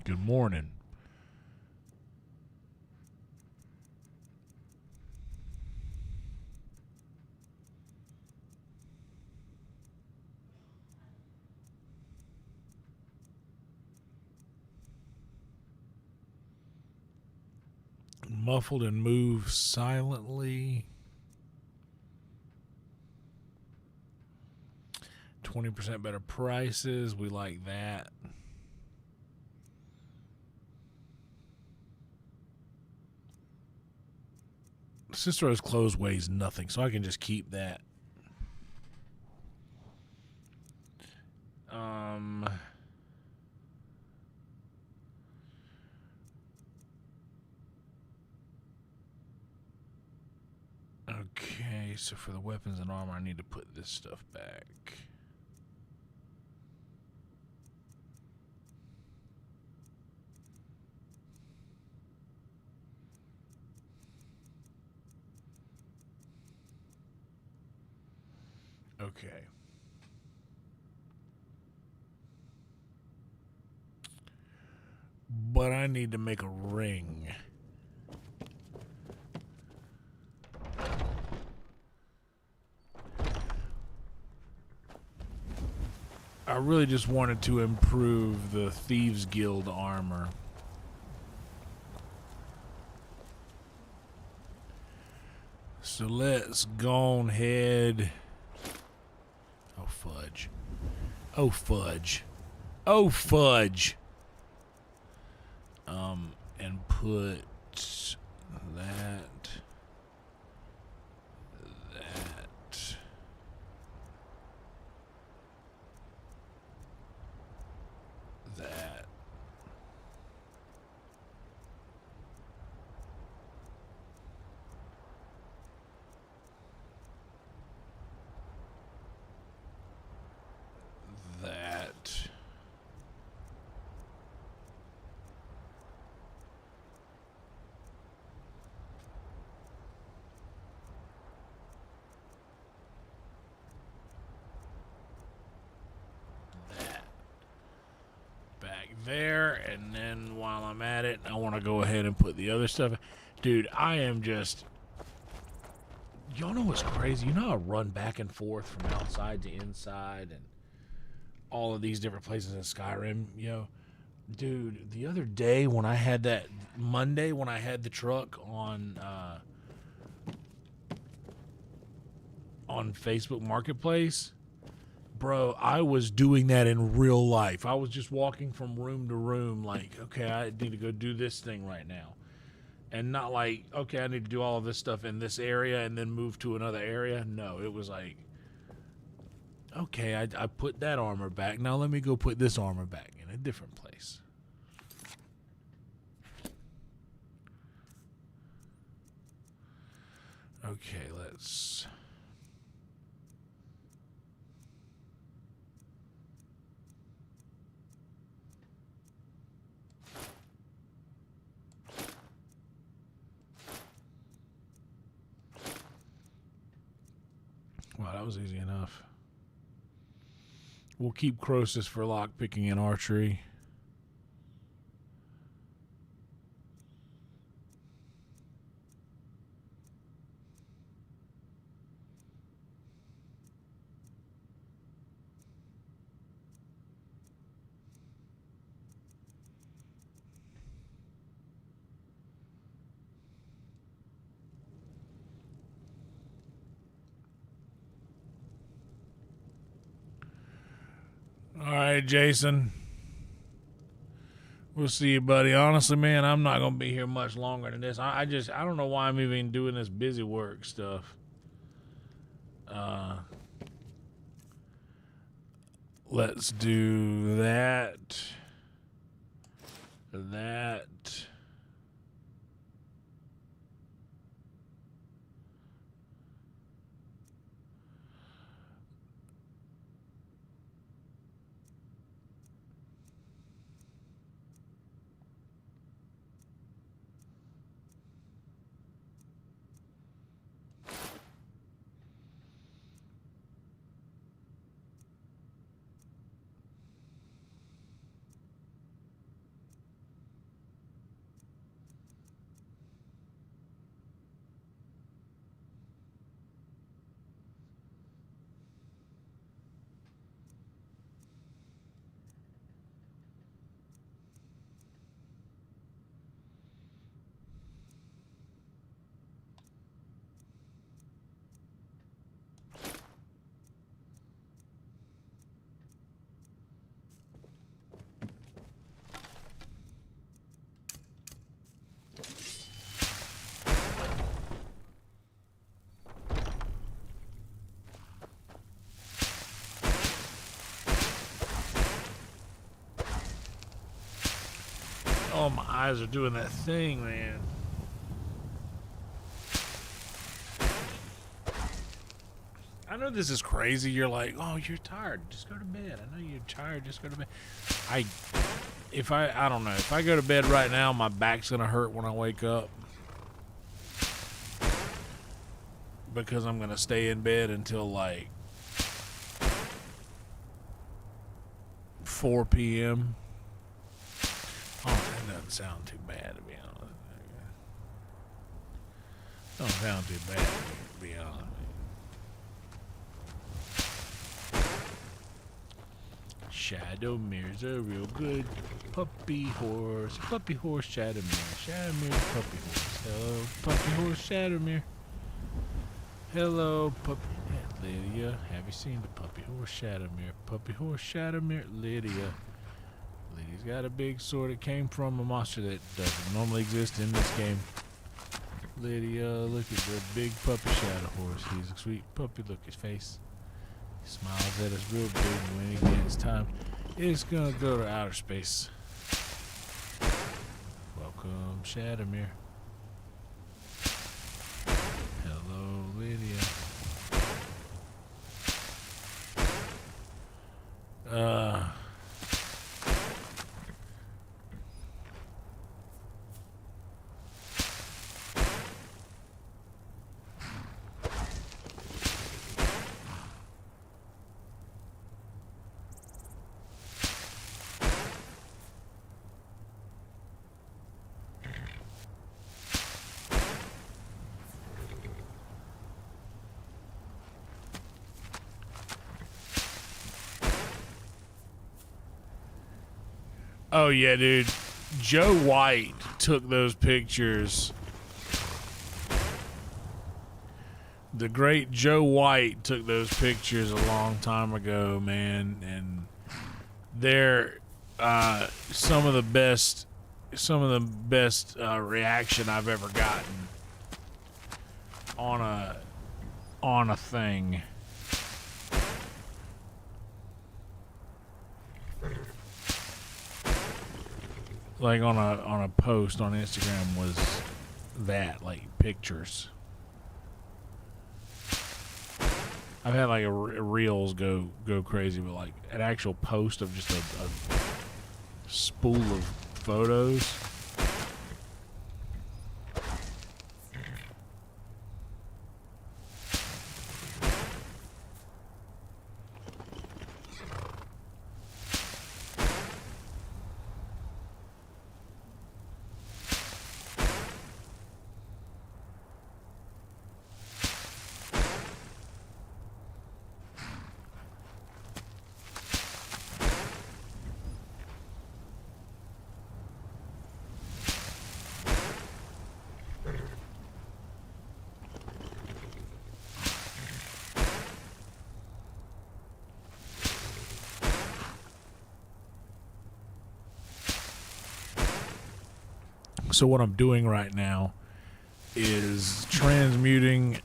Good morning. Muffled and move silently. 20% better prices. We like that. Sister Rose clothes weighs nothing, so I can just keep that. Okay, so for the weapons and armor, I need to put this stuff back. Okay. But I need to make a ring. I really just wanted to improve the Thieves Guild armor. So let's go ahead. Oh, fudge. Oh, fudge. Oh, fudge. And put that. there, and then while I'm at it, I want to go ahead and put the other stuff. Dude, I am just... Y'all know what's crazy? You know I run back and forth from outside to inside and all of these different places in Skyrim, yo. Dude, the other day when I had that... Monday when I had the truck on Facebook Marketplace... Bro, I was doing that in real life. I was just walking from room to room like, okay, I need to go do this thing right now. And not like, okay, I need to do all of this stuff in this area and then move to another area. No, it was like, okay, I put that armor back. Now let me go put this armor back in a different place. Okay, let's... Wow, that was easy enough. We'll keep Croesus for lockpicking and archery. All right, Jason. We'll see you, buddy. Honestly, man, I'm not going to be here much longer than this. I don't know why I'm even doing this busy work stuff. Let's do that. That. Oh, my eyes are doing that thing, man. I know this is crazy. You're like, oh, you're tired. Just go to bed. I know you're tired. Just go to bed. I don't know. If I go to bed right now, my back's going to hurt when I wake up. Because I'm going to stay in bed until like 4 p.m. Oh, that doesn't sound too bad, to be honest. Don't sound too bad, to be honest. Shadowmere's a real good puppy horse. Puppy horse, Shadowmere. Shadowmere, puppy horse. Hello, puppy horse, Shadowmere. Hello, puppy. Lydia, have you seen the puppy horse, Shadowmere? Puppy horse, Shadowmere, Lydia. Lydia's got a big sword. It came from a monster that doesn't normally exist in this game. Lydia, look at the big puppy shadow horse. He's a sweet puppy. Look at his face. He smiles at us real big when he gets time. It's gonna go to outer space. Welcome, Shadowmere. Hello, Lydia. Oh yeah, dude. Joe White took those pictures. The great Joe White took those pictures a long time ago, man, and they're some of the best reaction I've ever gotten on a thing. Like on a post on Instagram was that, like, pictures. I've had like reels go crazy, but like an actual post of just a spool of photos. So what I'm doing right now is transmuting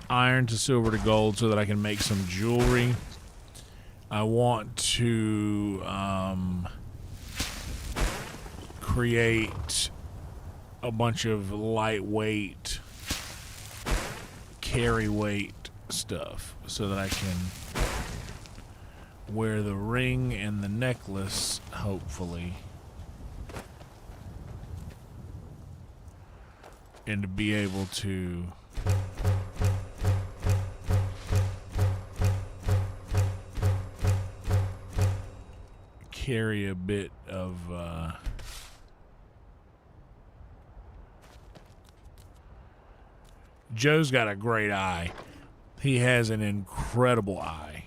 iron to silver to gold so that I can make some jewelry. I want to create a bunch of lightweight, carry weight stuff so that I can wear the ring and the necklace, hopefully. And to be able to carry a bit of Joe's got a great eye. He has an incredible eye.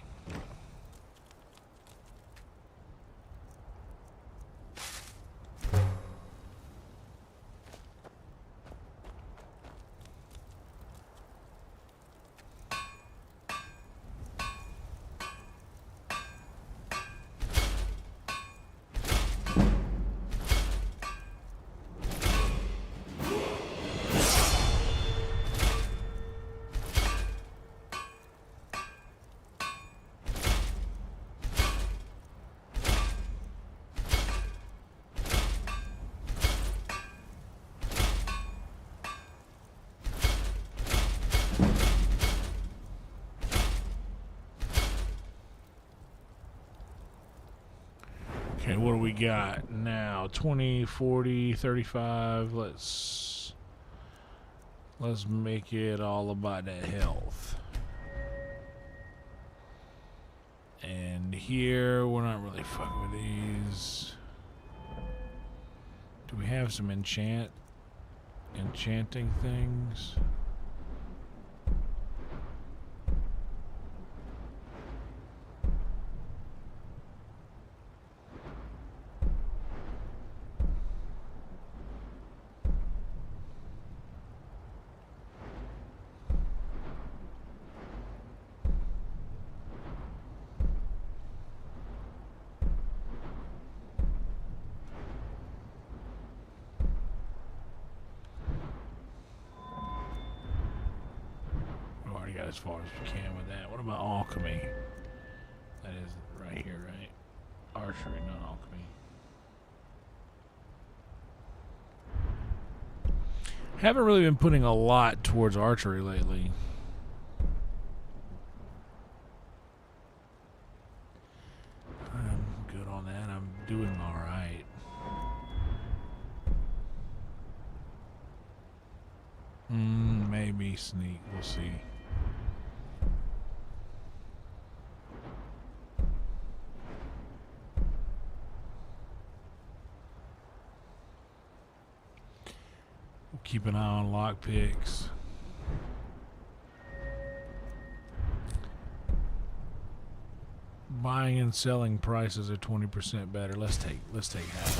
Okay, what do we got now? 20, 40, 35. Let's make it all about that health. And here, we're not really fucking with these. Do we have some enchanting things? As far as we can with that. What about alchemy? That is right here, right? Archery, not alchemy. Haven't really been putting a lot towards archery lately. I'm good on that. I'm doing all right. Maybe sneak. We'll see. Keep an eye on lockpicks. Buying and selling prices are 20% better. Let's take half.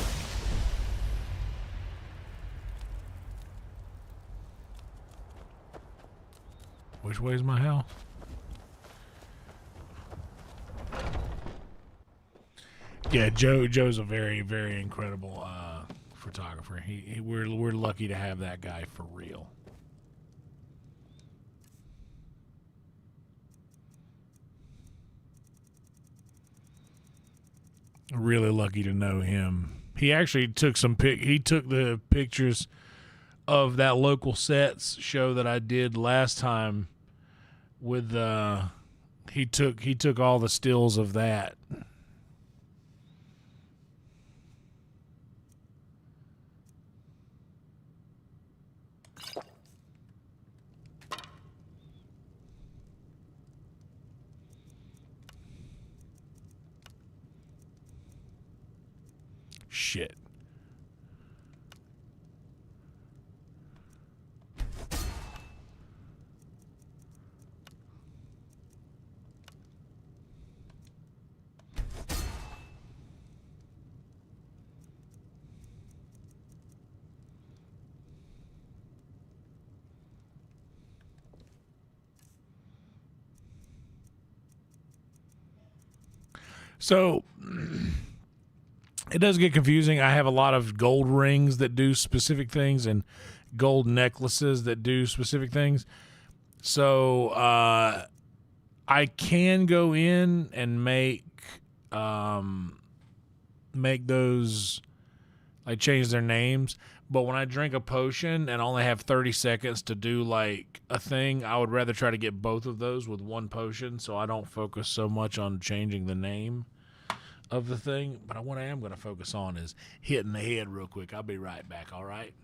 Which way's my house? Yeah, Joe's a very, very incredible photographer. We're lucky to have that guy for real. Really lucky to know him. He actually took the pictures of that local sets show that I did last time with he took all the stills of that. Shit. So it does get confusing. I have a lot of gold rings that do specific things and gold necklaces that do specific things. So I can go in and make those, like, change their names. But when I drink a potion and only have 30 seconds to do like a thing, I would rather try to get both of those with one potion, so I don't focus so much on changing the name of the thing. But what I am going to focus on is hitting the head real quick. I'll be right back, all right?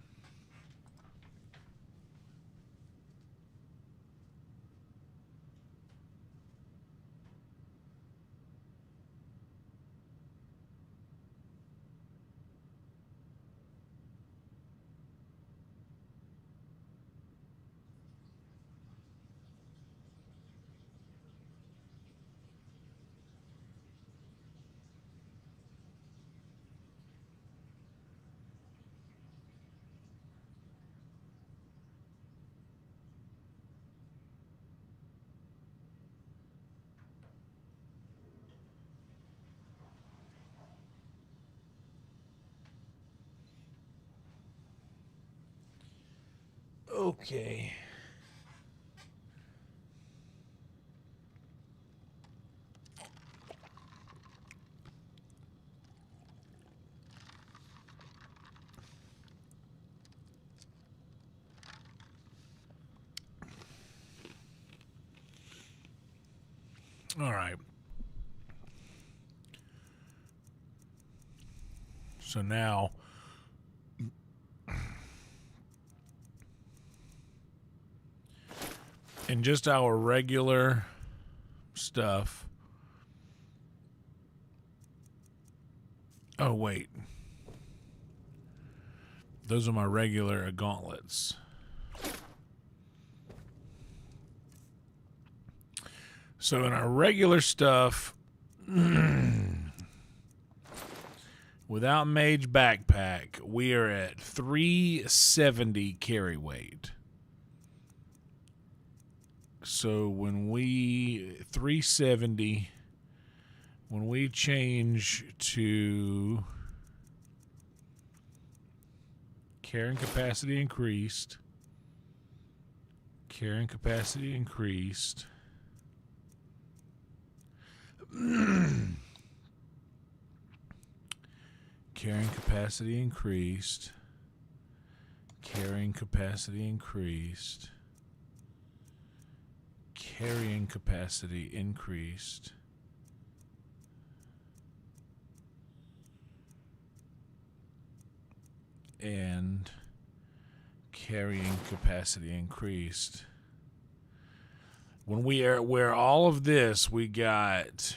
Okay. All right. So now in just our regular stuff. Oh, wait. Those are my regular gauntlets. So in our regular stuff, without mage backpack, we are at 370 carry weight. So when we 370, when we change to carrying capacity increased, carrying capacity increased, carrying capacity increased, carrying capacity increased, carrying capacity increased, and carrying capacity increased. When we are where all of this, we got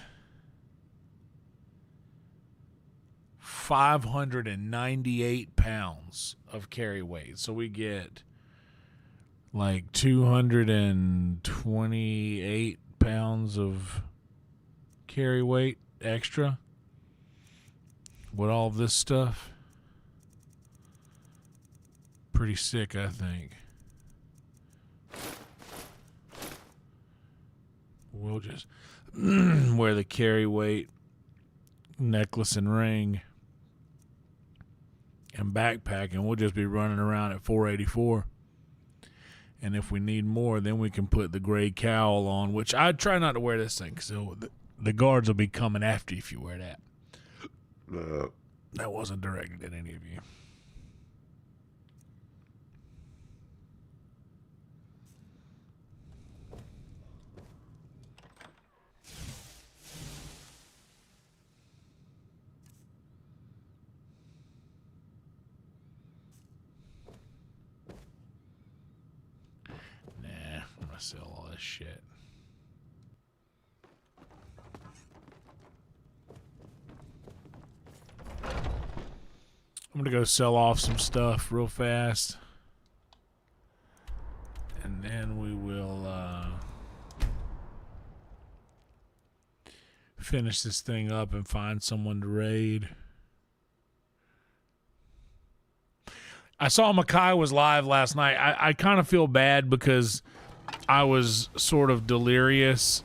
598 pounds of carry weight. So we get like 228 pounds of carry weight extra with all this stuff. Pretty sick, I think. We'll just wear the carry weight necklace and ring and backpack, and we'll just be running around at 484. And if we need more, then we can put the gray cowl on, which I'd try not to wear this thing, because the guards will be coming after you if you wear that. That wasn't directed at any of you. Sell all this shit. I'm gonna go sell off some stuff real fast, and then we will finish this thing up and find someone to raid. I saw Makai was live last night. I kind of feel bad because I was sort of delirious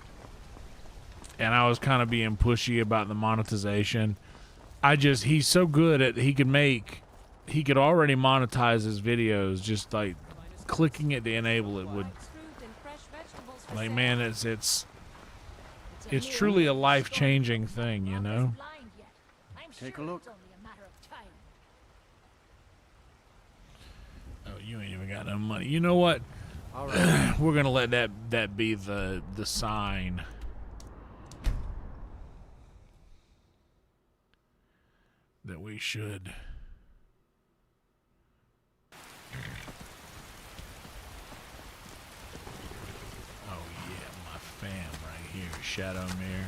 and I was kind of being pushy about the monetization. He's so good at, he could already monetize his videos, just like clicking it to enable it would, like, man, it's truly a life-changing thing, you know? Take a look. Oh, you ain't even got no money. You know what? All right. We're gonna let that be the sign. That we should. Oh yeah, my fam right here, Shadowmere.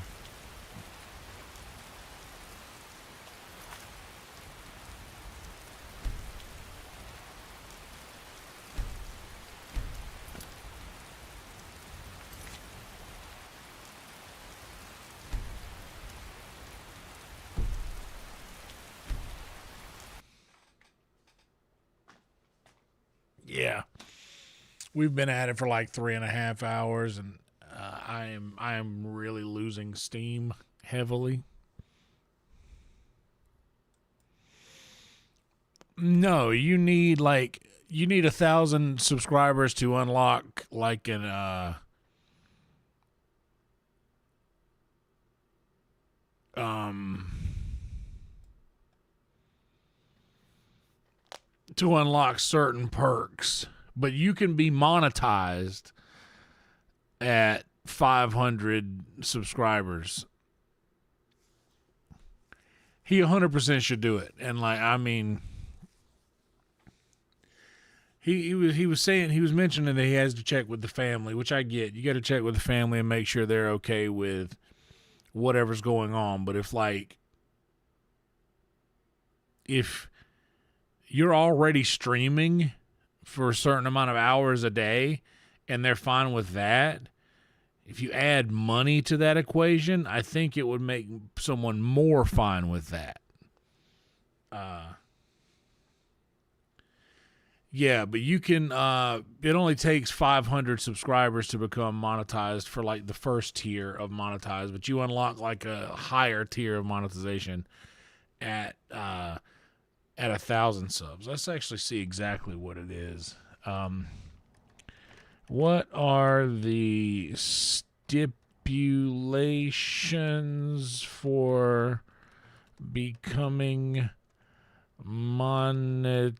Yeah, we've been at it for like 3.5 hours, and I am really losing steam heavily. No, you need 1,000 subscribers to unlock like an to unlock certain perks, but you can be monetized at 500 subscribers. He 100% should do it. And like, I mean, he was saying, he was mentioning that he has to check with the family, which I get. You got to check with the family and make sure they're okay with whatever's going on. But if you're already streaming for a certain amount of hours a day and they're fine with that, if you add money to that equation, I think it would make someone more fine with that. Yeah, but you can, it only takes 500 subscribers to become monetized for like the first tier of monetized, but you unlock like a higher tier of monetization at 1,000 subs. Let's actually see exactly what it is. What are the stipulations for becoming Mormon?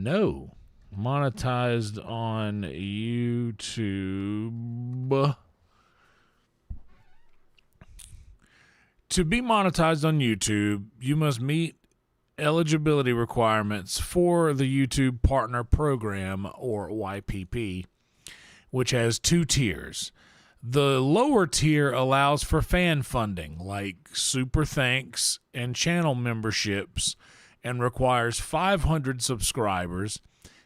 No. Monetized on YouTube. To be monetized on YouTube, you must meet eligibility requirements for the YouTube Partner Program, or YPP, which has 2 tiers. The lower tier allows for fan funding, like super thanks and channel memberships, and requires 500 subscribers,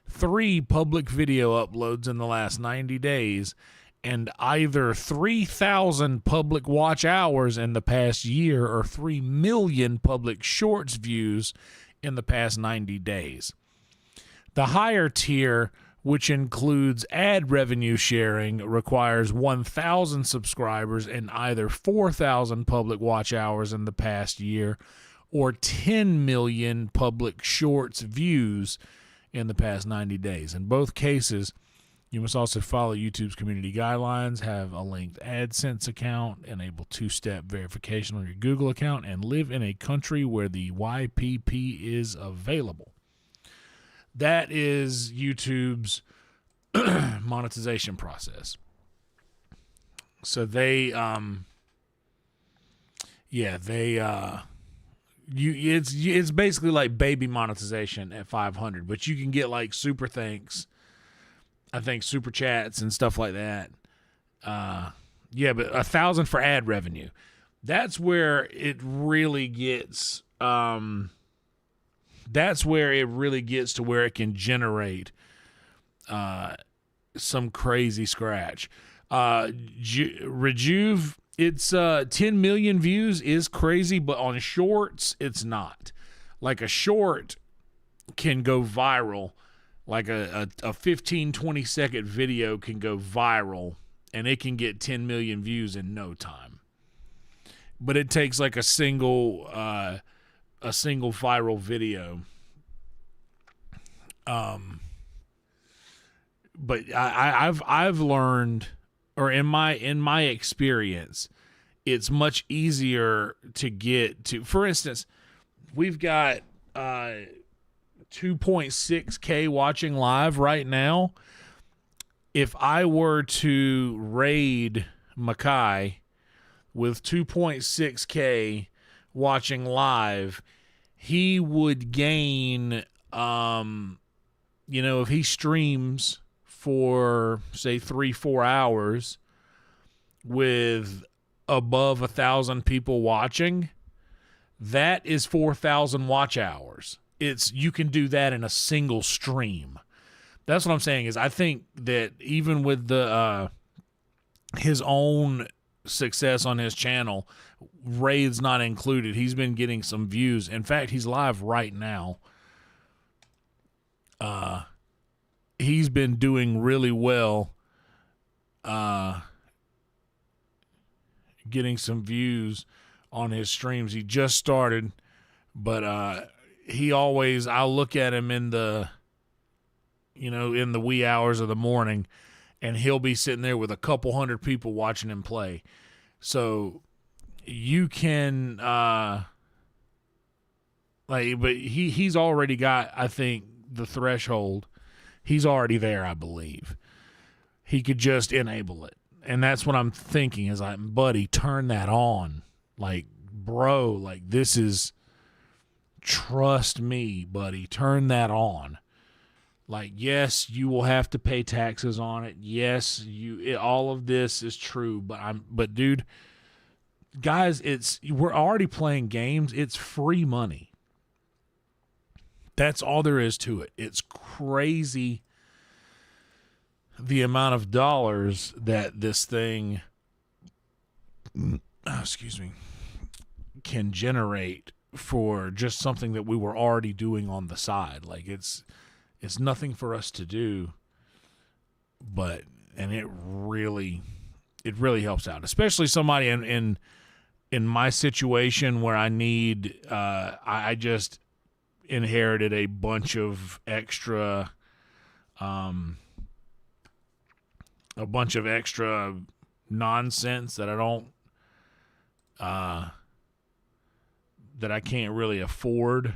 3 public video uploads in the last 90 days, and either 3,000 public watch hours in the past year or 3 million public shorts views in the past 90 days. The higher tier, which includes ad revenue sharing, requires 1,000 subscribers and either 4,000 public watch hours in the past year or 10 million public shorts views in the past 90 days. In both cases, you must also follow YouTube's community guidelines, have a linked AdSense account, enable two-step verification on your Google account, and live in a country where the YPP is available. That is YouTube's monetization process. So it's basically like baby monetization at 500, but you can get like super thanks, I think super chats and stuff like that. But 1,000 for ad revenue. That's where it really gets. That's where it really gets to where it can generate some crazy scratch. Rejuve, it's 10 million views is crazy, but on shorts, it's not. Like a short can go viral. Like a 15, 20-second video can go viral, and it can get 10 million views in no time. But it takes like a single viral video. But I've learned, or in my experience, it's much easier to get to. For instance, we've got 2.6K watching live right now. If I were to raid Makai with 2.6K watching live, he would gain, if he streams for, say, 3-4 hours with above 1,000 people watching, that is 4,000 watch hours. You can do that in a single stream. That's what I'm saying is I think that even with the his own success on his channel, raids not included, he's been getting some views. In fact, he's live right now. He's been doing really well, getting some views on his streams. He just started, but I'll look at him in the wee hours of the morning, and he'll be sitting there with a couple hundred people watching him play. So you can, but he's already got, I think, the threshold. He's already there, I believe. He could just enable it. And that's what I'm thinking is like, buddy, turn that on. Like, bro, like this is, trust me, buddy, turn that on. Like, yes, you will have to pay taxes on it. Yes, all of this is true, but dude, guys, we're already playing games. It's free money. That's all there is to it. It's crazy the amount of dollars that this thing, can generate for just something that we were already doing on the side. Like it's nothing for us to do, and it really helps out, especially somebody in my situation where I need, I just inherited a bunch of extra nonsense that I don't that I can't really afford,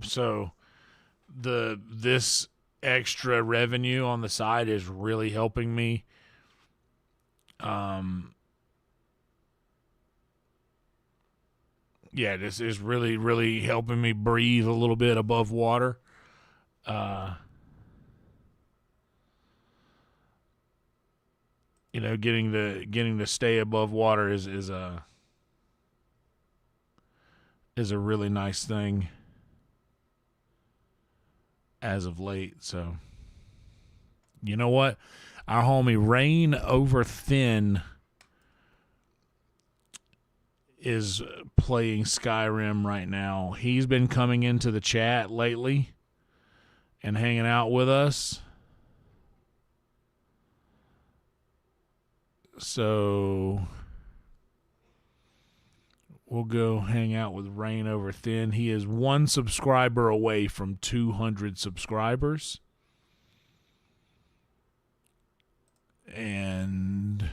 so this extra revenue on the side is really helping me. This is really, really helping me breathe a little bit above water. Getting to stay above water is a really nice thing as of late. So You know what? Our homie Rain Over Thin is playing Skyrim right now. He's been coming into the chat lately and hanging out with us. So we'll go hang out with Rain Over Thin. He is 1 subscriber away from 200 subscribers. And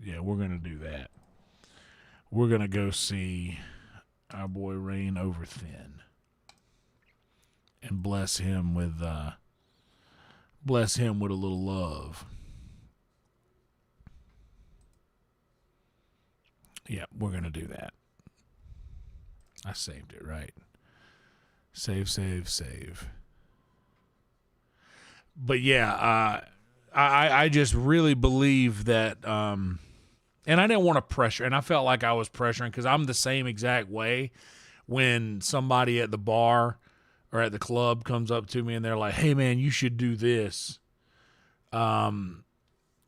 yeah, we're going to do that. We're going to go see our boy Rain Over Thin and bless him with a little love. Yeah, we're going to do that. I saved it, right? Save. But yeah, I just really believe that, and I didn't want to pressure, and I felt like I was pressuring because I'm the same exact way when somebody at the bar or at the club comes up to me and they're like, "Hey man, you should do this. Yeah,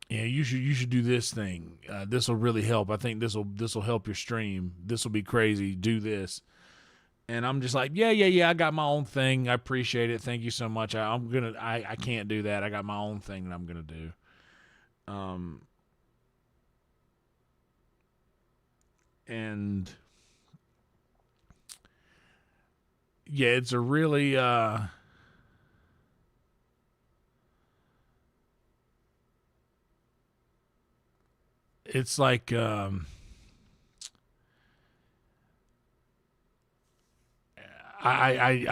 you should do this thing. This will really help. I think this will help your stream. This will be crazy. Do this." And I'm just like, yeah, I got my own thing. I appreciate it. Thank you so much. I can't do that. I got my own thing that I'm gonna do. And yeah, it's a really it's like I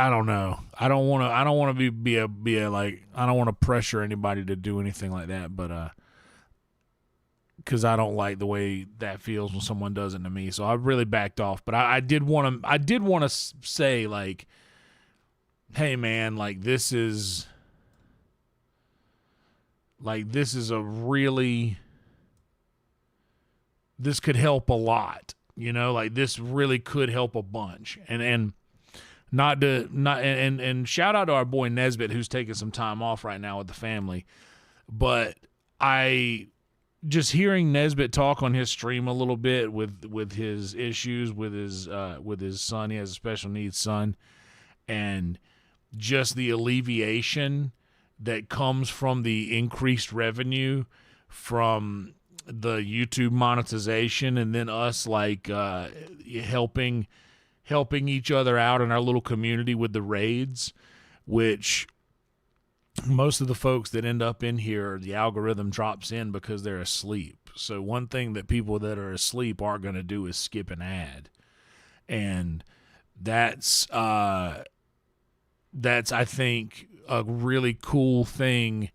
don't know. I don't want to be a like, I don't want to pressure anybody to do anything like that, but because I don't like the way that feels when someone does it to me. So I really backed off. But I did want to say, like, hey man, like this is a really, this could help a lot, you know, like this really could help a bunch. And shout out to our boy Nesbitt, who's taking some time off right now with the family. But just hearing Nesbitt talk on his stream a little bit with his issues with his son, he has a special needs son, and just the alleviation that comes from the increased revenue from the YouTube monetization, and then us like helping each other out in our little community with the raids, which most of the folks that end up in here, the algorithm drops in because they're asleep. So one thing that people that are asleep aren't going to do is skip an ad. And that's I think, a really cool thing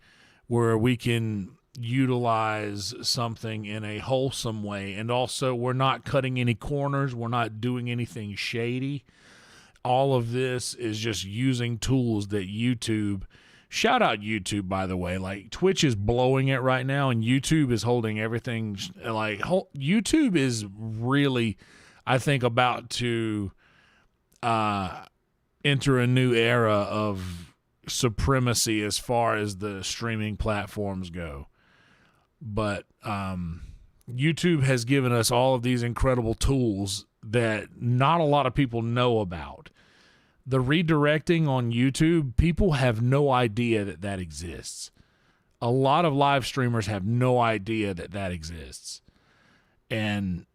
where we can utilize something in a wholesome way. And also, we're not cutting any corners. We're not doing anything shady. All of this is just using tools that YouTube, shout out YouTube, by the way, like Twitch is blowing it right now and YouTube is holding everything. Like YouTube is really, I think, about to enter a new era of supremacy as far as the streaming platforms go. But YouTube has given us all of these incredible tools that not a lot of people know about. The redirecting on YouTube, people have no idea that exists. A lot of live streamers have no idea that exists. And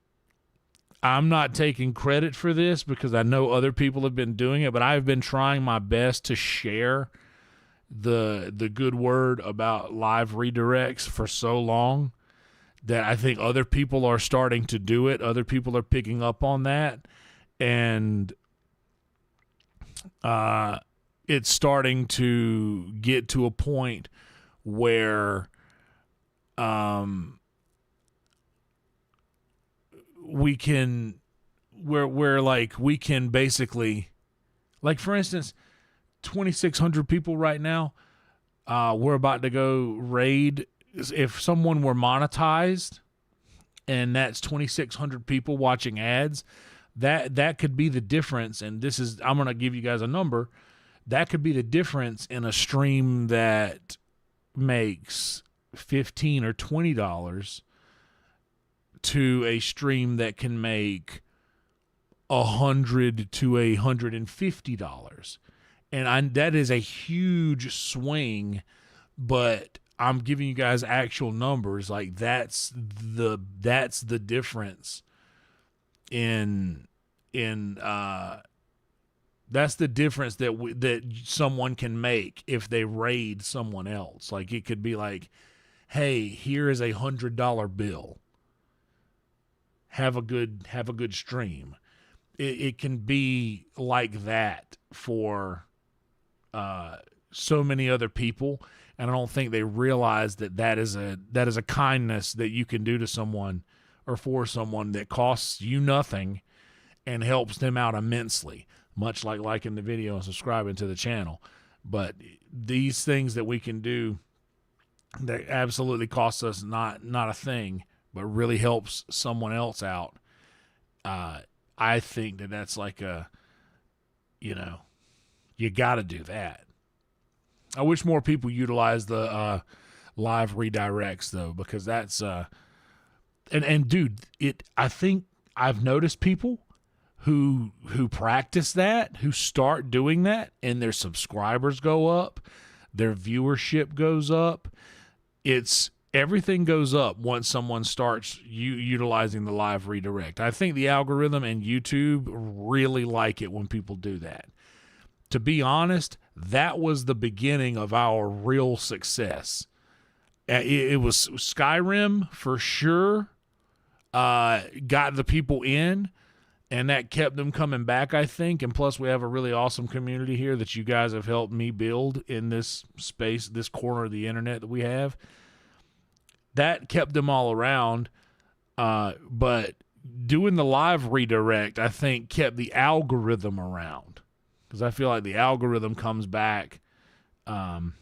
I'm not taking credit for this because I know other people have been doing it, but I've been trying my best to share the good word about live redirects for so long that I think other people are starting to do it. Other people are picking up on that, and it's starting to get to a point where we can basically, like, for instance, 2,600 people right now. We're about to go raid. If someone were monetized and that's 2,600 people watching ads, that could be the difference. And this is, I'm going to give you guys a number. That could be the difference in a stream that makes $15 or $20 to a stream that can make $100 to $150. And that is a huge swing, but I'm giving you guys actual numbers. Like that's the difference that's the difference that someone can make if they raid someone else. Like it could be like, hey, here is $100 bill. Have a good stream. It can be like that for so many other people, and I don't think they realize that is a kindness that you can do to someone or for someone that costs you nothing and helps them out immensely. Much like liking the video and subscribing to the channel. But these things that we can do that absolutely costs us not a thing, but really helps someone else out. I think that's like you got to do that. I wish more people utilize the live redirects though, because that's and dude, I think I've noticed people who practice that, who start doing that, and their subscribers go up, their viewership goes up. Everything goes up once someone starts utilizing the live redirect. I think the algorithm and YouTube really like it when people do that. To be honest, that was the beginning of our real success. It was Skyrim for sure, got the people in, and that kept them coming back, I think. And plus, we have a really awesome community here that you guys have helped me build in this space, this corner of the internet that we have. That kept them all around. But doing the live redirect, I think, kept the algorithm around. Because I feel like the algorithm comes back. The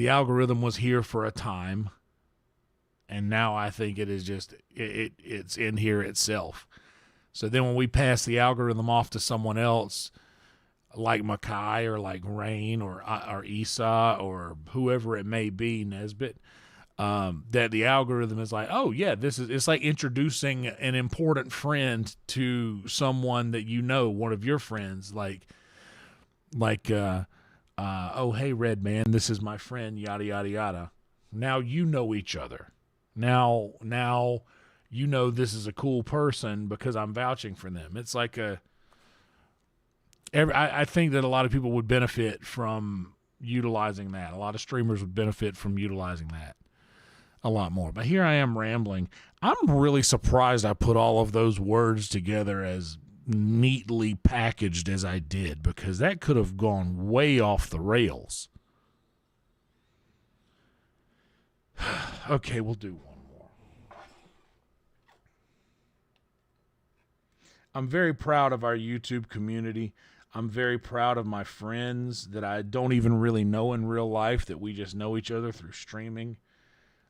algorithm was here for a time. And now I think it is just, it's in here itself. So then when we pass the algorithm off to someone else, like Makai or like Rain or Esau or whoever it may be, Nesbit, that the algorithm is like, oh yeah, it's like introducing an important friend to someone that you know, one of your friends, like oh hey Red Man, this is my friend, yada yada yada. Now you know each other. Now you know this is a cool person because I'm vouching for them. It's like I think that a lot of people would benefit from utilizing that. A lot of streamers would benefit from utilizing that a lot more. But here I am rambling. I'm really surprised I put all of those words together as neatly packaged as I did, because that could have gone way off the rails. Okay, we'll do one more. I'm very proud of our YouTube community. I'm very proud of my friends that I don't even really know in real life, that we just know each other through streaming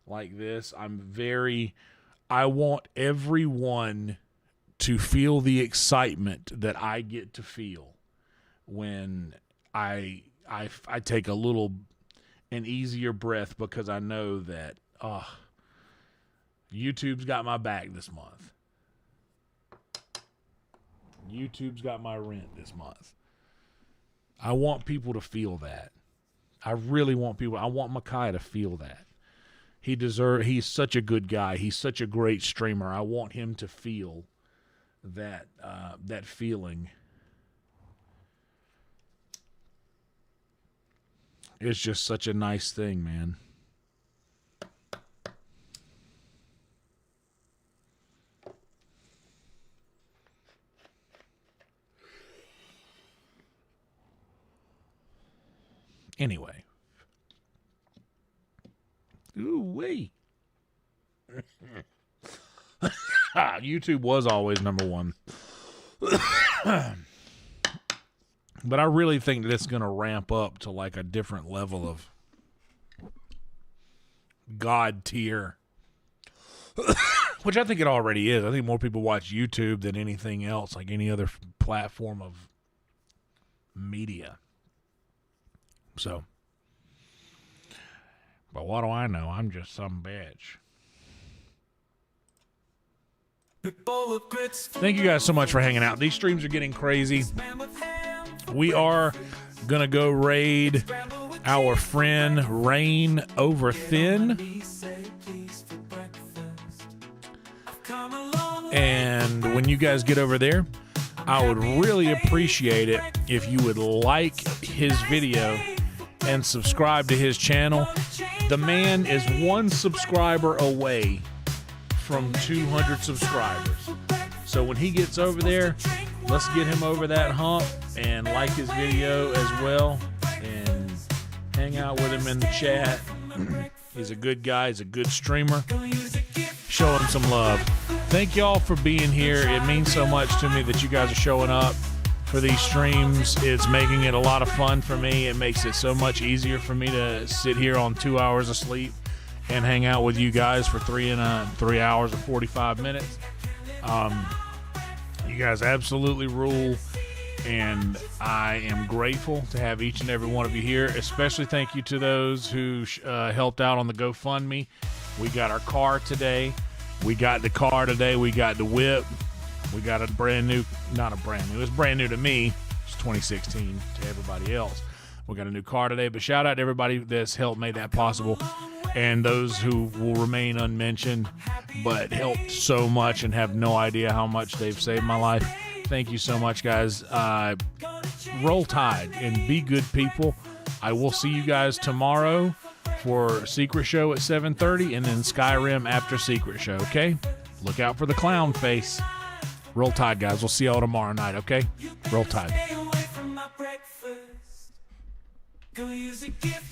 like this. I want everyone to feel the excitement that I get to feel when I take an easier breath, because I know that YouTube's got my back this month. YouTube's got my rent this month. I want people to feel that. I really want people. I want Makai to feel that. He's such a good guy. He's such a great streamer. I want him to feel that feeling. It's just such a nice thing, man. Anyway. Ooh-wee. YouTube was always number one. But I really think that it's going to ramp up to like a different level of God tier Which I think it already is. I think more people watch YouTube than anything else, like any other platform of media. So, but what do I know? I'm just some bitch. Thank you guys so much for hanging out. These streams are getting crazy. We are going to go raid our friend Rain Over Thin. And when you guys get over there, I would really appreciate it if you would like his video and subscribe to his channel. The man is 1 subscriber away from 200 subscribers. So when he gets over there, let's get him over that hump and like his video as well and hang out with him in the chat. He's a good guy. He's a good streamer. Show him some love. Thank y'all for being here. It means so much to me that you guys are showing up for these streams. It's making it a lot of fun for me. It makes it so much easier for me to sit here on 2 hours of sleep and hang out with you guys for 3 hours and 45 minutes. You guys absolutely rule, and I am grateful to have each and every one of you here. Especially thank you to those who helped out on the GoFundMe. We got our car today. We got the car today. We got the whip. We got a brand new, not a brand new, it was brand new to me. It's 2016 to everybody else. We got a new car today, but shout out to everybody that's helped make that possible, and those who will remain unmentioned but helped so much and have no idea how much they've saved my life. Thank you so much, guys. Roll Tide and be good people. I will see you guys tomorrow for Secret Show at 7:30 and then Skyrim after Secret Show, okay? Look out for the clown face. Roll Tide, guys. We'll see y'all tomorrow night, okay? Roll Tide. Go use a gift.